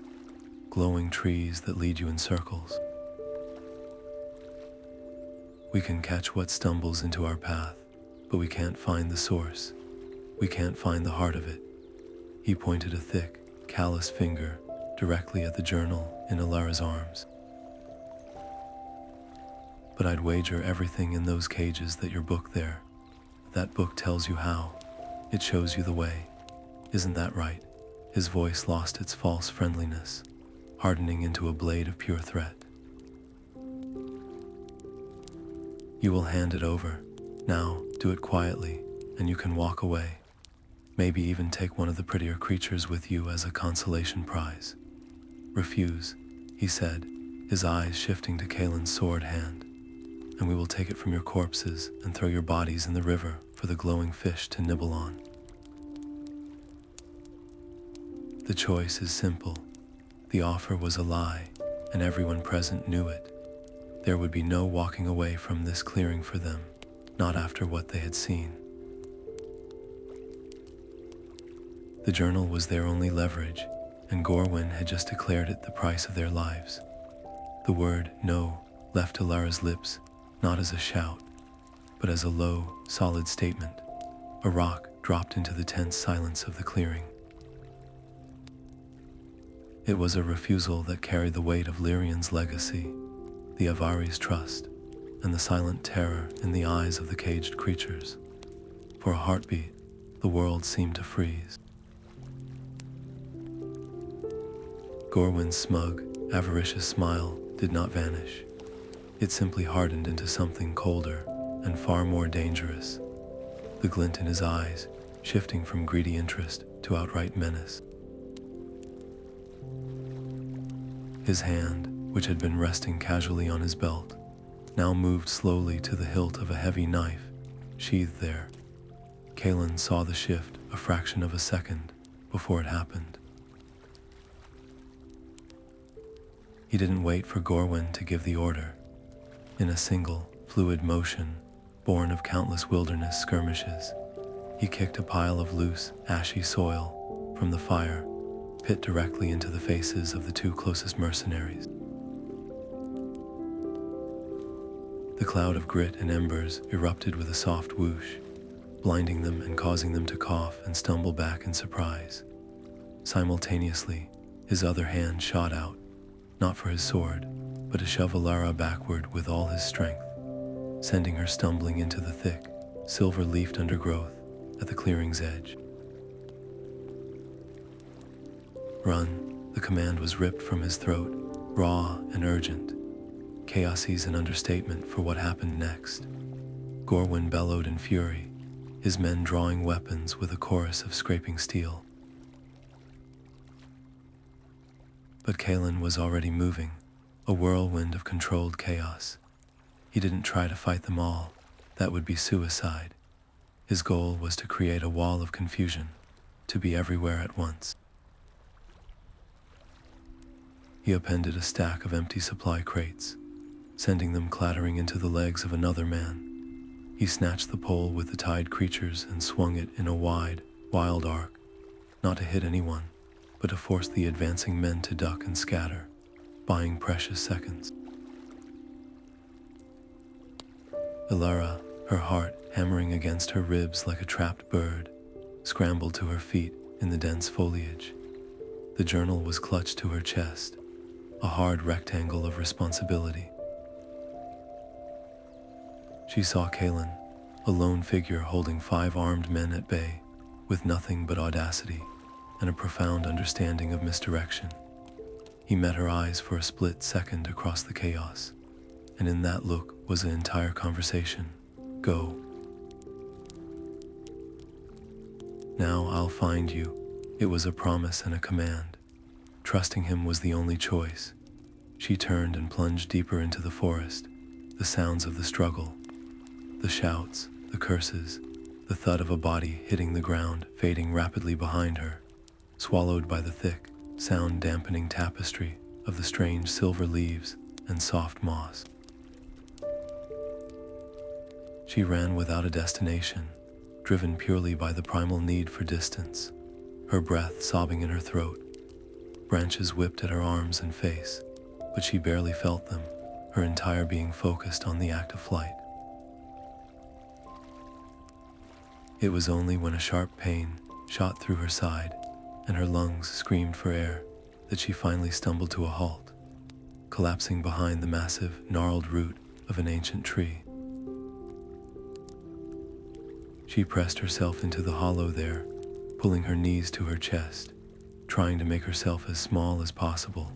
Speaker 1: glowing trees that lead you in circles. We can catch what stumbles into our path, but we can't find the source. We can't find the heart of it. He pointed a thick, callous finger directly at the journal in Alara's arms. But I'd wager everything in those cages that your book there. That book tells you how. It shows you the way. Isn't that right? His voice lost its false friendliness, hardening into a blade of pure threat. You will hand it over. Now, do it quietly, and you can walk away. Maybe even take one of the prettier creatures with you as a consolation prize. Refuse, he said, his eyes shifting to Kalin's sword hand, and we will take it from your corpses and throw your bodies in the river for the glowing fish to nibble on. The choice is simple. The offer was a lie, and everyone present knew it. There would be no walking away from this clearing for them, not after what they had seen. The journal was their only leverage, and Gorwin had just declared it the price of their lives. The word no left Alara's lips, not as a shout, but as a low, solid statement. A rock dropped into the tense silence of the clearing. It was a refusal that carried the weight of Lyrian's legacy, the Avari's trust, and the silent terror in the eyes of the caged creatures. For a heartbeat, the world seemed to freeze. Gorwin's smug, avaricious smile did not vanish. It simply hardened into something colder and far more dangerous, the glint in his eyes shifting from greedy interest to outright menace. His hand, which had been resting casually on his belt, now moved slowly to the hilt of a heavy knife, sheathed there. Kalin saw the shift a fraction of a second before it happened. He didn't wait for Gorwin to give the order. In a single, fluid motion, born of countless wilderness skirmishes, he kicked a pile of loose, ashy soil from the fire pit directly into the faces of the two closest mercenaries. The cloud of grit and embers erupted with a soft whoosh, blinding them and causing them to cough and stumble back in surprise. Simultaneously, his other hand shot out, not for his sword, but to shove Alara backward with all his strength, sending her stumbling into the thick, silver-leafed undergrowth at the clearing's edge. Run, the command was ripped from his throat, raw and urgent. Chaos-y's an understatement for what happened next. Gorwin bellowed in fury, his men drawing weapons with a chorus of scraping steel. But Kalin was already moving, a whirlwind of controlled chaos. He didn't try to fight them all. That would be suicide. His goal was to create a wall of confusion, to be everywhere at once. He appended a stack of empty supply crates, sending them clattering into the legs of another man. He snatched the pole with the tied creatures and swung it in a wide, wild arc, not to hit anyone, but to force the advancing men to duck and scatter, buying precious seconds. Elara, her heart hammering against her ribs like a trapped bird, scrambled to her feet in the dense foliage. The journal was clutched to her chest, a hard rectangle of responsibility. She saw Kalin, a lone figure holding 5 armed men at bay, with nothing but audacity and a profound understanding of misdirection. He met her eyes for a split second across the chaos, and in that look was an entire conversation. Go. Now I'll find you. It was a promise and a command. Trusting him was the only choice. She turned and plunged deeper into the forest, the sounds of the struggle, the shouts, the curses, the thud of a body hitting the ground fading rapidly behind her, swallowed by the thick, sound-dampening tapestry of the strange silver leaves and soft moss. She ran without a destination, driven purely by the primal need for distance, her breath sobbing in her throat. Branches whipped at her arms and face, but she barely felt them, her entire being focused on the act of flight. It was only when a sharp pain shot through her side and her lungs screamed for air that she finally stumbled to a halt, collapsing behind the massive, gnarled root of an ancient tree. She pressed herself into the hollow there, pulling her knees to her chest, trying to make herself as small as possible.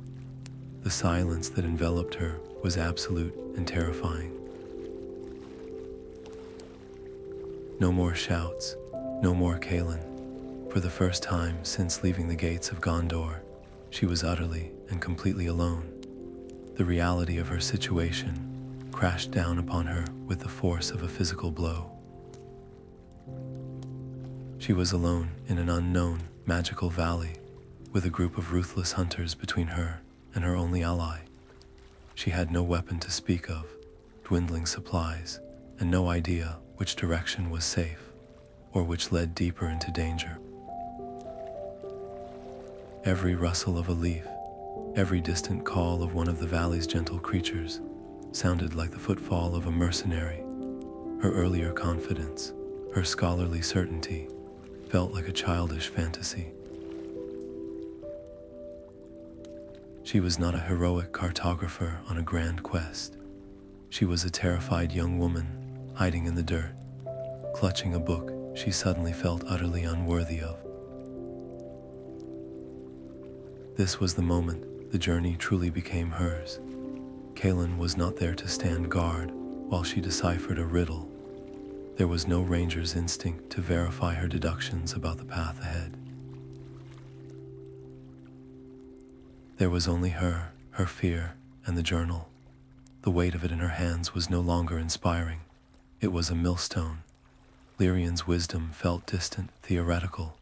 Speaker 1: The silence that enveloped her was absolute and terrifying. No more shouts, no more Kalin. For the first time since leaving the gates of Gondor, she was utterly and completely alone. The reality of her situation crashed down upon her with the force of a physical blow. She was alone in an unknown, magical valley, with a group of ruthless hunters between her and her only ally. She had no weapon to speak of, dwindling supplies, and no idea which direction was safe, or which led deeper into danger. Every rustle of a leaf, every distant call of one of the valley's gentle creatures, sounded like the footfall of a mercenary. Her earlier confidence, her scholarly certainty, felt like a childish fantasy. She was not a heroic cartographer on a grand quest. She was a terrified young woman hiding in the dirt, clutching a book she suddenly felt utterly unworthy of. This was the moment the journey truly became hers. Kalin was not there to stand guard while she deciphered a riddle. There was no ranger's instinct to verify her deductions about the path ahead. There was only her fear, and the journal. The weight of it in her hands was no longer inspiring. It was a millstone. Lyrian's wisdom felt distant, theoretical,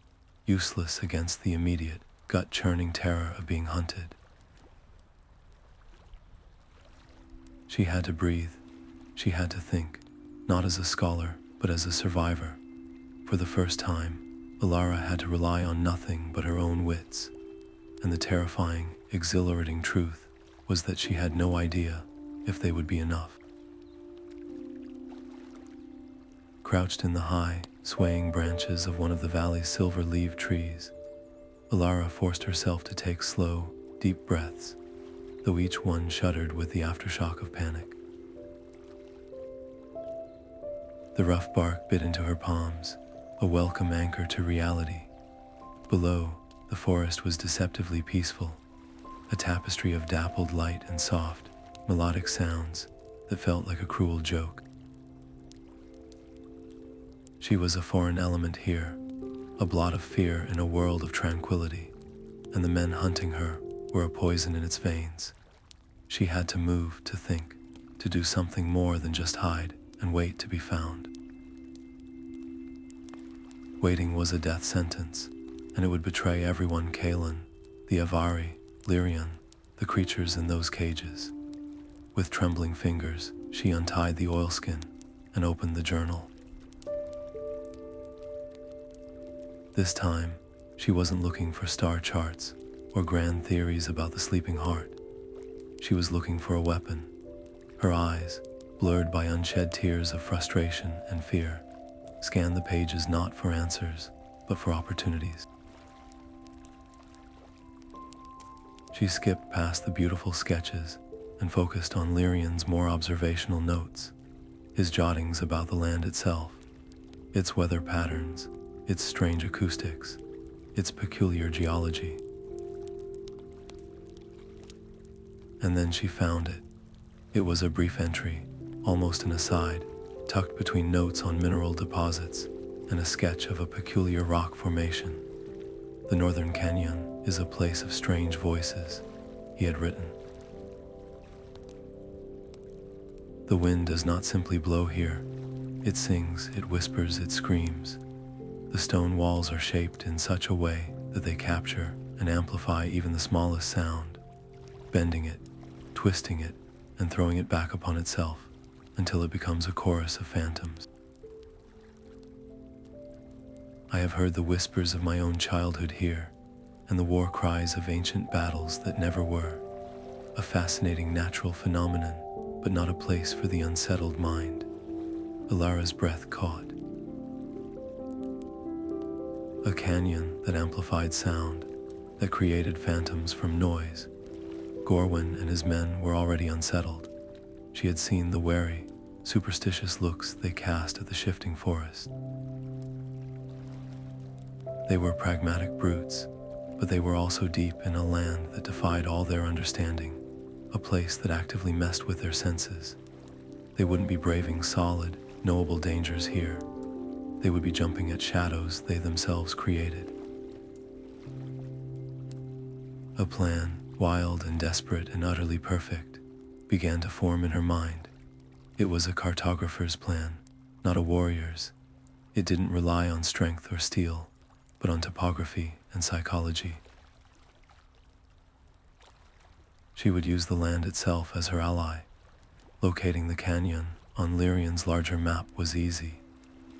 Speaker 1: useless against the immediate, gut-churning terror of being hunted. She had to breathe. She had to think, not as a scholar, but as a survivor. For the first time, Alara had to rely on nothing but her own wits, and the terrifying, exhilarating truth was that she had no idea if they would be enough. Crouched in the high, swaying branches of one of the valley's silver-leaved trees, Alara forced herself to take slow, deep breaths, though each one shuddered with the aftershock of panic. The rough bark bit into her palms, a welcome anchor to reality. Below, the forest was deceptively peaceful, a tapestry of dappled light and soft, melodic sounds that felt like a cruel joke. She was a foreign element here, a blot of fear in a world of tranquility, and the men hunting her were a poison in its veins. She had to move, to think, to do something more than just hide and wait to be found. Waiting was a death sentence, and it would betray everyone: Kalin, the Avari, Lyrian, the creatures in those cages. With trembling fingers, she untied the oilskin and opened the journal. This time, she wasn't looking for star charts or grand theories about the sleeping heart. She was looking for a weapon. Her eyes, blurred by unshed tears of frustration and fear, scanned the pages not for answers, but for opportunities. She skipped past the beautiful sketches and focused on Lyrian's more observational notes, his jottings about the land itself, its weather patterns, its strange acoustics, its peculiar geology. And then she found it. It was a brief entry, almost an aside, tucked between notes on mineral deposits and a sketch of a peculiar rock formation. The Northern Canyon is a place of strange voices, he had written. The wind does not simply blow here. It sings, it whispers, it screams. The stone walls are shaped in such a way that they capture and amplify even the smallest sound, bending it, twisting it, and throwing it back upon itself until it becomes a chorus of phantoms. I have heard the whispers of my own childhood here, and the war cries of ancient battles that never were. A fascinating natural phenomenon, but not a place for the unsettled mind. Alara's breath caught. A canyon that amplified sound, that created phantoms from noise. Gorwin and his men were already unsettled. She had seen the wary, superstitious looks they cast at the shifting forest. They were pragmatic brutes, but they were also deep in a land that defied all their understanding, a place that actively messed with their senses. They wouldn't be braving solid, knowable dangers here. They would be jumping at shadows they themselves created. A plan, wild and desperate and utterly perfect, began to form in her mind. It was a cartographer's plan, not a warrior's. It didn't rely on strength or steel, but on topography and psychology. She would use the land itself as her ally. Locating the canyon on Lyrian's larger map was easy.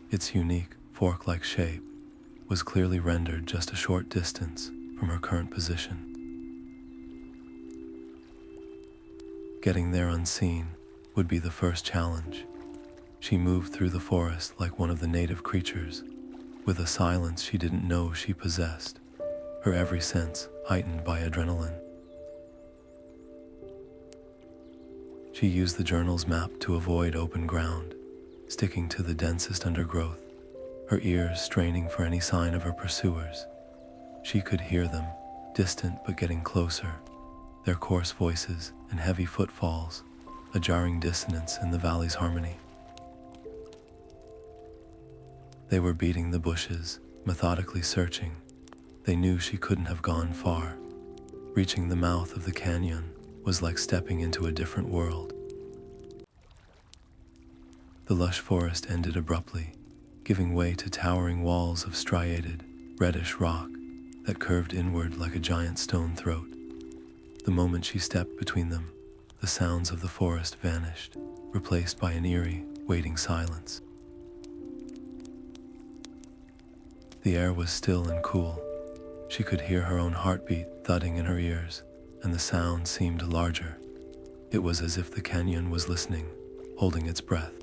Speaker 1: Its unique, fork-like shape was clearly rendered just a short distance from her current position. Getting there unseen would be the first challenge. She moved through the forest like one of the native creatures, with a silence she didn't know she possessed, her every sense heightened by adrenaline. She used the journal's map to avoid open ground, sticking to the densest undergrowth, her ears straining for any sign of her pursuers. She could hear them, distant but getting closer, their coarse voices and heavy footfalls, a jarring dissonance in the valley's harmony. They were beating the bushes, methodically searching. They knew she couldn't have gone far. Reaching the mouth of the canyon was like stepping into a different world. The lush forest ended abruptly, giving way to towering walls of striated, reddish rock that curved inward like a giant stone throat. The moment she stepped between them, the sounds of the forest vanished, replaced by an eerie, waiting silence. The air was still and cool. She could hear her own heartbeat thudding in her ears, and the sound seemed larger. It was as if the canyon was listening, holding its breath.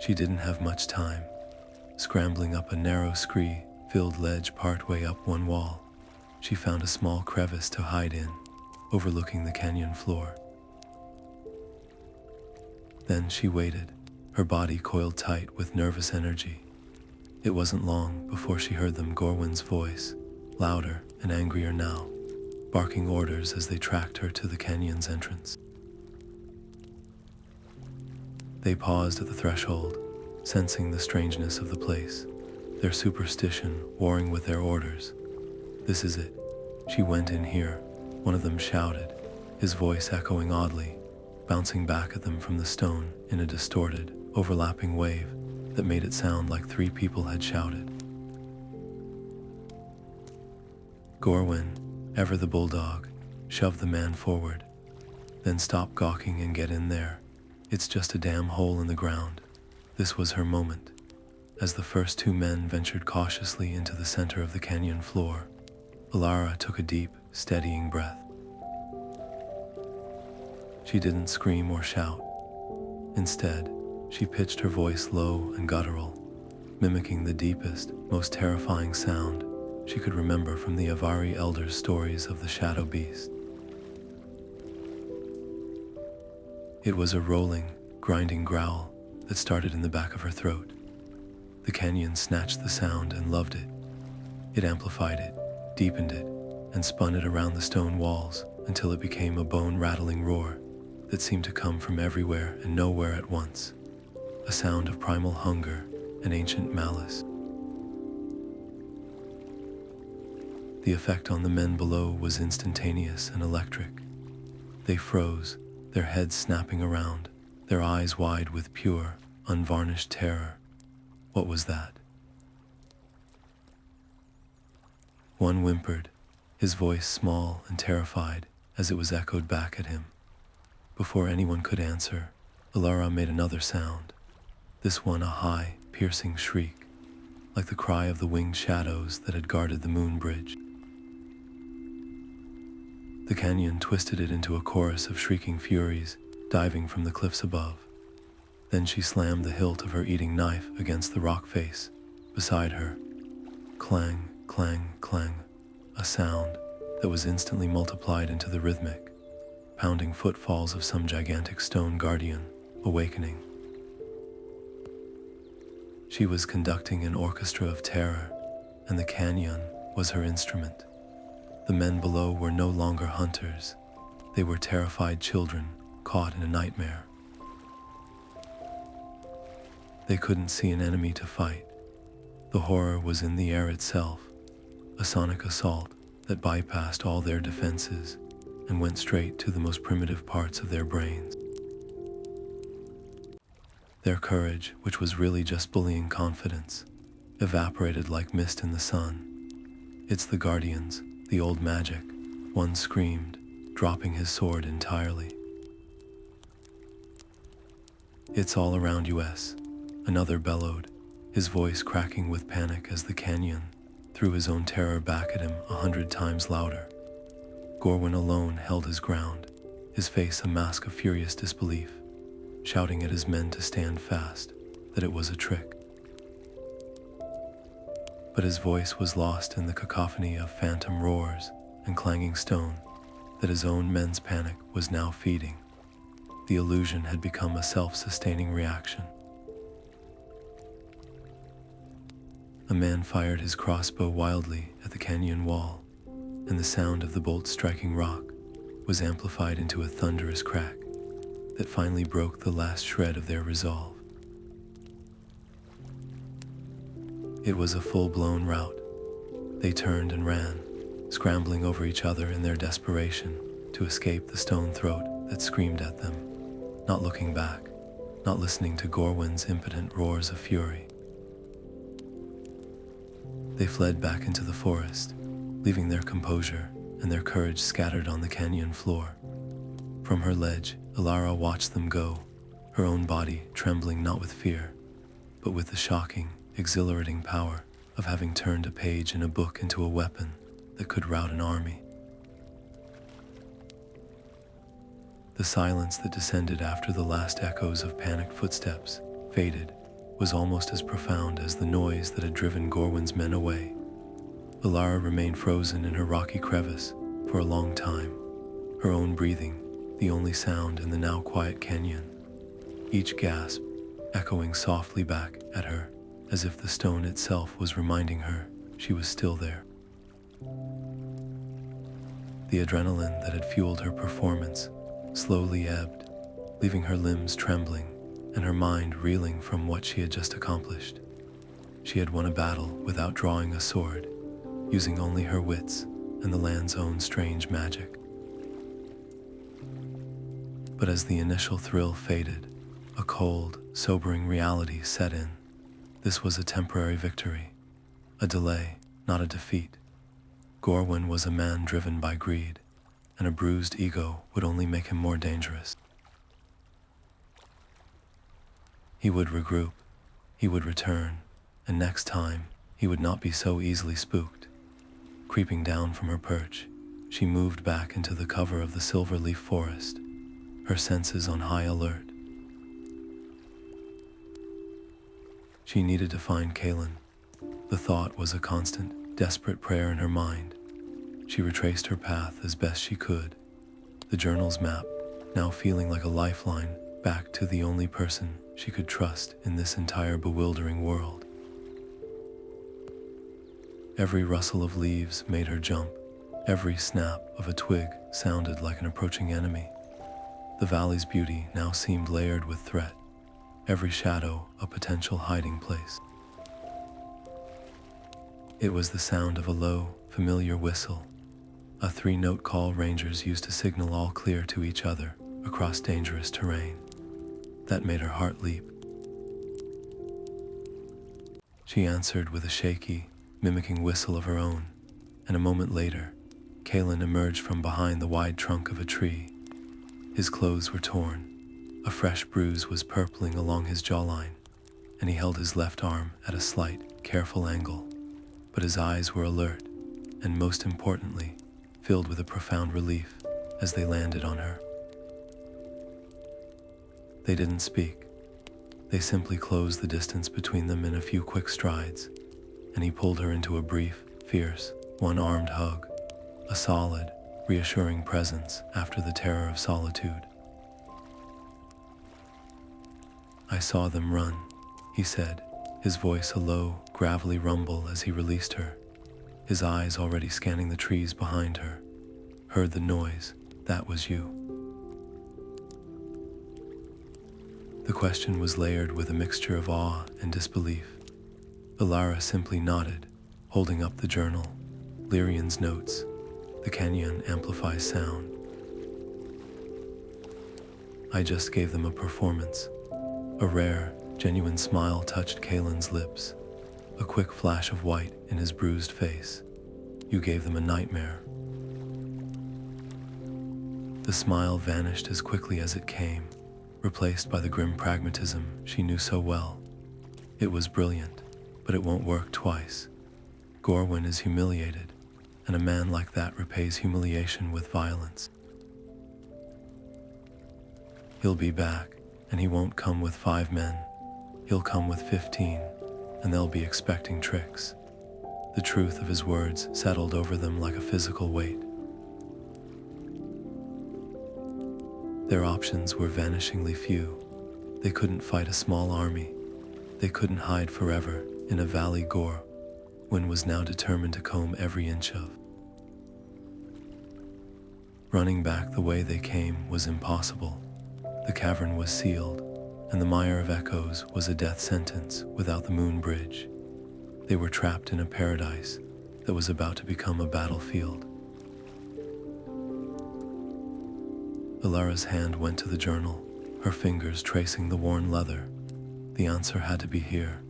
Speaker 1: She didn't have much time. Scrambling up a narrow scree-filled ledge partway up one wall, she found a small crevice to hide in, overlooking the canyon floor. Then she waited, her body coiled tight with nervous energy. It wasn't long before she heard them Gorwin's voice, louder and angrier now, barking orders as they tracked her to the canyon's entrance. They paused at the threshold, sensing the strangeness of the place, their superstition warring with their orders. "This is it. She went in here," one of them shouted, his voice echoing oddly, bouncing back at them from the stone in a distorted, overlapping wave that made it sound like three people had shouted. Gorwin, ever the bulldog, shoved the man forward. "Then stop gawking and get in there. It's just a damn hole in the ground." This was her moment. As the first two men ventured cautiously into the center of the canyon floor, Alara took a deep, steadying breath. She didn't scream or shout. Instead, she pitched her voice low and guttural, mimicking the deepest, most terrifying sound she could remember from the Avari elders' stories of the shadow beast. It was a rolling, grinding growl that started in the back of her throat. The canyon snatched the sound and loved it. It amplified it, deepened it, and spun it around the stone walls until it became a bone-rattling roar that seemed to come from everywhere and nowhere at once, a sound of primal hunger and ancient malice. The effect on the men below was instantaneous and electric. They froze, their heads snapping around, their eyes wide with pure, unvarnished terror. What was that? One whimpered, his voice small and terrified as it was echoed back at him. Before anyone could answer, Elara made another sound, this one a high, piercing shriek. like the cry of the winged shadows that had guarded the moon bridge. The canyon twisted it into a chorus of shrieking furies, diving from the cliffs above. Then she slammed the hilt of her eating knife against the rock face beside her. Clang, clang, clang, a sound that was instantly multiplied into the rhythmic, pounding footfalls of some gigantic stone guardian awakening. She was conducting an orchestra of terror, and the canyon was her instrument. The men below were no longer hunters. They were terrified children caught in a nightmare. They couldn't see an enemy to fight. The horror was in the air itself, a sonic assault that bypassed all their defenses and went straight to the most primitive parts of their brains. Their courage, which was really just bullying confidence, evaporated like mist in the sun. "It's the Guardians, the old magic," one screamed, dropping his sword entirely. "It's all around us," another bellowed, his voice cracking with panic as the canyon threw his own terror back at him 100 times louder. Gorwin alone held his ground, his face a mask of furious disbelief, shouting at his men to stand fast, that it was a trick. But his voice was lost in the cacophony of phantom roars and clanging stone that his own men's panic was now feeding. The illusion had become a self-sustaining reaction. A man fired his crossbow wildly at the canyon wall, and the sound of the bolt striking rock was amplified into a thunderous crack that finally broke the last shred of their resolve. It was a full-blown rout. They turned and ran, scrambling over each other in their desperation to escape the stone throat that screamed at them, not looking back, not listening to Gorwin's impotent roars of fury. They fled back into the forest, leaving their composure and their courage scattered on the canyon floor. From her ledge, Alara watched them go, her own body trembling not with fear, but with the shocking, exhilarating power of having turned a page in a book into a weapon that could rout an army. The silence that descended after the last echoes of panicked footsteps faded was almost as profound as the noise that had driven Gorwin's men away. Alara remained frozen in her rocky crevice for a long time, her own breathing the only sound in the now quiet canyon, each gasp echoing softly back at her as if the stone itself was reminding her she was still there. The adrenaline that had fueled her performance slowly ebbed, leaving her limbs trembling and her mind reeling from what she had just accomplished. She had won a battle without drawing a sword, using only her wits and the land's own strange magic. But as the initial thrill faded, a cold, sobering reality set in. This was a temporary victory, a delay, not a defeat. Gorwin was a man driven by greed, and a bruised ego would only make him more dangerous. He would regroup, he would return, and next time he would not be so easily spooked. Creeping down from her perch, she moved back into the cover of the silver leaf forest, her senses on high alert. She needed to find Kalin. The thought was a constant, desperate prayer in her mind. She retraced her path as best she could, the journal's map now feeling like a lifeline back to the only person she could trust in this entire bewildering world. Every rustle of leaves made her jump. Every snap of a twig sounded like an approaching enemy. The valley's beauty now seemed layered with threat, every shadow a potential hiding place. It was the sound of a low, familiar whistle, a 3-note call rangers used to signal all clear to each other across dangerous terrain. That made her heart leap. She answered with a shaky, mimicking whistle of her own, and a moment later, Kalin emerged from behind the wide trunk of a tree. His clothes were torn, a fresh bruise was purpling along his jawline, and he held his left arm at a slight, careful angle. But his eyes were alert, and most importantly, filled with a profound relief as they landed on her. They didn't speak. They simply closed the distance between them in a few quick strides, and he pulled her into a brief, fierce, one-armed hug, a solid, reassuring presence after the terror of solitude. "I saw them run," he said, his voice a low, gravelly rumble as he released her, his eyes already scanning the trees behind her. "Heard the noise. That was you." The question was layered with a mixture of awe and disbelief. Alara simply nodded, holding up the journal. Lyrian's notes. The canyon amplifies sound. "I just gave them a performance." A rare, genuine smile touched Kalin's lips, a quick flash of white in his bruised face. "You gave them a nightmare." The smile vanished as quickly as it came, replaced by the grim pragmatism she knew so well. "It was brilliant, but it won't work twice. Gorwin is humiliated, and a man like that repays humiliation with violence. He'll be back, and he won't come with 5 men. He'll come with 15, and they'll be expecting tricks." The truth of his words settled over them like a physical weight. Their options were vanishingly few. They couldn't fight a small army. They couldn't hide forever in a valley Gorwin was now determined to comb every inch of. Running back the way they came was impossible. The cavern was sealed, and the Mire of Echoes was a death sentence without the moon bridge. They were trapped in a paradise that was about to become a battlefield. Alara's hand went to the journal, her fingers tracing the worn leather. The answer had to be here.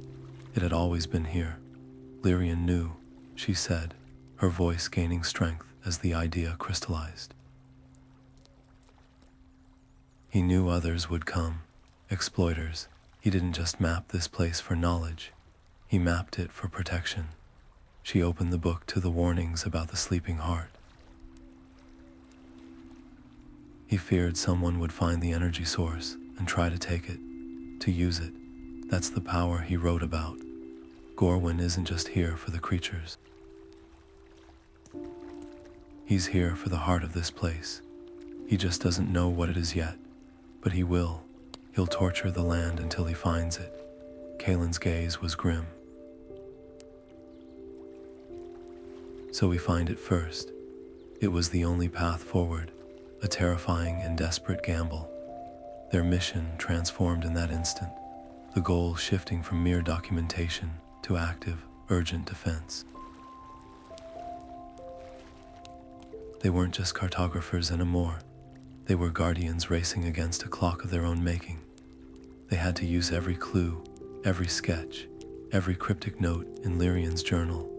Speaker 1: It had always been here. Lyrian knew, she said, her voice gaining strength as the idea crystallized. He knew others would come, exploiters. He didn't just map this place for knowledge. He mapped it for protection. She opened the book to the warnings about the sleeping heart. He feared someone would find the energy source and try to take it, to use it. That's the power he wrote about. Gorwin isn't just here for the creatures. He's here for the heart of this place. He just doesn't know what it is yet, but he will. He'll torture the land until he finds it. Kalin's gaze was grim. So we find it first. It was the only path forward, a terrifying and desperate gamble. Their mission transformed in that instant, the goal shifting from mere documentation to active, urgent defense. They weren't just cartographers anymore. They were guardians racing against a clock of their own making. They had to use every clue, every sketch, every cryptic note in Lyrian's journal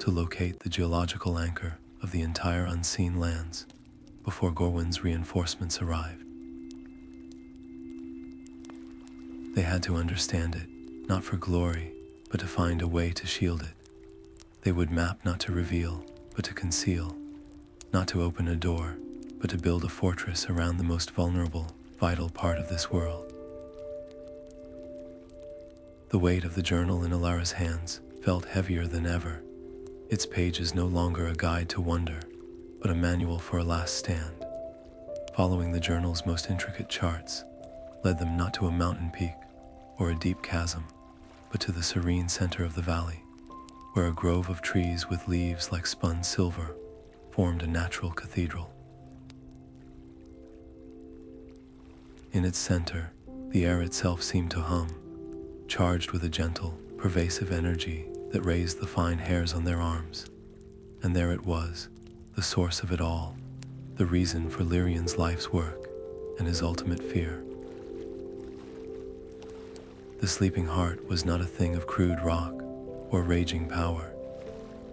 Speaker 1: to locate the geological anchor of the entire unseen lands before Gorwin's reinforcements arrived. They had to understand it, not for glory, but to find a way to shield it. They would map not to reveal, but to conceal, not to open a door, but to build a fortress around the most vulnerable, vital part of this world. The weight of the journal in Alara's hands felt heavier than ever. Its pages no longer a guide to wonder, but a manual for a last stand. Following the journal's most intricate charts led them not to a mountain peak or a deep chasm, but to the serene center of the valley, where a grove of trees with leaves like spun silver formed a natural cathedral. In its center, the air itself seemed to hum, charged with a gentle, pervasive energy that raised the fine hairs on their arms. And there it was, the source of it all, the reason for Lyrian's life's work and his ultimate fear. The sleeping heart was not a thing of crude rock or raging power.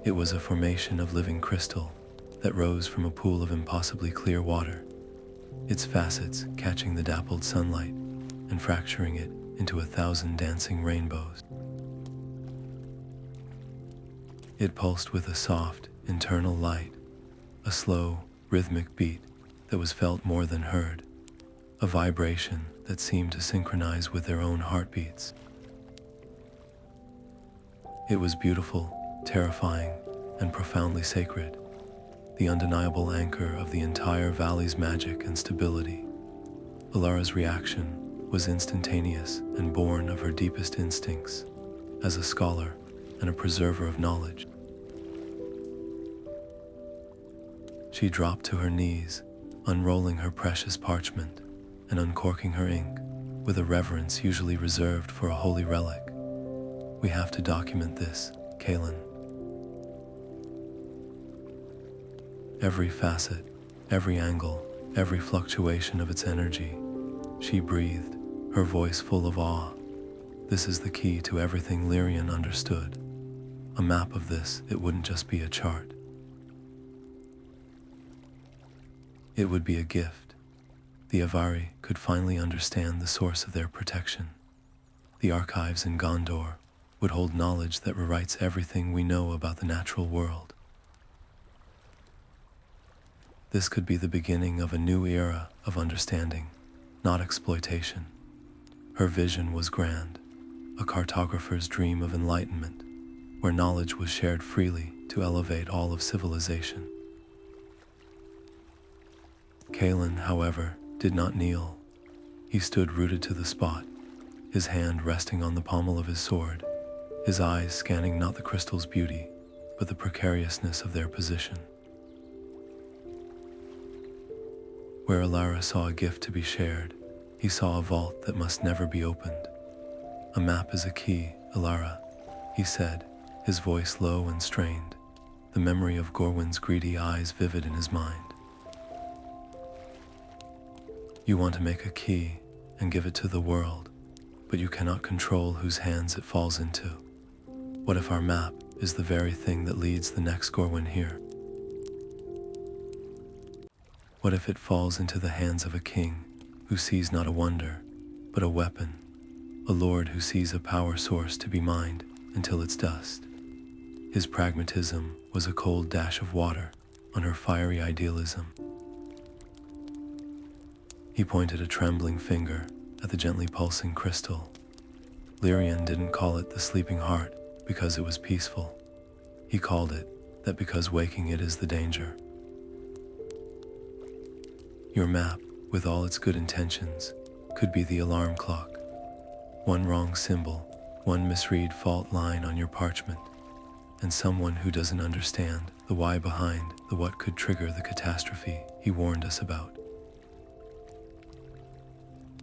Speaker 1: It was a formation of living crystal that rose from a pool of impossibly clear water, its facets catching the dappled sunlight and fracturing it into 1,000 dancing rainbows. It pulsed with a soft, internal light, a slow, rhythmic beat that was felt more than heard, a vibration that seemed to synchronize with their own heartbeats. It was beautiful, terrifying, and profoundly sacred, the undeniable anchor of the entire valley's magic and stability. Alara's reaction was instantaneous and born of her deepest instincts as a scholar and a preserver of knowledge. She dropped to her knees, unrolling her precious parchment and uncorking her ink with a reverence usually reserved for a holy relic. "We have to document this, Kalin. Every facet, every angle, every fluctuation of its energy," she breathed, her voice full of awe. "This is the key to everything Lyrian understood. A map of this, it wouldn't just be a chart. It would be a gift. The Avari could finally understand the source of their protection. The archives in Gondor would hold knowledge that rewrites everything we know about the natural world. This could be the beginning of a new era of understanding, not exploitation." Her vision was grand, a cartographer's dream of enlightenment, where knowledge was shared freely to elevate all of civilization. Kalin, however, did not kneel. He stood rooted to the spot, his hand resting on the pommel of his sword, his eyes scanning not the crystal's beauty, but the precariousness of their position. Where Alara saw a gift to be shared, he saw a vault that must never be opened. "A map is a key, Alara," he said, his voice low and strained, the memory of Gorwin's greedy eyes vivid in his mind. "You want to make a key and give it to the world, but you cannot control whose hands it falls into. What if our map is the very thing that leads the next Gorwin here? What if it falls into the hands of a king who sees not a wonder, but a weapon, a lord who sees a power source to be mined until it's dust?" His pragmatism was a cold dash of water on her fiery idealism. He pointed a trembling finger at the gently pulsing crystal. Lyrian didn't call it the sleeping heart because it was peaceful. He called it that because waking it is the danger. "Your map, with all its good intentions, could be the alarm clock. One wrong symbol, one misread fault line on your parchment, and someone who doesn't understand the why behind the what could trigger the catastrophe he warned us about.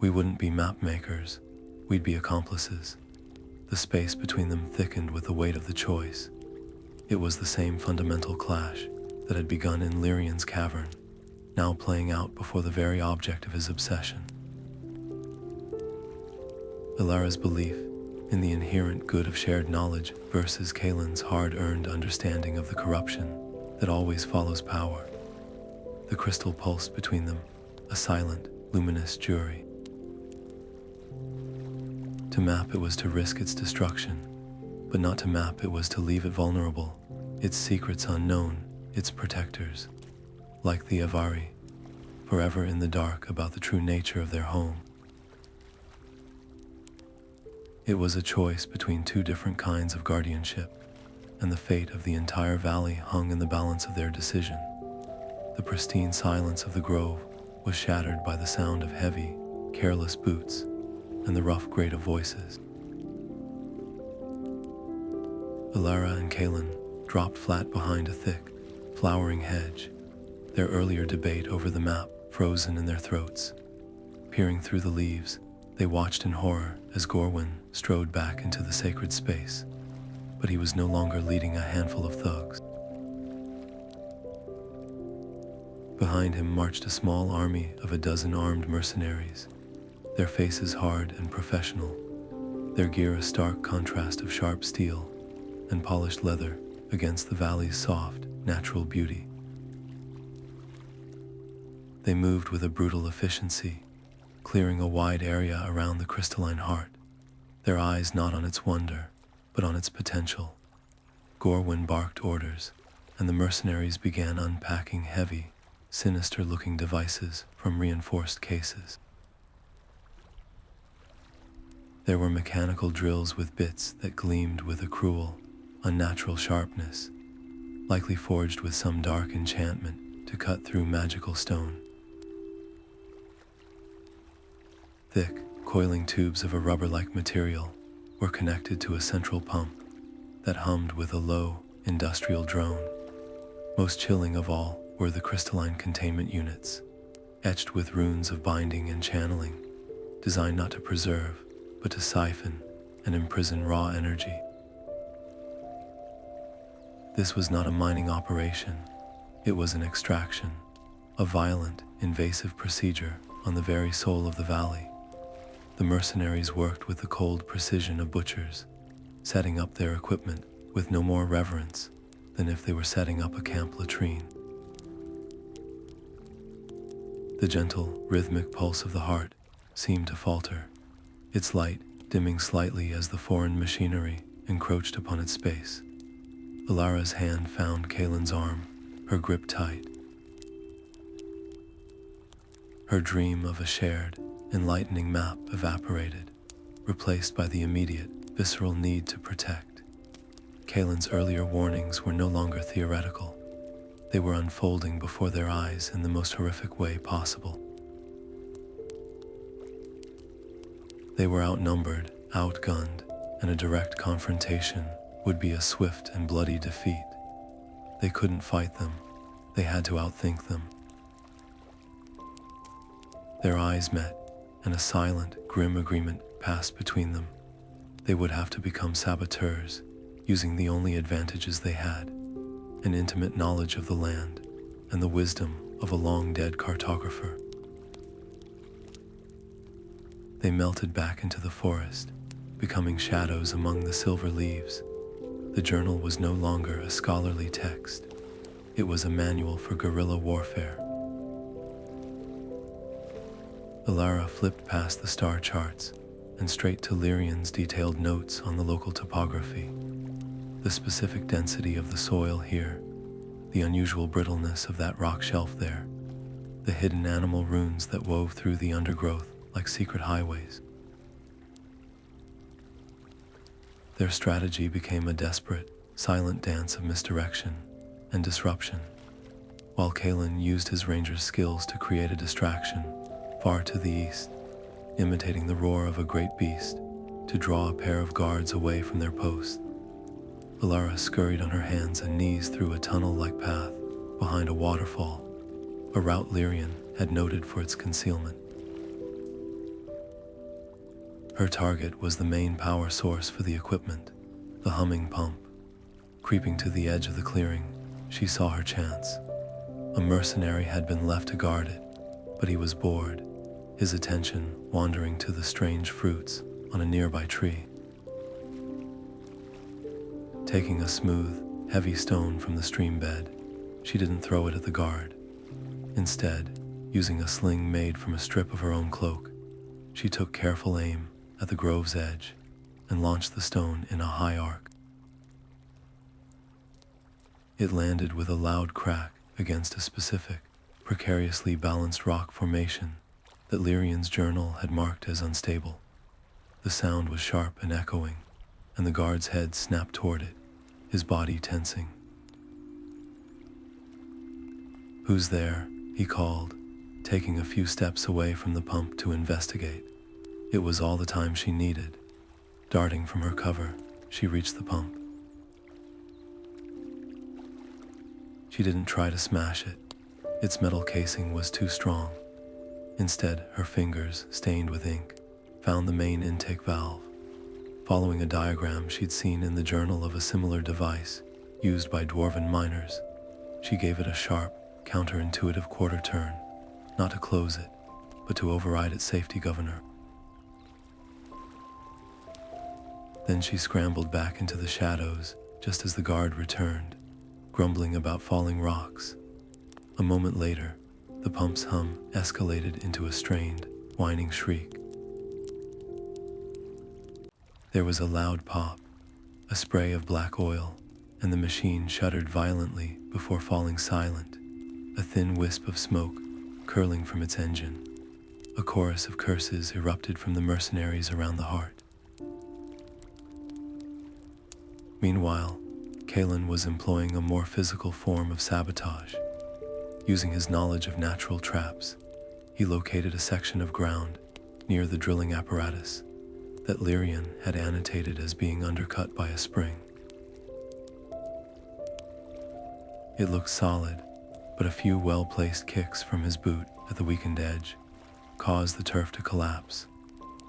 Speaker 1: We wouldn't be map makers, we'd be accomplices." The space between them thickened with the weight of the choice. It was the same fundamental clash that had begun in Lyrian's cavern, now playing out before the very object of his obsession. Elara's belief in the inherent good of shared knowledge versus Kalin's hard-earned understanding of the corruption that always follows power. The crystal pulsed between them, a silent, luminous jury. To map it was to risk its destruction, but not to map it was to leave it vulnerable, its secrets unknown, its protectors, like the Avari, forever in the dark about the true nature of their home. It was a choice between two different kinds of guardianship, and the fate of the entire valley hung in the balance of their decision. The pristine silence of the grove was shattered by the sound of heavy, careless boots and the rough grate of voices. Alara and Kalin dropped flat behind a thick, flowering hedge, their earlier debate over the map frozen in their throats. Peering through the leaves, they watched in horror as Gorwin strode back into the sacred space, but he was no longer leading a handful of thugs. Behind him marched a small army of a dozen armed mercenaries, their faces hard and professional, their gear a stark contrast of sharp steel and polished leather against the valley's soft, natural beauty. They moved with a brutal efficiency, clearing a wide area around the crystalline heart their eyes not on its wonder, but on its potential. Gorwin barked orders, and the mercenaries began unpacking heavy, sinister-looking devices from reinforced cases. There were mechanical drills with bits that gleamed with a cruel, unnatural sharpness, likely forged with some dark enchantment to cut through magical stone. Thick, coiling tubes of a rubber-like material were connected to a central pump that hummed with a low, industrial drone. Most chilling of all were the crystalline containment units, etched with runes of binding and channeling, designed not to preserve, but to siphon and imprison raw energy. This was not a mining operation, it was an extraction, a violent, invasive procedure on the very soul of the valley. The mercenaries worked with the cold precision of butchers, setting up their equipment with no more reverence than if they were setting up a camp latrine. The gentle, rhythmic pulse of the heart seemed to falter, its light dimming slightly as the foreign machinery encroached upon its space. Alara's hand found Kalin's arm, her grip tight. Her dream of a shared, enlightening map evaporated, replaced by the immediate, visceral need to protect. Kalin's earlier warnings were no longer theoretical. They were unfolding before their eyes in the most horrific way possible. They were outnumbered, outgunned, and a direct confrontation would be a swift and bloody defeat. They couldn't fight them. They had to outthink them. Their eyes met, and a silent, grim agreement passed between them. They would have to become saboteurs, using the only advantages they had, an intimate knowledge of the land and the wisdom of a long-dead cartographer. They melted back into the forest, becoming shadows among the silver leaves. The journal was no longer a scholarly text. It was a manual for guerrilla warfare. Elara flipped past the star charts and straight to Lyrian's detailed notes on the local topography. The specific density of the soil here, the unusual brittleness of that rock shelf there, the hidden animal runes that wove through the undergrowth like secret highways. Their strategy became a desperate, silent dance of misdirection and disruption, while Kalin used his ranger's skills to create a distraction far to the east, imitating the roar of a great beast to draw a pair of guards away from their post. Alara scurried on her hands and knees through a tunnel-like path behind a waterfall, a route Lyrian had noted for its concealment. Her target was the main power source for the equipment, the humming pump. Creeping to the edge of the clearing, she saw her chance. A mercenary had been left to guard it, but he was bored, his attention wandering to the strange fruits on a nearby tree. Taking a smooth, heavy stone from the stream bed, she didn't throw it at the guard. Instead, using a sling made from a strip of her own cloak, she took careful aim at the grove's edge and launched the stone in a high arc. It landed with a loud crack against a specific, precariously balanced rock formation that Lyrian's journal had marked as unstable. The sound was sharp and echoing, and the guard's head snapped toward it, his body tensing. "Who's there?" he called, taking a few steps away from the pump to investigate. It was all the time she needed. Darting from her cover, she reached the pump. She didn't try to smash it. Its metal casing was too strong. Instead, her fingers, stained with ink, found the main intake valve. Following a diagram she'd seen in the journal of a similar device used by dwarven miners, she gave it a sharp, counterintuitive quarter turn, not to close it, but to override its safety governor. Then she scrambled back into the shadows just as the guard returned, grumbling about falling rocks. A moment later, the pump's hum escalated into a strained, whining shriek. There was a loud pop, a spray of black oil, and the machine shuddered violently before falling silent, a thin wisp of smoke curling from its engine. A chorus of curses erupted from the mercenaries around the heart. Meanwhile, Kalin was employing a more physical form of sabotage. Using his knowledge of natural traps, he located a section of ground near the drilling apparatus that Lyrian had annotated as being undercut by a spring. It looked solid, but a few well-placed kicks from his boot at the weakened edge caused the turf to collapse,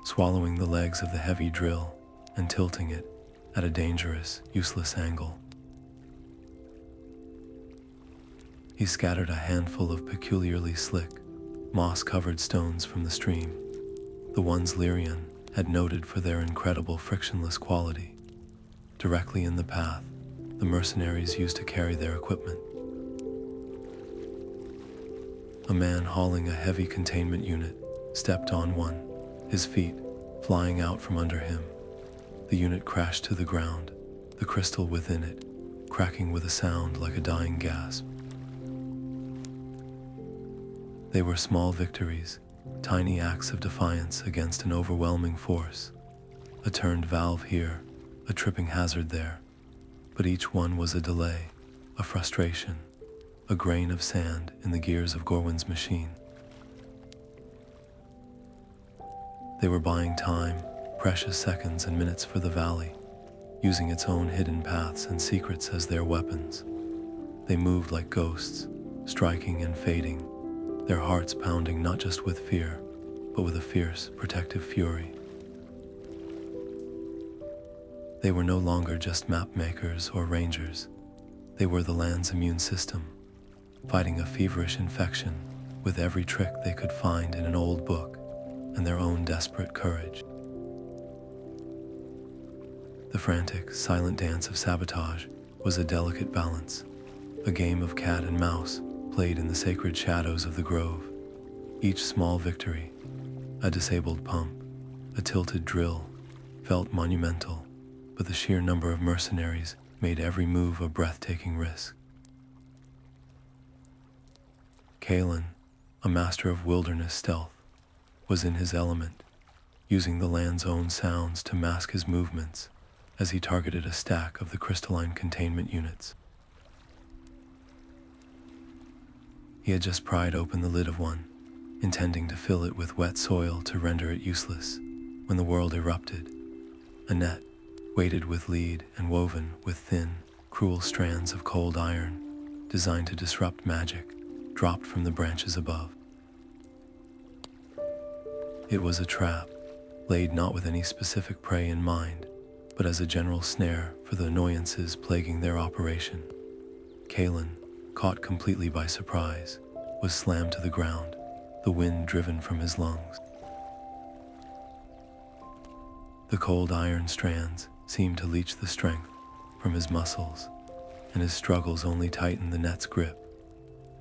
Speaker 1: swallowing the legs of the heavy drill and tilting it at a dangerous, useless angle. He scattered a handful of peculiarly slick, moss-covered stones from the stream, the ones Lyrian had noted for their incredible frictionless quality, directly in the path the mercenaries used to carry their equipment. A man hauling a heavy containment unit stepped on one, his feet flying out from under him. The unit crashed to the ground, the crystal within it cracking with a sound like a dying gasp. They were small victories, tiny acts of defiance against an overwhelming force. A turned valve here, a tripping hazard there, but each one was a delay, a frustration, a grain of sand in the gears of Gorwin's machine. They were buying time, precious seconds and minutes for the valley, using its own hidden paths and secrets as their weapons. They moved like ghosts, striking and fading, their hearts pounding not just with fear, but with a fierce, protective fury. They were no longer just map makers or rangers. They were the land's immune system, fighting a feverish infection with every trick they could find in an old book and their own desperate courage. The frantic, silent dance of sabotage was a delicate balance, a game of cat and mouse played in the sacred shadows of the grove. Each small victory, a disabled pump, a tilted drill, felt monumental, but the sheer number of mercenaries made every move a breathtaking risk. Kalin, a master of wilderness stealth, was in his element, using the land's own sounds to mask his movements as he targeted a stack of the crystalline containment units. He had just pried open the lid of one, intending to fill it with wet soil to render it useless, when the world erupted. A net, weighted with lead and woven with thin, cruel strands of cold iron, designed to disrupt magic, dropped from the branches above. It was a trap, laid not with any specific prey in mind, but as a general snare for the annoyances plaguing their operation. Kalin, caught completely by surprise, was slammed to the ground, the wind driven from his lungs. The cold iron strands seemed to leach the strength from his muscles, and his struggles only tightened the net's grip,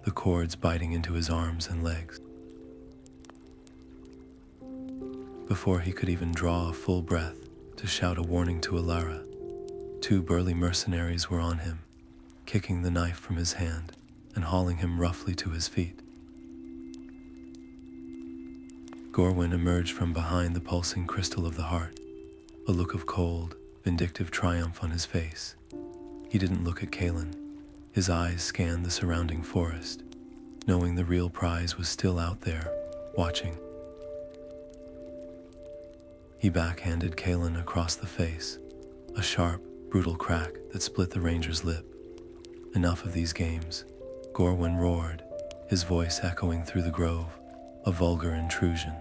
Speaker 1: the cords biting into his arms and legs. Before he could even draw a full breath to shout a warning to Alara, two burly mercenaries were on him, kicking the knife from his hand and hauling him roughly to his feet. Gorwin emerged from behind the pulsing crystal of the heart, a look of cold, vindictive triumph on his face. He didn't look at Kalin. His eyes scanned the surrounding forest, knowing the real prize was still out there, watching. He backhanded Kalin across the face, a sharp, brutal crack that split the ranger's lip. Enough of these games, Gorwin roared, his voice echoing through the grove, a vulgar intrusion.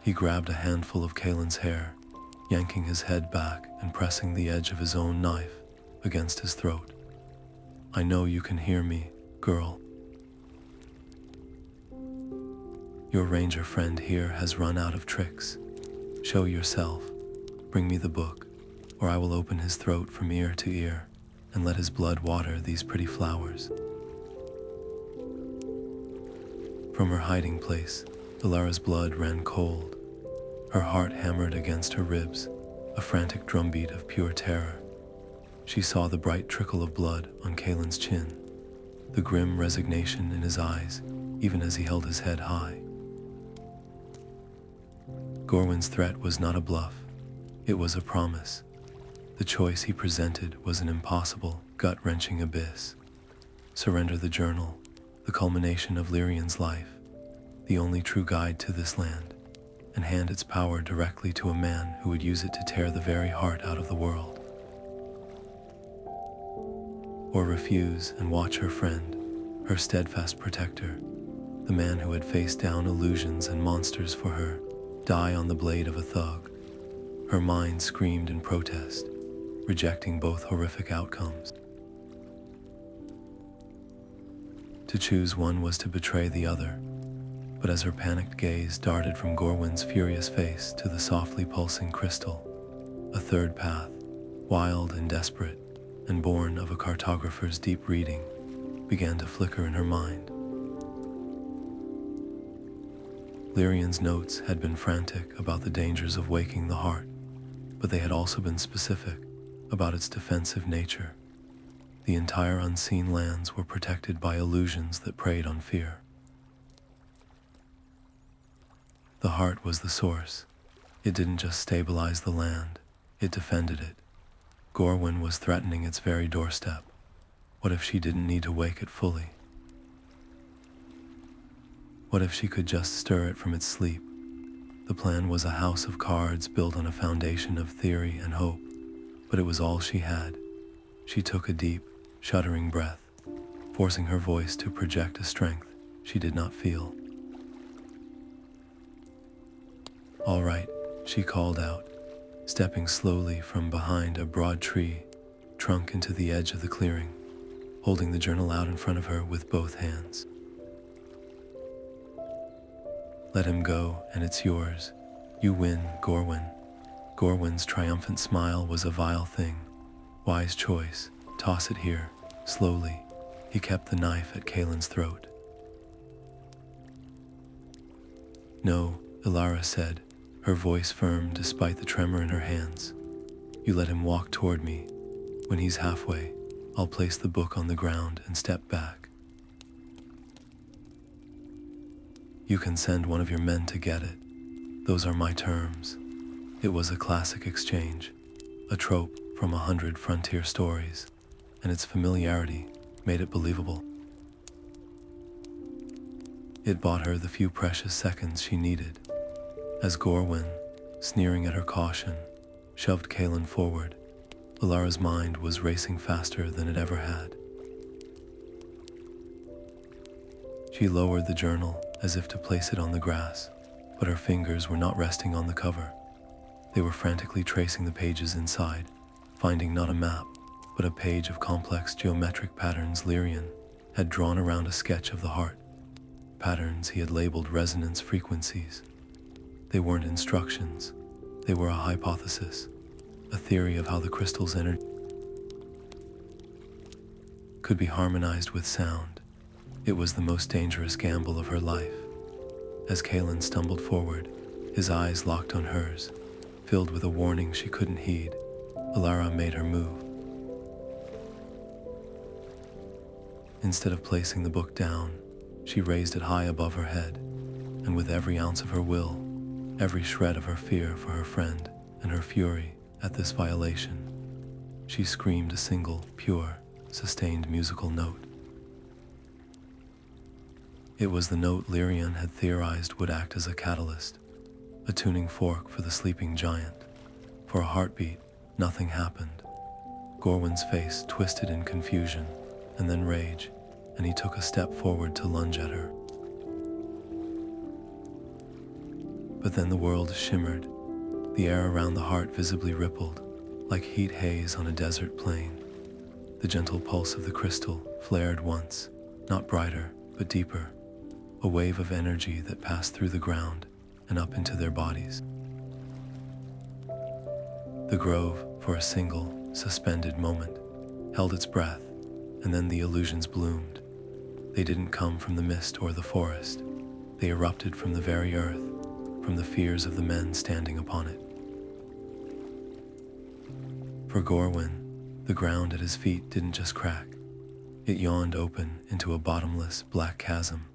Speaker 1: He grabbed a handful of Kalin's hair, yanking his head back and pressing the edge of his own knife against his throat. "I know you can hear me, girl. Your ranger friend here has run out of tricks. Show yourself, bring me the book, or I will open his throat from ear to ear and let his blood water these pretty flowers." From her hiding place, Alara's blood ran cold. Her heart hammered against her ribs, a frantic drumbeat of pure terror. She saw the bright trickle of blood on Kalin's chin, the grim resignation in his eyes, even as he held his head high. Gorwin's threat was not a bluff, it was a promise. The choice he presented was an impossible, gut-wrenching abyss. Surrender the journal, the culmination of Lyrian's life, the only true guide to this land, and hand its power directly to a man who would use it to tear the very heart out of the world. Or refuse and watch her friend, her steadfast protector, the man who had faced down illusions and monsters for her, die on the blade of a thug. Her mind screamed in protest, rejecting both horrific outcomes. To choose one was to betray the other, but as her panicked gaze darted from Gorwin's furious face to the softly pulsing crystal, a third path, wild and desperate, and born of a cartographer's deep reading, began to flicker in her mind. Lyrian's notes had been frantic about the dangers of waking the heart, but they had also been specific about its defensive nature. The entire unseen lands were protected by illusions that preyed on fear. The heart was the source. It didn't just stabilize the land, it defended it. Gorwin was threatening its very doorstep. What if she didn't need to wake it fully? What if she could just stir it from its sleep? The plan was a house of cards built on a foundation of theory and hope, but it was all she had. She took a deep, shuddering breath, forcing her voice to project a strength she did not feel. "All right," she called out, stepping slowly from behind a broad tree trunk into the edge of the clearing, holding the journal out in front of her with both hands. "Let him go, and it's yours. You win, Gorwin." Gorwin's triumphant smile was a vile thing. "Wise choice. Toss it here." Slowly, he kept the knife at Kalin's throat. "No," Elara said, her voice firm despite the tremor in her hands. "You let him walk toward me. When he's halfway, I'll place the book on the ground and step back. You can send one of your men to get it. Those are my terms." It was a classic exchange, a trope from 100 frontier stories, and its familiarity made it believable. It bought her the few precious seconds she needed. As Gorwin, sneering at her caution, shoved Kalin forward, Alara's mind was racing faster than it ever had. She lowered the journal as if to place it on the grass, but her fingers were not resting on the cover. They were frantically tracing the pages inside, finding not a map, but a page of complex geometric patterns Lyrian had drawn around a sketch of the heart, patterns he had labeled resonance frequencies. They weren't instructions, they were a hypothesis, a theory of how the crystal's energy could be harmonized with sound. It was the most dangerous gamble of her life. As Kalin stumbled forward, his eyes locked on hers, filled with a warning she couldn't heed, Alara made her move. Instead of placing the book down, she raised it high above her head, and with every ounce of her will, every shred of her fear for her friend and her fury at this violation, she screamed a single, pure, sustained musical note. It was the note Lyrian had theorized would act as a catalyst, a tuning fork for the sleeping giant. For a heartbeat, nothing happened. Gorwin's face twisted in confusion, and then rage, and he took a step forward to lunge at her. But then the world shimmered. The air around the heart visibly rippled, like heat haze on a desert plain. The gentle pulse of the crystal flared once, not brighter, but deeper, a wave of energy that passed through the ground and up into their bodies. The grove, for a single, suspended moment, held its breath, and then the illusions bloomed. They didn't come from the mist or the forest. They erupted from the very earth, from the fears of the men standing upon it. For Gorwin, the ground at his feet didn't just crack. It yawned open into a bottomless, black chasm,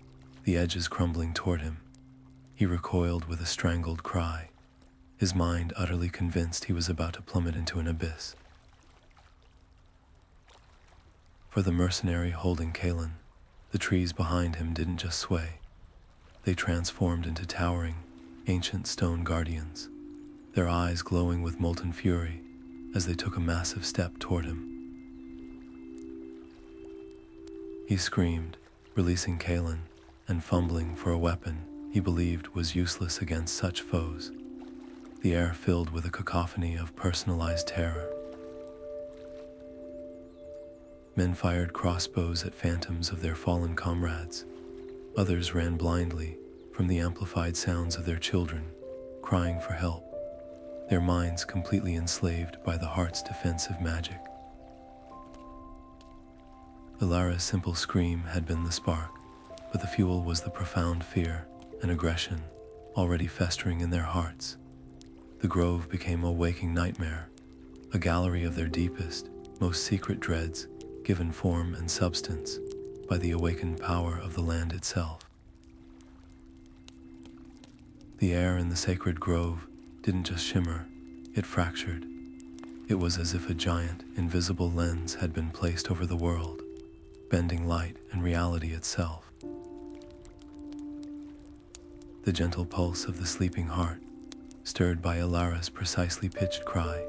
Speaker 1: the edges crumbling toward him. He recoiled with a strangled cry, his mind utterly convinced he was about to plummet into an abyss. For the mercenary holding Kalin, the trees behind him didn't just sway. They transformed into towering, ancient stone guardians, their eyes glowing with molten fury as they took a massive step toward him. He screamed, releasing Kalin and fumbling for a weapon he believed was useless against such foes, the air filled with a cacophony of personalized terror. Men fired crossbows at phantoms of their fallen comrades. Others ran blindly from the amplified sounds of their children, crying for help, their minds completely enslaved by the heart's defensive magic. Elara's simple scream had been the spark, but the fuel was the profound fear and aggression already festering in their hearts. The grove became a waking nightmare, a gallery of their deepest, most secret dreads, given form and substance by the awakened power of the land itself. The air in the sacred grove didn't just shimmer, it fractured. It was as if a giant, invisible lens had been placed over the world, bending light and reality itself. The gentle pulse of the sleeping heart, stirred by Elara's precisely pitched cry,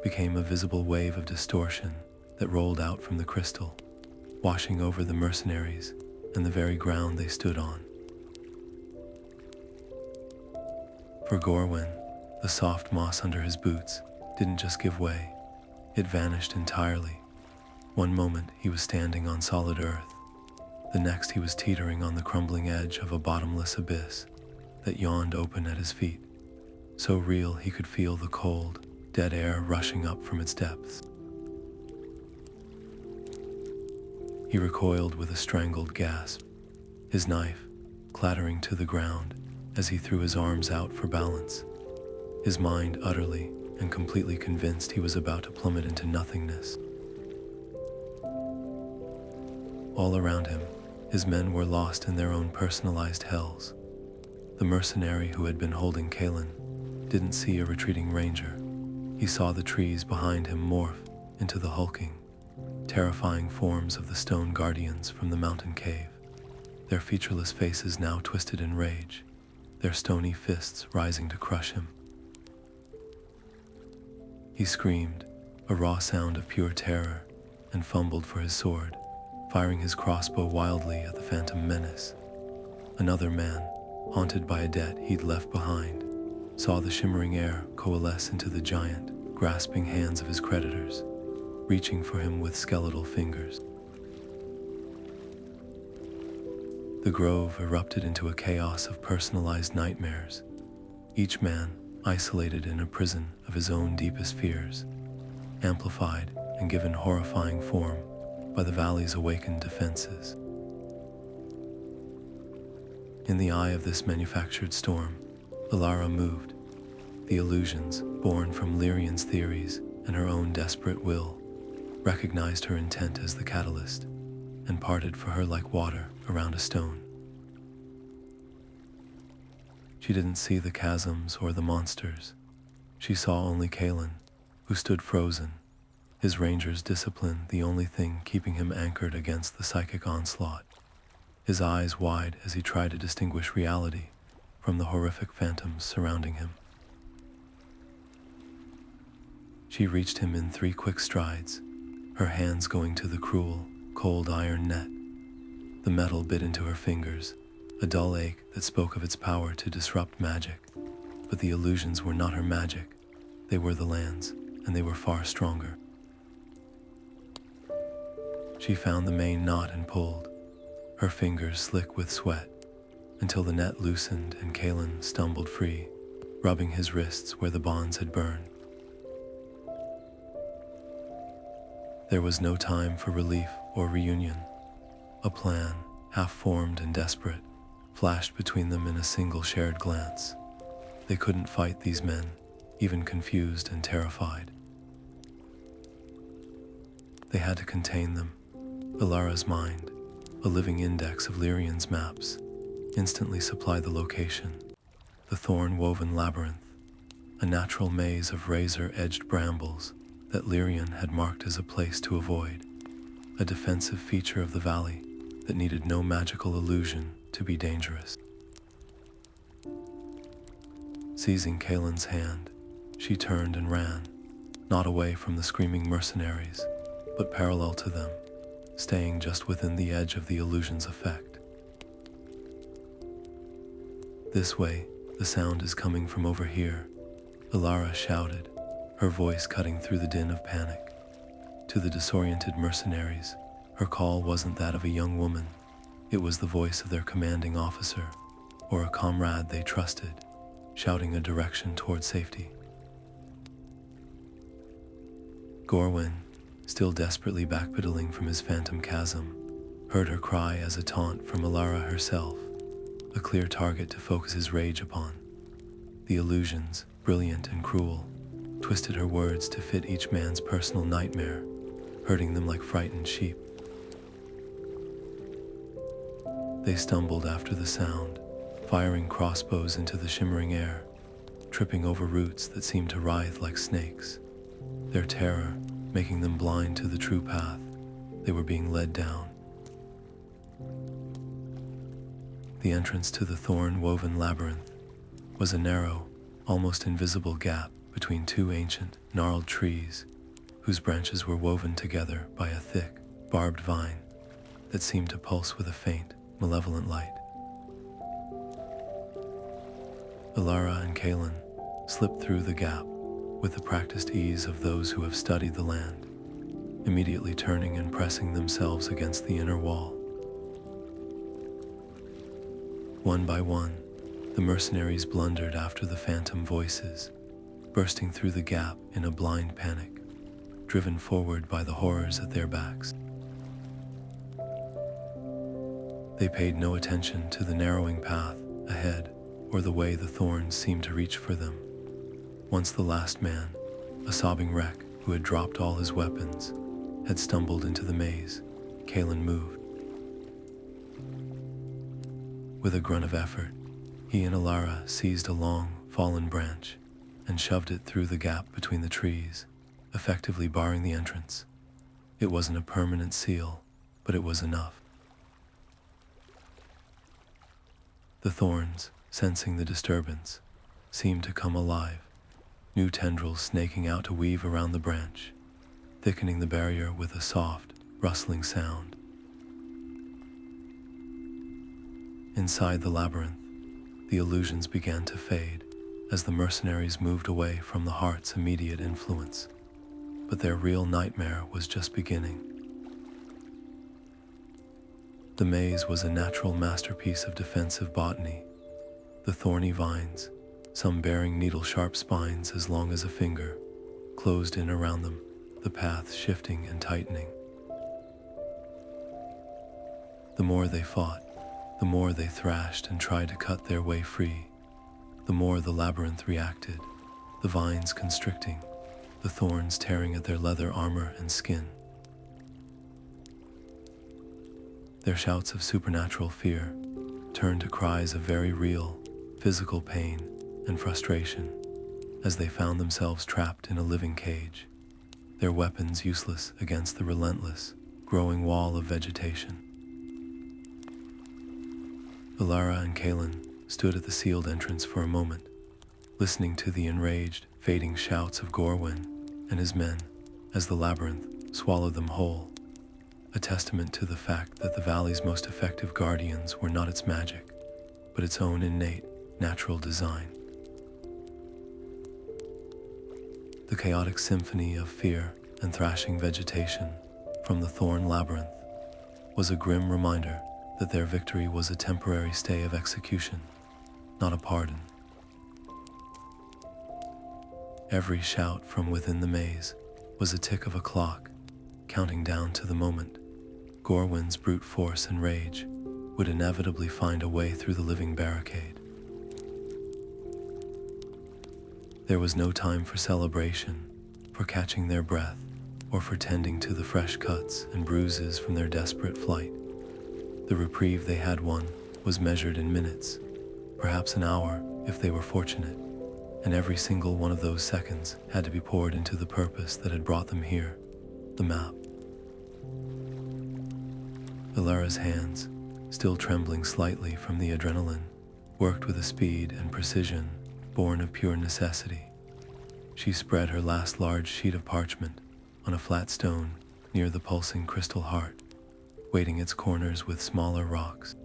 Speaker 1: became a visible wave of distortion that rolled out from the crystal, washing over the mercenaries and the very ground they stood on. For Gorwin, the soft moss under his boots didn't just give way, it vanished entirely. One moment he was standing on solid earth, the next he was teetering on the crumbling edge of a bottomless abyss that yawned open at his feet, so real he could feel the cold, dead air rushing up from its depths. He recoiled with a strangled gasp, his knife clattering to the ground as he threw his arms out for balance, his mind utterly and completely convinced he was about to plummet into nothingness. All around him, his men were lost in their own personalized hells. The mercenary who had been holding Kalin didn't see a retreating ranger. He saw the trees behind him morph into the hulking, terrifying forms of the stone guardians from the mountain cave, their featureless faces now twisted in rage, their stony fists rising to crush him. He screamed, a raw sound of pure terror, and fumbled for his sword, firing his crossbow wildly at the phantom menace. Another man, haunted by a debt he'd left behind, saw the shimmering air coalesce into the giant, grasping hands of his creditors, reaching for him with skeletal fingers. The grove erupted into a chaos of personalized nightmares, each man isolated in a prison of his own deepest fears, amplified and given horrifying form by the valley's awakened defenses. In the eye of this manufactured storm, Alara moved. The illusions, born from Lyrian's theories and her own desperate will, recognized her intent as the catalyst and parted for her like water around a stone. She didn't see the chasms or the monsters. She saw only Kalin, who stood frozen, his ranger's discipline the only thing keeping him anchored against the psychic onslaught, his eyes wide as he tried to distinguish reality from the horrific phantoms surrounding him. She reached him in 3 quick strides, her hands going to the cruel, cold iron net. The metal bit into her fingers, a dull ache that spoke of its power to disrupt magic. But the illusions were not her magic. They were the land's, and they were far stronger. She found the main knot and pulled, her fingers slick with sweat, until the net loosened and Kalin stumbled free, rubbing his wrists where the bonds had burned. There was no time for relief or reunion. A plan, half-formed and desperate, flashed between them in a single shared glance. They couldn't fight these men, even confused and terrified. They had to contain them. Elara's mind, a living index of Lyrian's maps, instantly supplied the location. The thorn-woven labyrinth, a natural maze of razor-edged brambles that Lyrian had marked as a place to avoid, a defensive feature of the valley that needed no magical illusion to be dangerous. Seizing Kalin's hand, she turned and ran, not away from the screaming mercenaries, but parallel to them, staying just within the edge of the illusion's effect. "This way, the sound is coming from over here," Alara shouted, her voice cutting through the din of panic. To the disoriented mercenaries, her call wasn't that of a young woman. It was the voice of their commanding officer, or a comrade they trusted, shouting a direction toward safety. Gorwin, still desperately backpedaling from his phantom chasm, heard her cry as a taunt from Alara herself, a clear target to focus his rage upon. The illusions, brilliant and cruel, twisted her words to fit each man's personal nightmare, hurting them like frightened sheep. They stumbled after the sound, firing crossbows into the shimmering air, tripping over roots that seemed to writhe like snakes, their terror making them blind to the true path they were being led down. The entrance to the thorn-woven labyrinth was a narrow, almost invisible gap between two ancient, gnarled trees whose branches were woven together by a thick, barbed vine that seemed to pulse with a faint, malevolent light. Alara and Kalin slipped through the gap with the practiced ease of those who have studied the land, immediately turning and pressing themselves against the inner wall. One by one, the mercenaries blundered after the phantom voices, bursting through the gap in a blind panic, driven forward by the horrors at their backs. They paid no attention to the narrowing path ahead or the way the thorns seemed to reach for them. Once the last man, a sobbing wreck who had dropped all his weapons, had stumbled into the maze, Kalin moved. With a grunt of effort, he and Alara seized a long, fallen branch and shoved it through the gap between the trees, effectively barring the entrance. It wasn't a permanent seal, but it was enough. The thorns, sensing the disturbance, seemed to come alive, new tendrils snaking out to weave around the branch, thickening the barrier with a soft, rustling sound. Inside the labyrinth, the illusions began to fade as the mercenaries moved away from the heart's immediate influence. But their real nightmare was just beginning. The maze was a natural masterpiece of defensive botany. The thorny vines, some bearing needle-sharp spines as long as a finger, closed in around them, the path shifting and tightening. The more they fought, the more they thrashed and tried to cut their way free, the more the labyrinth reacted, the vines constricting, the thorns tearing at their leather armor and skin. Their shouts of supernatural fear turned to cries of very real, physical pain and frustration as they found themselves trapped in a living cage, their weapons useless against the relentless, growing wall of vegetation. Elara and Kalin stood at the sealed entrance for a moment, listening to the enraged, fading shouts of Gorwin and his men as the labyrinth swallowed them whole, a testament to the fact that the valley's most effective guardians were not its magic, but its own innate, natural design. The chaotic symphony of fear and thrashing vegetation from the thorn labyrinth was a grim reminder that their victory was a temporary stay of execution, not a pardon. Every shout from within the maze was a tick of a clock, counting down to the moment Gorwin's brute force and rage would inevitably find a way through the living barricade. There was no time for celebration, for catching their breath, or for tending to the fresh cuts and bruises from their desperate flight. The reprieve they had won was measured in minutes, perhaps an hour if they were fortunate, and every single one of those seconds had to be poured into the purpose that had brought them here, the map. Elara's hands, still trembling slightly from the adrenaline, worked with a speed and precision born of pure necessity. She spread her last large sheet of parchment on a flat stone near the pulsing crystal heart, weighting its corners with smaller rocks.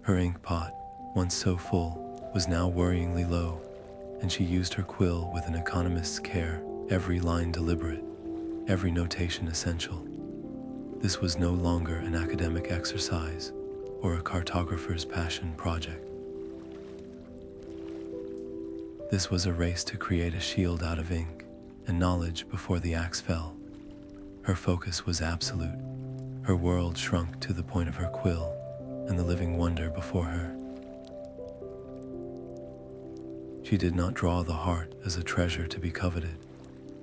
Speaker 1: Her ink pot, once so full, was now worryingly low, and she used her quill with an economist's care, every line deliberate, every notation essential. This was no longer an academic exercise or a cartographer's passion project. This was a race to create a shield out of ink and knowledge before the axe fell. Her focus was absolute. Her world shrunk to the point of her quill and the living wonder before her. She did not draw the heart as a treasure to be coveted,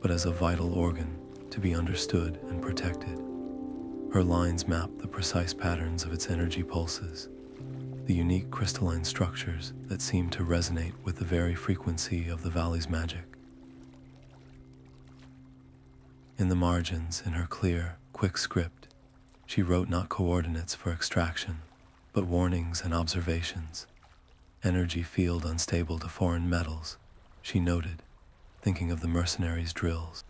Speaker 1: but as a vital organ to be understood and protected. Her lines mapped the precise patterns of its energy pulses, the unique crystalline structures that seemed to resonate with the very frequency of the valley's magic. In the margins, in her clear, quick script, she wrote not coordinates for extraction, but warnings and observations. Energy field unstable to foreign metals, she noted, thinking of the mercenaries' drills.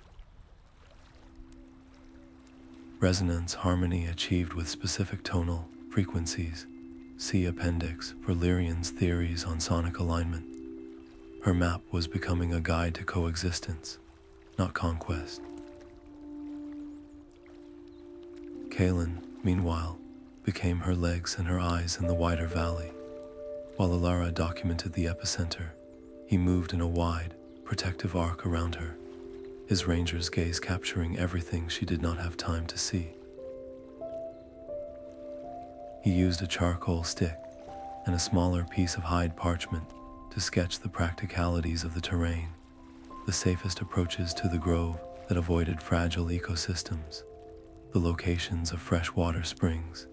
Speaker 1: Resonance harmony achieved with specific tonal frequencies. See appendix for Lyrian's theories on sonic alignment. Her map was becoming a guide to coexistence, not conquest. Kalin, meanwhile, became her legs and her eyes in the wider valley. While Alara documented the epicenter, he moved in a wide, protective arc around her, his ranger's gaze capturing everything she did not have time to see. He used a charcoal stick and a smaller piece of hide parchment to sketch the practicalities of the terrain, the safest approaches to the grove that avoided fragile ecosystems, the locations of freshwater springs,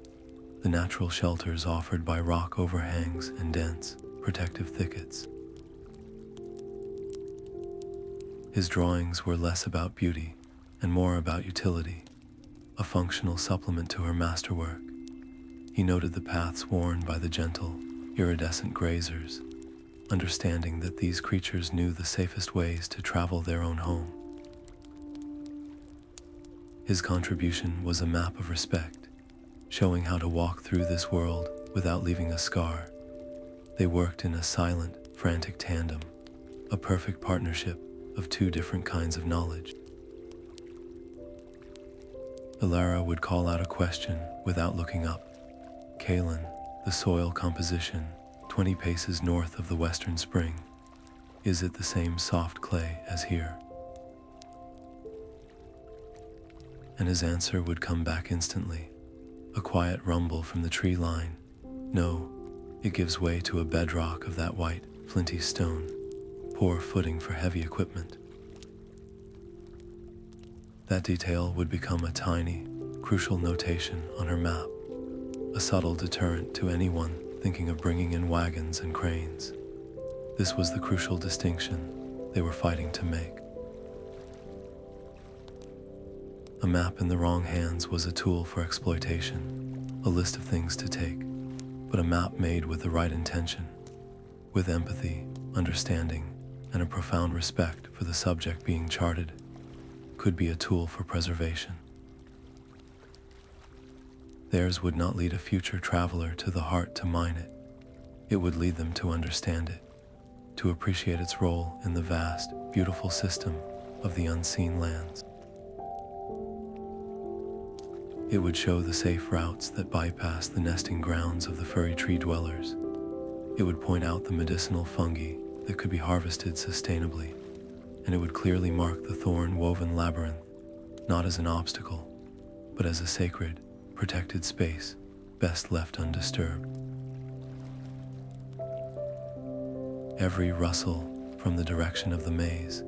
Speaker 1: the natural shelters offered by rock overhangs and dense, protective thickets. His drawings were less about beauty and more about utility, a functional supplement to her masterwork. He noted the paths worn by the gentle, iridescent grazers, understanding that these creatures knew the safest ways to travel their own home. His contribution was a map of respect, showing how to walk through this world without leaving a scar. They worked in a silent, frantic tandem, a perfect partnership of two different kinds of knowledge. Elara would call out a question without looking up. Kalin, the soil composition, 20 paces north of the western spring. Is it the same soft clay as here? And his answer would come back instantly, a quiet rumble from the tree line. No, it gives way to a bedrock of that white, flinty stone, poor footing for heavy equipment. That detail would become a tiny, crucial notation on her map, a subtle deterrent to anyone thinking of bringing in wagons and cranes. This was the crucial distinction they were fighting to make. A map in the wrong hands was a tool for exploitation, a list of things to take, but a map made with the right intention, with empathy, understanding, and a profound respect for the subject being charted, could be a tool for preservation. Theirs would not lead a future traveler to the heart to mine it. It would lead them to understand it, to appreciate its role in the vast, beautiful system of the unseen lands. It would show the safe routes that bypass the nesting grounds of the furry tree dwellers. It would point out the medicinal fungi that could be harvested sustainably, and it would clearly mark the thorn-woven labyrinth, not as an obstacle, but as a sacred, protected space, best left undisturbed. Every rustle from the direction of the maze,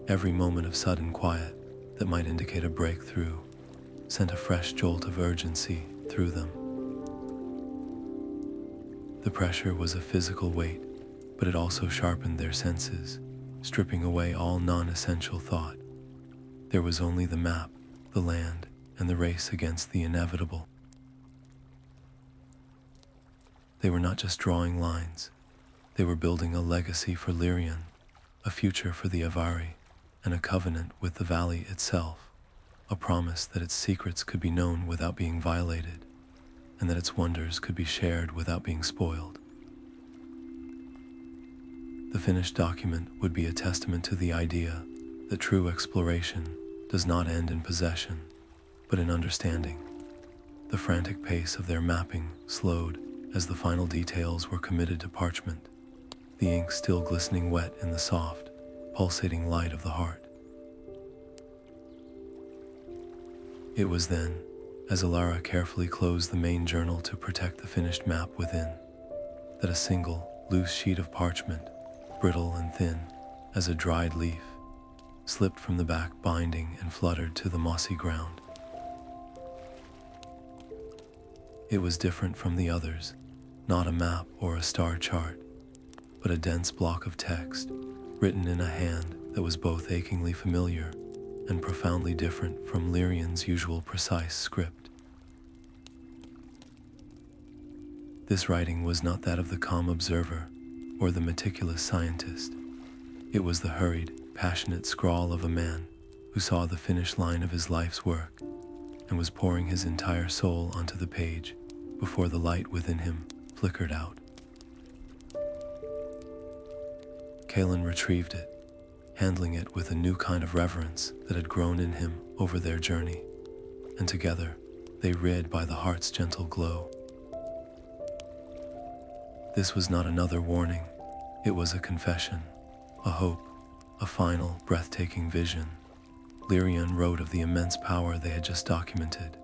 Speaker 1: every moment of sudden quiet that might indicate a breakthrough, sent a fresh jolt of urgency through them. The pressure was a physical weight, but it also sharpened their senses, stripping away all non-essential thought. There was only the map, the land, and the race against the inevitable. They were not just drawing lines. They were building a legacy for Lyrian, a future for the Avari, and a covenant with the valley itself, a promise that its secrets could be known without being violated, and that its wonders could be shared without being spoiled. The finished document would be a testament to the idea that true exploration does not end in possession, but in understanding. The frantic pace of their mapping slowed as the final details were committed to parchment, the ink still glistening wet in the soft, pulsating light of the heart. It was then, as Alara carefully closed the main journal to protect the finished map within, that a single, loose sheet of parchment, brittle and thin as a dried leaf, slipped from the back binding and fluttered to the mossy ground. It was different from the others, not a map or a star chart, but a dense block of text, written in a hand that was both achingly familiar and profoundly different from Lyrian's usual precise script. This writing was not that of the calm observer or the meticulous scientist. It was the hurried, passionate scrawl of a man who saw the finish line of his life's work and was pouring his entire soul onto the page before the light within him flickered out. Kalin retrieved it, handling it with a new kind of reverence that had grown in him over their journey, and together they read by the heart's gentle glow. This was not another warning, it was a confession, a hope, a final, breathtaking vision. Lyrian wrote of the immense power they had just documented.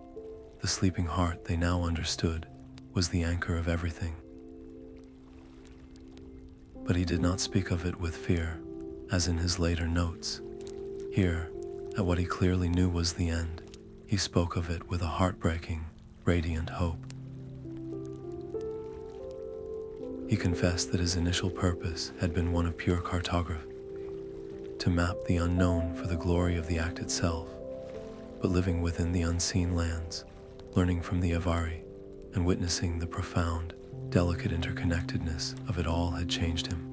Speaker 1: The sleeping heart they now understood was the anchor of everything. But he did not speak of it with fear, as in his later notes. Here, at what he clearly knew was the end, he spoke of it with a heartbreaking, radiant hope. He confessed that his initial purpose had been one of pure cartography, to map the unknown for the glory of the act itself, but living within the unseen lands, learning from the Avari, and witnessing the profound, delicate interconnectedness of it all had changed him.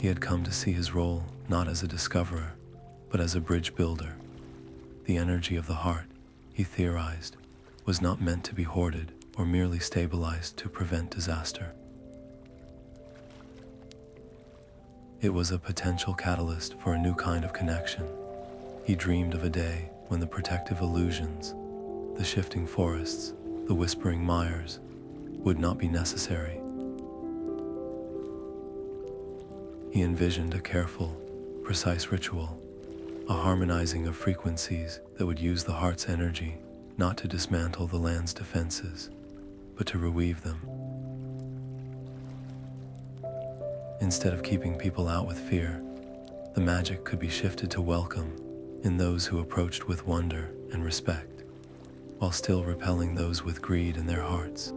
Speaker 1: He had come to see his role not as a discoverer, but as a bridge builder. The energy of the heart, he theorized, was not meant to be hoarded or merely stabilized to prevent disaster. It was a potential catalyst for a new kind of connection. He dreamed of a day when the protective illusions, the shifting forests, the whispering mires, would not be necessary. He envisioned a careful, precise ritual, a harmonizing of frequencies that would use the heart's energy not to dismantle the land's defenses, but to reweave them. Instead of keeping people out with fear, the magic could be shifted to welcome in those who approached with wonder and respect, while still repelling those with greed in their hearts.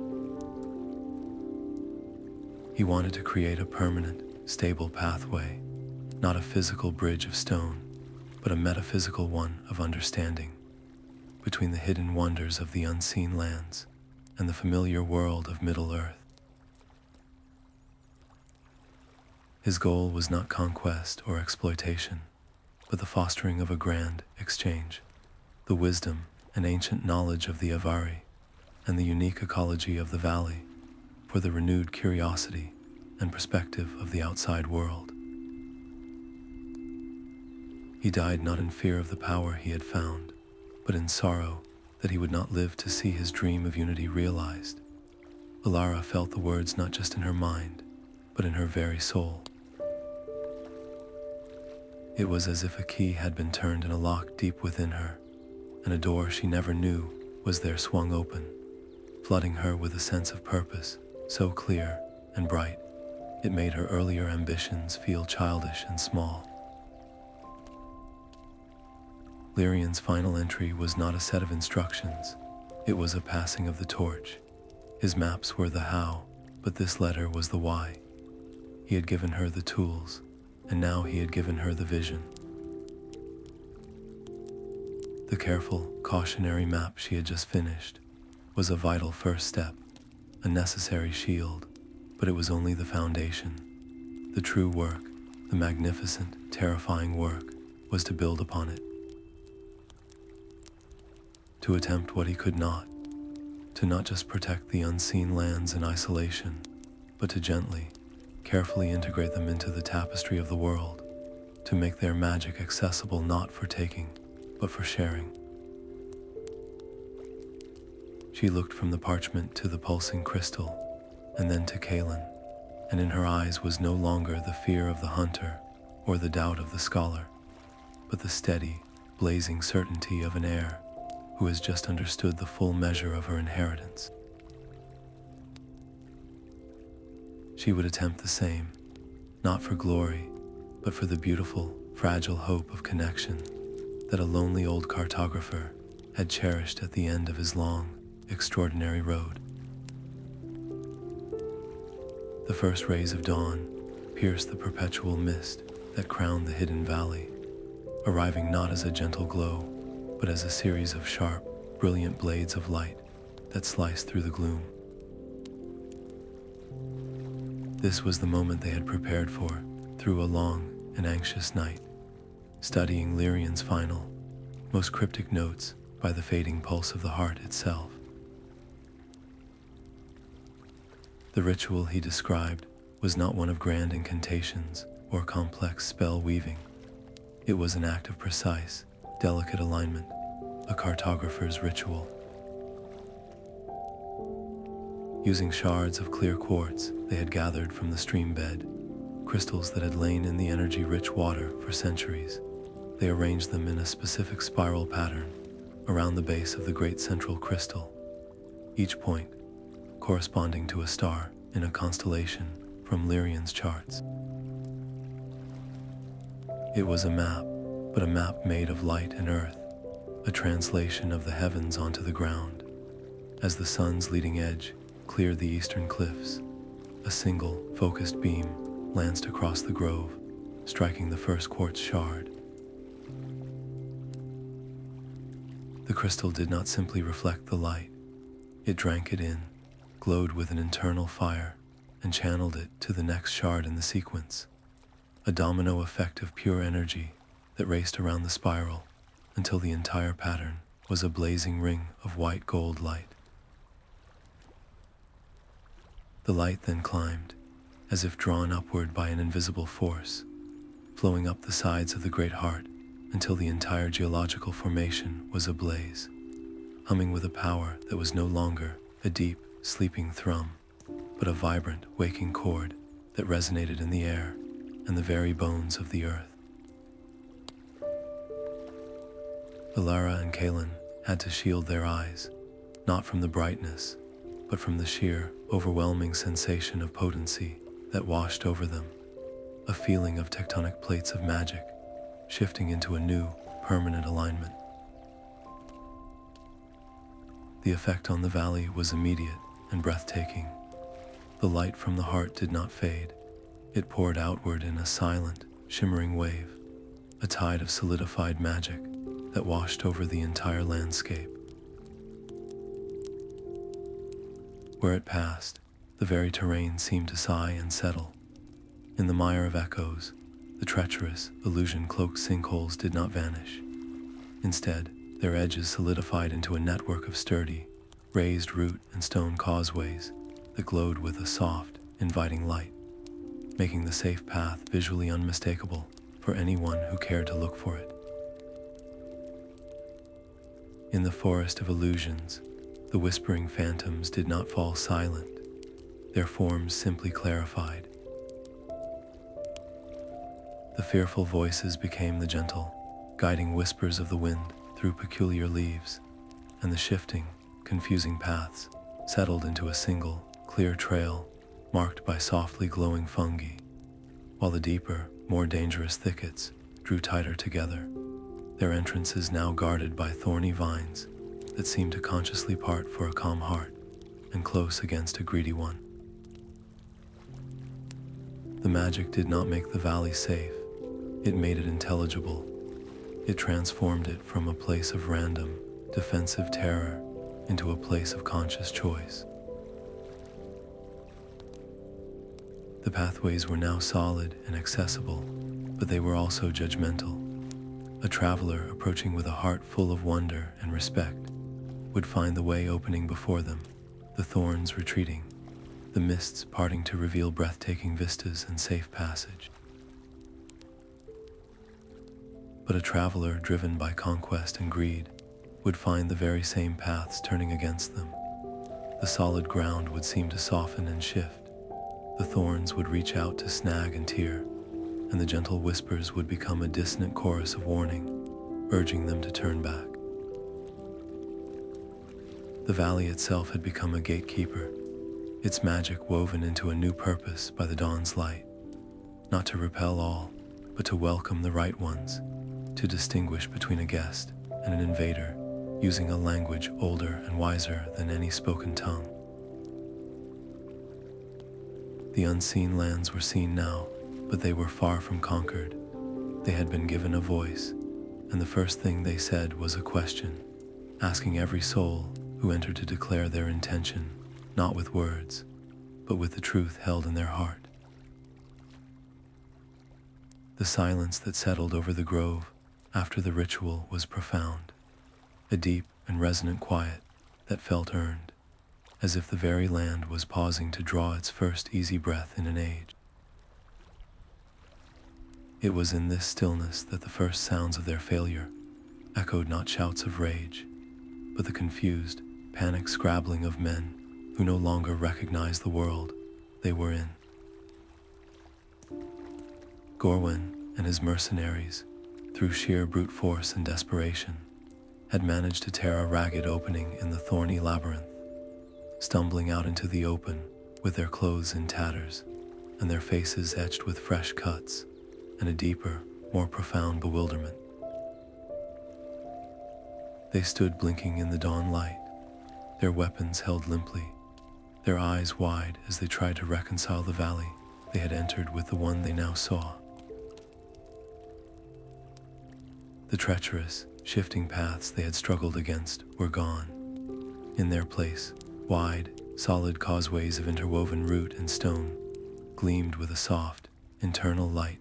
Speaker 1: He wanted to create a permanent, stable pathway, not a physical bridge of stone, but a metaphysical one of understanding, between the hidden wonders of the unseen lands and the familiar world of Middle-earth. His goal was not conquest or exploitation, but the fostering of a grand exchange, the wisdom and ancient knowledge of the Avari, and the unique ecology of the valley, for the renewed curiosity and perspective of the outside world. He died not in fear of the power he had found, but in sorrow that he would not live to see his dream of unity realized. Alara felt the words not just in her mind, but in her very soul. It was as if a key had been turned in a lock deep within her, and a door she never knew was there swung open, flooding her with a sense of purpose so clear and bright, it made her earlier ambitions feel childish and small. Lyrian's final entry was not a set of instructions, it was a passing of the torch. His maps were the how, but this letter was the why. He had given her the tools, and now he had given her the vision. The careful, cautionary map she had just finished was a vital first step, a necessary shield, but it was only the foundation. The true work, the magnificent, terrifying work, was to build upon it. To attempt what he could not, to not just protect the unseen lands in isolation, but to gently, carefully integrate them into the tapestry of the world, to make their magic accessible not for taking, but for sharing. She looked from the parchment to the pulsing crystal, and then to Kalin, and in her eyes was no longer the fear of the hunter or the doubt of the scholar, but the steady, blazing certainty of an heir who has just understood the full measure of her inheritance. She would attempt the same, not for glory, but for the beautiful, fragile hope of connection that a lonely old cartographer had cherished at the end of his long, extraordinary road. The first rays of dawn pierced the perpetual mist that crowned the hidden valley, arriving not as a gentle glow, but as a series of sharp, brilliant blades of light that sliced through the gloom. This was the moment they had prepared for through a long and anxious night, studying Lyrian's final, most cryptic notes by the fading pulse of the heart itself. The ritual he described was not one of grand incantations or complex spell weaving. It was an act of precise, delicate alignment, a cartographer's ritual. Using shards of clear quartz they had gathered from the stream bed, crystals that had lain in the energy-rich water for centuries, they arranged them in a specific spiral pattern around the base of the great central crystal, each point corresponding to a star in a constellation from Lyrian's charts. It was a map, but a map made of light and earth, a translation of the heavens onto the ground. As the sun's leading edge cleared the eastern cliffs, a single, focused beam lanced across the grove, striking the first quartz shard. The crystal did not simply reflect the light, it drank it in, glowed with an internal fire, and channeled it to the next shard in the sequence, a domino effect of pure energy that raced around the spiral until the entire pattern was a blazing ring of white gold light. The light then climbed, as if drawn upward by an invisible force, flowing up the sides of the great heart until the entire geological formation was ablaze, humming with a power that was no longer a deep, sleeping thrum, but a vibrant, waking chord that resonated in the air and the very bones of the earth. Alara and Kalin had to shield their eyes, not from the brightness, but from the sheer, overwhelming sensation of potency that washed over them, a feeling of tectonic plates of magic shifting into a new, permanent alignment. The effect on the valley was immediate and breathtaking. The light from the heart did not fade. It poured outward in a silent, shimmering wave, a tide of solidified magic that washed over the entire landscape. Where it passed, the very terrain seemed to sigh and settle. In the Mire of Echoes, the treacherous, illusion-cloaked sinkholes did not vanish. Instead, their edges solidified into a network of sturdy, raised root and stone causeways that glowed with a soft, inviting light, making the safe path visually unmistakable for anyone who cared to look for it. In the forest of illusions, the whispering phantoms did not fall silent. Their forms simply clarified. The fearful voices became the gentle, guiding whispers of the wind through peculiar leaves, and the shifting, confusing paths settled into a single, clear trail marked by softly glowing fungi, while the deeper, more dangerous thickets drew tighter together, their entrances now guarded by thorny vines that seemed to consciously part for a calm heart and close against a greedy one. The magic did not make the valley safe, it made it intelligible. It transformed it from a place of random, defensive terror into a place of conscious choice. The pathways were now solid and accessible, but they were also judgmental. A traveler approaching with a heart full of wonder and respect would find the way opening before them, the thorns retreating, the mists parting to reveal breathtaking vistas and safe passage. But a traveler driven by conquest and greed would find the very same paths turning against them. The solid ground would seem to soften and shift. The thorns would reach out to snag and tear, and the gentle whispers would become a dissonant chorus of warning, urging them to turn back. The valley itself had become a gatekeeper, its magic woven into a new purpose by the dawn's light, not to repel all, but to welcome the right ones, to distinguish between a guest and an invader, using a language older and wiser than any spoken tongue. The unseen lands were seen now, but they were far from conquered. They had been given a voice, and the first thing they said was a question, asking every soul who entered to declare their intention, not with words, but with the truth held in their heart. The silence that settled over the grove after the ritual was profound, a deep and resonant quiet that felt earned, as if the very land was pausing to draw its first easy breath in an age. It was in this stillness that the first sounds of their failure echoed, not shouts of rage, but the confused, panicked scrabbling of men who no longer recognized the world they were in. Gorwin and his mercenaries, through sheer brute force and desperation, had managed to tear a ragged opening in the thorny labyrinth, stumbling out into the open with their clothes in tatters and their faces etched with fresh cuts and a deeper, more profound bewilderment. They stood blinking in the dawn light, their weapons held limply, their eyes wide as they tried to reconcile the valley they had entered with the one they now saw. The treacherous, shifting paths they had struggled against were gone. In their place, wide, solid causeways of interwoven root and stone gleamed with a soft, internal light,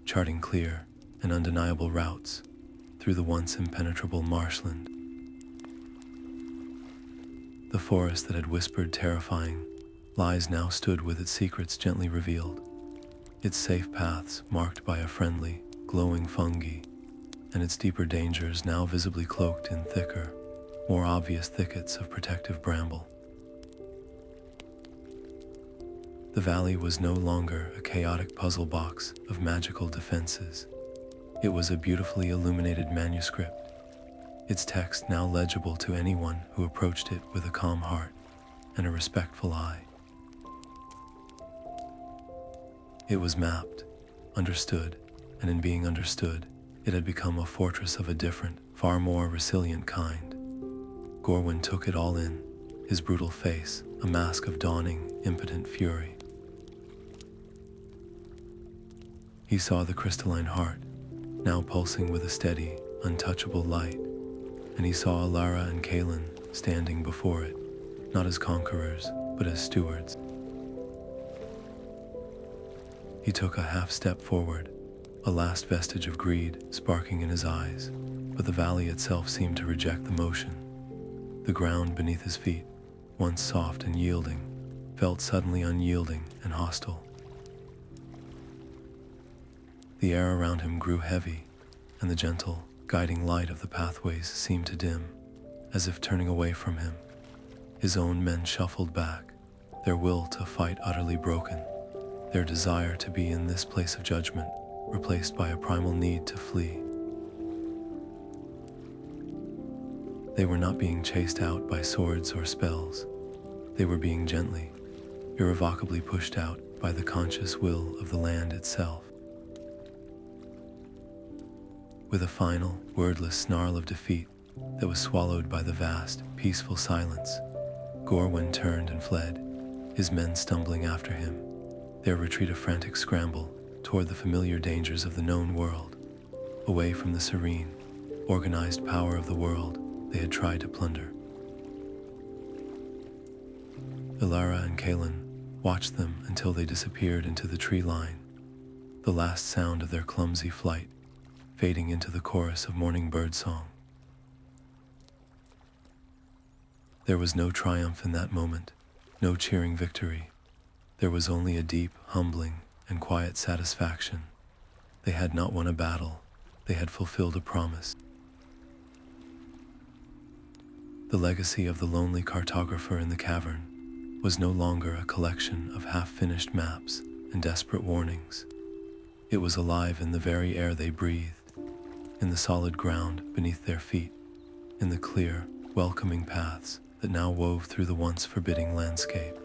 Speaker 1: charting clear and undeniable routes through the once impenetrable marshland. The forest that had whispered terrifying lies now stood with its secrets gently revealed, its safe paths marked by a friendly, glowing fungi, and its deeper dangers now visibly cloaked in thicker, more obvious thickets of protective bramble. The valley was no longer a chaotic puzzle box of magical defenses. It was a beautifully illuminated manuscript, its text now legible to anyone who approached it with a calm heart and a respectful eye. It was mapped, understood, and in being understood, it had become a fortress of a different, far more resilient kind. Gorwin took it all in, his brutal face a mask of dawning, impotent fury. He saw the crystalline heart, now pulsing with a steady, untouchable light, and he saw Alara and Kalin standing before it, not as conquerors, but as stewards. He took a half step forward, a last vestige of greed sparking in his eyes, but the valley itself seemed to reject the motion. The ground beneath his feet, once soft and yielding, felt suddenly unyielding and hostile. The air around him grew heavy, and the gentle, guiding light of the pathways seemed to dim, as if turning away from him. His own men shuffled back, their will to fight utterly broken, their desire to be in this place of judgment replaced by a primal need to flee. They were not being chased out by swords or spells. They were being gently, irrevocably pushed out by the conscious will of the land itself. With a final, wordless snarl of defeat that was swallowed by the vast, peaceful silence, Gorwin turned and fled, his men stumbling after him, their retreat a frantic scramble toward the familiar dangers of the known world, away from the serene, organized power of the world they had tried to plunder. Elara and Kalin watched them until they disappeared into the tree line, the last sound of their clumsy flight fading into the chorus of morning bird song. There was no triumph in that moment, no cheering victory. There was only a deep, humbling, and quiet satisfaction. They had not won a battle, they had fulfilled a promise. The legacy of the lonely cartographer in the cavern was no longer a collection of half-finished maps and desperate warnings. It was alive in the very air they breathed, in the solid ground beneath their feet, in the clear, welcoming paths that now wove through the once forbidding landscape.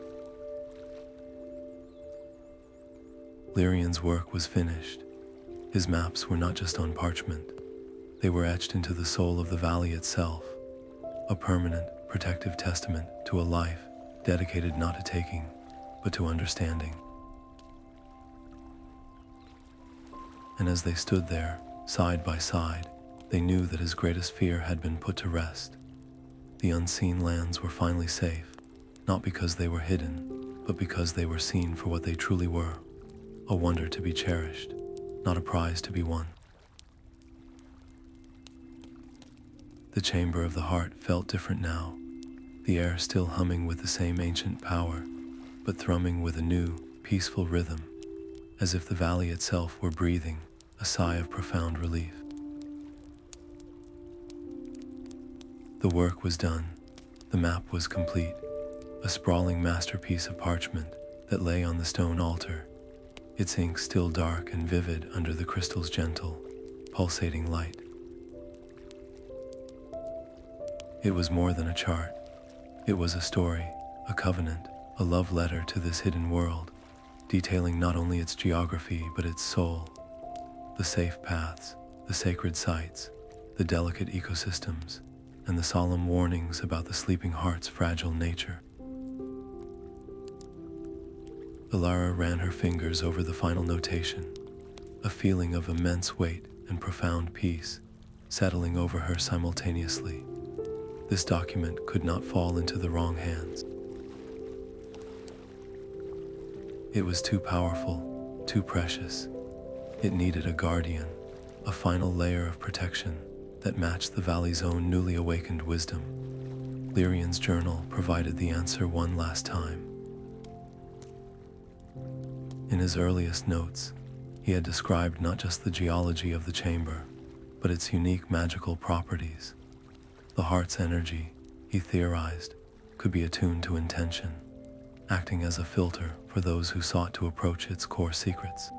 Speaker 1: Lyrian's work was finished. His maps were not just on parchment, they were etched into the soul of the valley itself, a permanent, protective testament to a life dedicated not to taking, but to understanding. And as they stood there, side by side, they knew that his greatest fear had been put to rest. The unseen lands were finally safe, not because they were hidden, but because they were seen for what they truly were, a wonder to be cherished, not a prize to be won. The chamber of the heart felt different now, the air still humming with the same ancient power, but thrumming with a new, peaceful rhythm, as if the valley itself were breathing a sigh of profound relief. The work was done. The map was complete, a sprawling masterpiece of parchment that lay on the stone altar, its ink still dark and vivid under the crystal's gentle, pulsating light. It was more than a chart. It was a story, a covenant, a love letter to this hidden world, detailing not only its geography but its soul, the safe paths, the sacred sites, the delicate ecosystems, and the solemn warnings about the sleeping heart's fragile nature. Alara ran her fingers over the final notation, a feeling of immense weight and profound peace settling over her simultaneously. This document could not fall into the wrong hands. It was too powerful, too precious. It needed a guardian, a final layer of protection that matched the valley's own newly awakened wisdom. Lyrian's journal provided the answer one last time. In his earliest notes, he had described not just the geology of the chamber, but its unique magical properties. The heart's energy, he theorized, could be attuned to intention, acting as a filter for those who sought to approach its core secrets.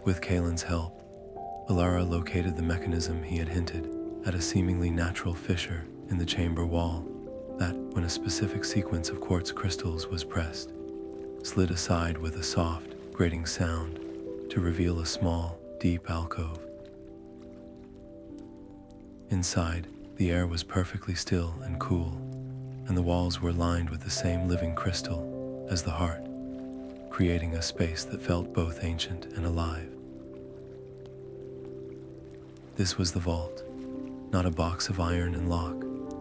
Speaker 1: With Kalin's help, Alara located the mechanism he had hinted at, a seemingly natural fissure in the chamber wall that, when a specific sequence of quartz crystals was pressed, slid aside with a soft, grating sound to reveal a small, deep alcove. Inside, the air was perfectly still and cool, and the walls were lined with the same living crystal as the heart, creating a space that felt both ancient and alive. This was the vault, not a box of iron and lock,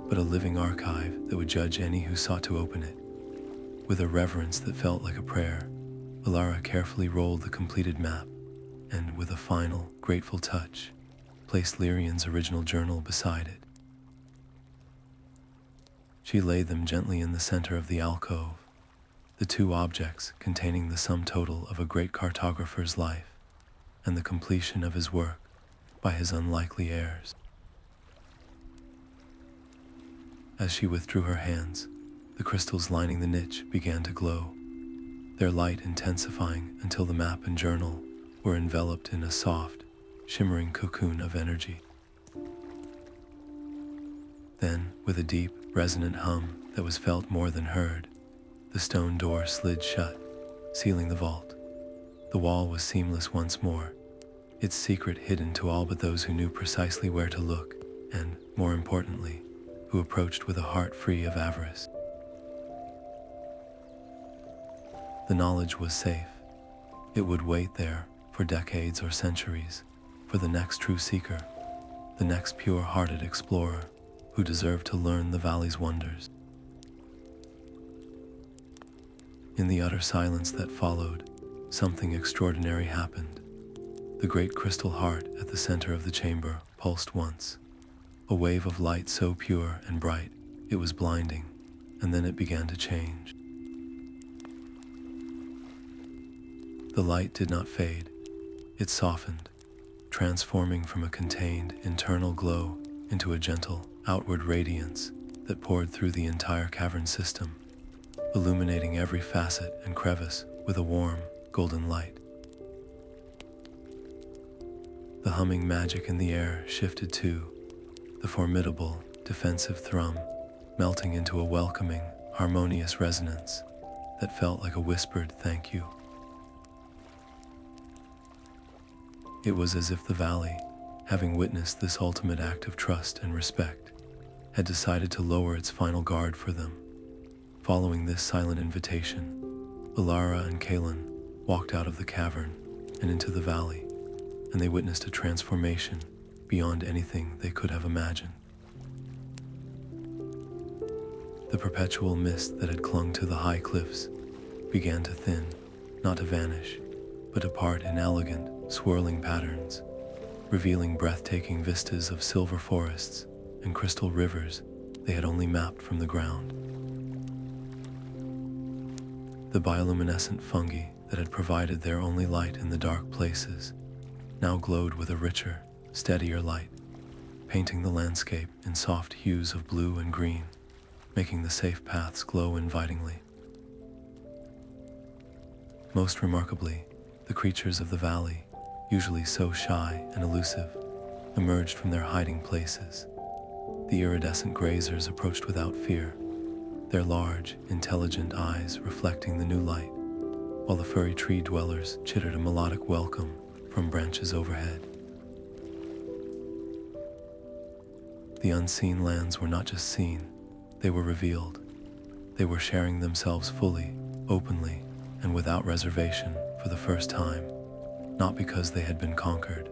Speaker 1: but a living archive that would judge any who sought to open it. With a reverence that felt like a prayer, Alara carefully rolled the completed map and, with a final, grateful touch, placed Lyrian's original journal beside it. She laid them gently in the center of the alcove, the two objects containing the sum total of a great cartographer's life and the completion of his work by his unlikely heirs. As she withdrew her hands, the crystals lining the niche began to glow, their light intensifying until the map and journal were enveloped in a soft, shimmering cocoon of energy. Then, with a deep, resonant hum that was felt more than heard, the stone door slid shut, sealing the vault. The wall was seamless once more, its secret hidden to all but those who knew precisely where to look, and, more importantly, who approached with a heart free of avarice. The knowledge was safe. It would wait there for decades or centuries for the next true seeker, the next pure-hearted explorer who deserved to learn the valley's wonders. In the utter silence that followed, something extraordinary happened. The great crystal heart at the center of the chamber pulsed once, a wave of light so pure and bright it was blinding, and then it began to change. The light did not fade, it softened, transforming from a contained internal glow into a gentle outward radiance that poured through the entire cavern system, illuminating every facet and crevice with a warm, golden light. The humming magic in the air shifted too, the formidable, defensive thrum melting into a welcoming, harmonious resonance that felt like a whispered thank you. It was as if the valley, having witnessed this ultimate act of trust and respect, had decided to lower its final guard for them. Following this silent invitation, Alara and Kalin walked out of the cavern and into the valley, and they witnessed a transformation beyond anything they could have imagined. The perpetual mist that had clung to the high cliffs began to thin, not to vanish, but to part in elegant, swirling patterns, revealing breathtaking vistas of silver forests and crystal rivers they had only mapped from the ground. The bioluminescent fungi that had provided their only light in the dark places now glowed with a richer, steadier light, painting the landscape in soft hues of blue and green, making the safe paths glow invitingly. Most remarkably, the creatures of the valley, usually so shy and elusive, emerged from their hiding places. The iridescent grazers approached without fear, their large, intelligent eyes reflecting the new light, while the furry tree dwellers chittered a melodic welcome from branches overhead. The unseen lands were not just seen, they were revealed. They were sharing themselves fully, openly, and without reservation for the first time, not because they had been conquered,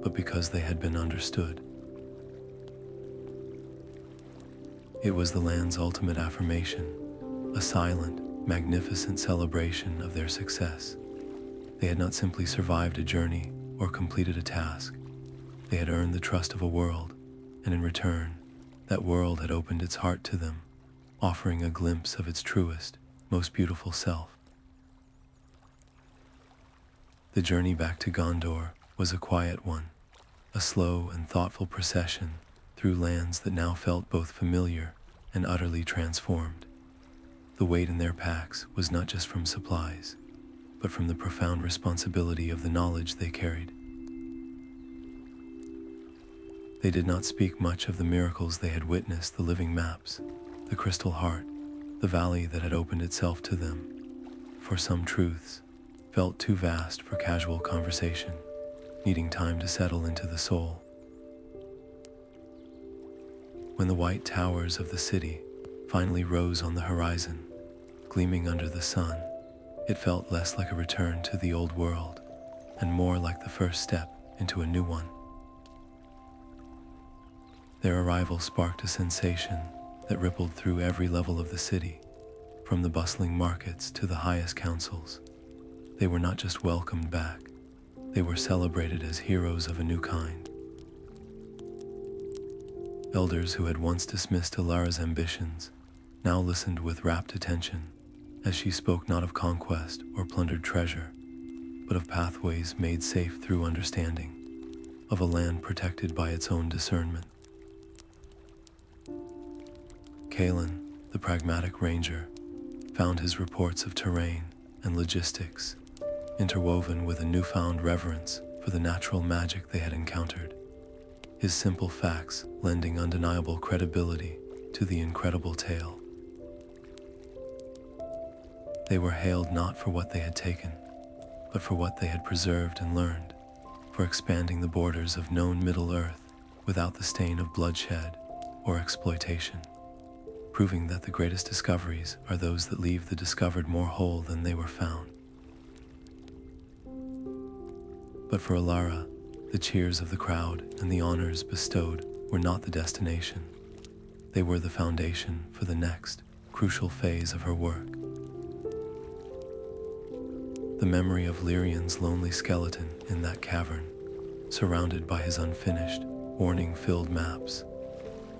Speaker 1: but because they had been understood. It was the land's ultimate affirmation, a silent, magnificent celebration of their success. They had not simply survived a journey or completed a task. They had earned the trust of a world, and in return, that world had opened its heart to them, offering a glimpse of its truest, most beautiful self. The journey back to Gondor was a quiet one, a slow and thoughtful procession through lands that now felt both familiar and utterly transformed. The weight in their packs was not just from supplies, but from the profound responsibility of the knowledge they carried. They did not speak much of the miracles they had witnessed, the living maps, the crystal heart, the valley that had opened itself to them, for some truths felt too vast for casual conversation, needing time to settle into the soul. When the white towers of the city finally rose on the horizon, gleaming under the sun, it felt less like a return to the old world, and more like the first step into a new one. Their arrival sparked a sensation that rippled through every level of the city, from the bustling markets to the highest councils. They were not just welcomed back, they were celebrated as heroes of a new kind. Elders who had once dismissed Elara's ambitions now listened with rapt attention as she spoke not of conquest or plundered treasure, but of pathways made safe through understanding, of a land protected by its own discernment. Kalin, the pragmatic ranger, found his reports of terrain and logistics interwoven with a newfound reverence for the natural magic they had encountered. his simple facts lending undeniable credibility to the incredible tale. They were hailed not for what they had taken, but for what they had preserved and learned, for expanding the borders of known Middle-earth without the stain of bloodshed or exploitation, proving that the greatest discoveries are those that leave the discovered more whole than they were found. But for Alara, the cheers of the crowd and the honors bestowed were not the destination. They were the foundation for the next, crucial phase of her work. The memory of Lyrian's lonely skeleton in that cavern, surrounded by his unfinished, warning-filled maps,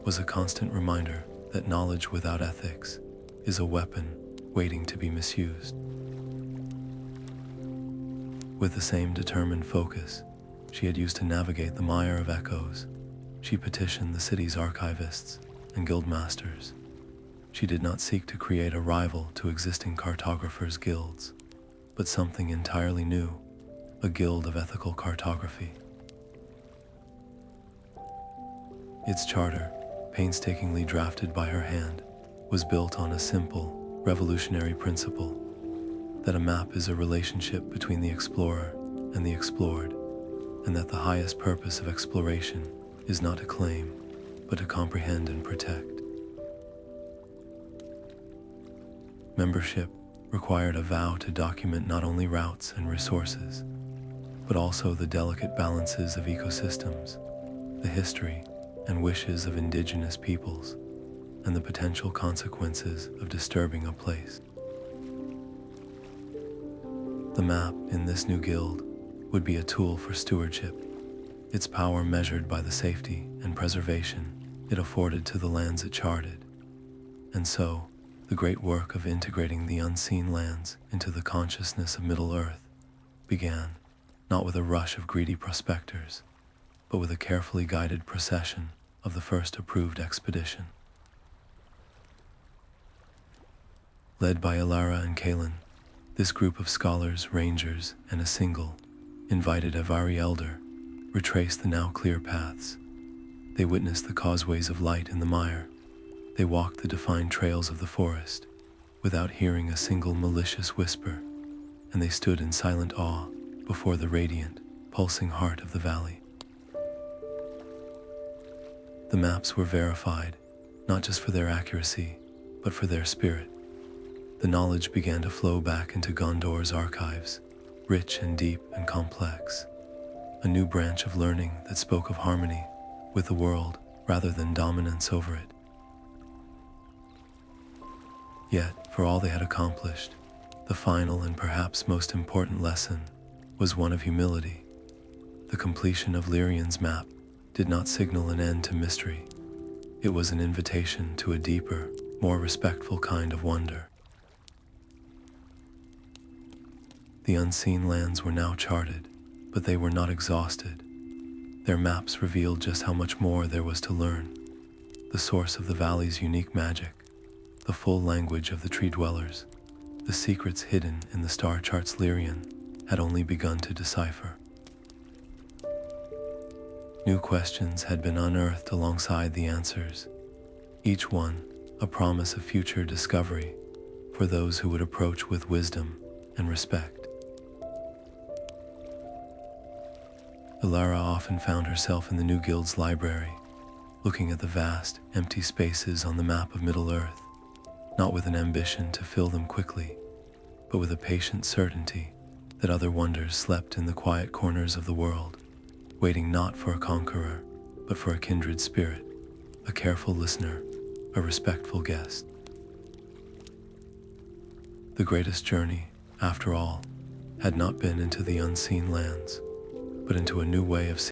Speaker 1: was a constant reminder that knowledge without ethics is a weapon waiting to be misused. With the same determined focus she had used to navigate the Mire of Echoes, she petitioned the city's archivists and guildmasters. She did not seek to create a rival to existing cartographers' guilds, but something entirely new, a guild of ethical cartography. Its charter, painstakingly drafted by her hand, was built on a simple, revolutionary principle that a map is a relationship between the explorer and the explored, and that the highest purpose of exploration is not to claim, but to comprehend and protect. Membership required a vow to document not only routes and resources, but also the delicate balances of ecosystems, the history and wishes of indigenous peoples, and the potential consequences of disturbing a place. The map in this new guild would be a tool for stewardship, its power measured by the safety and preservation it afforded to the lands it charted. And so, the great work of integrating the unseen lands into the consciousness of Middle-earth began, not with a rush of greedy prospectors, but with a carefully guided procession of the first approved expedition. Led by Alara and Kalin, this group of scholars, rangers, and a single, invited Avari elder retraced the now clear paths. They witnessed the causeways of light in the mire. They walked the defined trails of the forest without hearing a single malicious whisper, and they stood in silent awe before the radiant, pulsing heart of the valley. The maps were verified, not just for their accuracy, but for their spirit. The knowledge began to flow back into Gondor's archives, rich and deep and complex, a new branch of learning that spoke of harmony with the world rather than dominance over it. Yet, for all they had accomplished, the final and perhaps most important lesson was one of humility. The completion of Lyrian's map did not signal an end to mystery. It was an invitation to a deeper, more respectful kind of wonder. The unseen lands were now charted, but they were not exhausted. Their maps revealed just how much more there was to learn, the source of the valley's unique magic, the full language of the tree dwellers, the secrets hidden in the star charts Lyrian had only begun to decipher. New questions had been unearthed alongside the answers, each one a promise of future discovery for those who would approach with wisdom and respect. Elara often found herself in the new guild's library, looking at the vast, empty spaces on the map of Middle-earth, not with an ambition to fill them quickly, but with a patient certainty that other wonders slept in the quiet corners of the world, waiting not for a conqueror, but for a kindred spirit, a careful listener, a respectful guest. The greatest journey, after all, had not been into the unseen lands, but into a new way of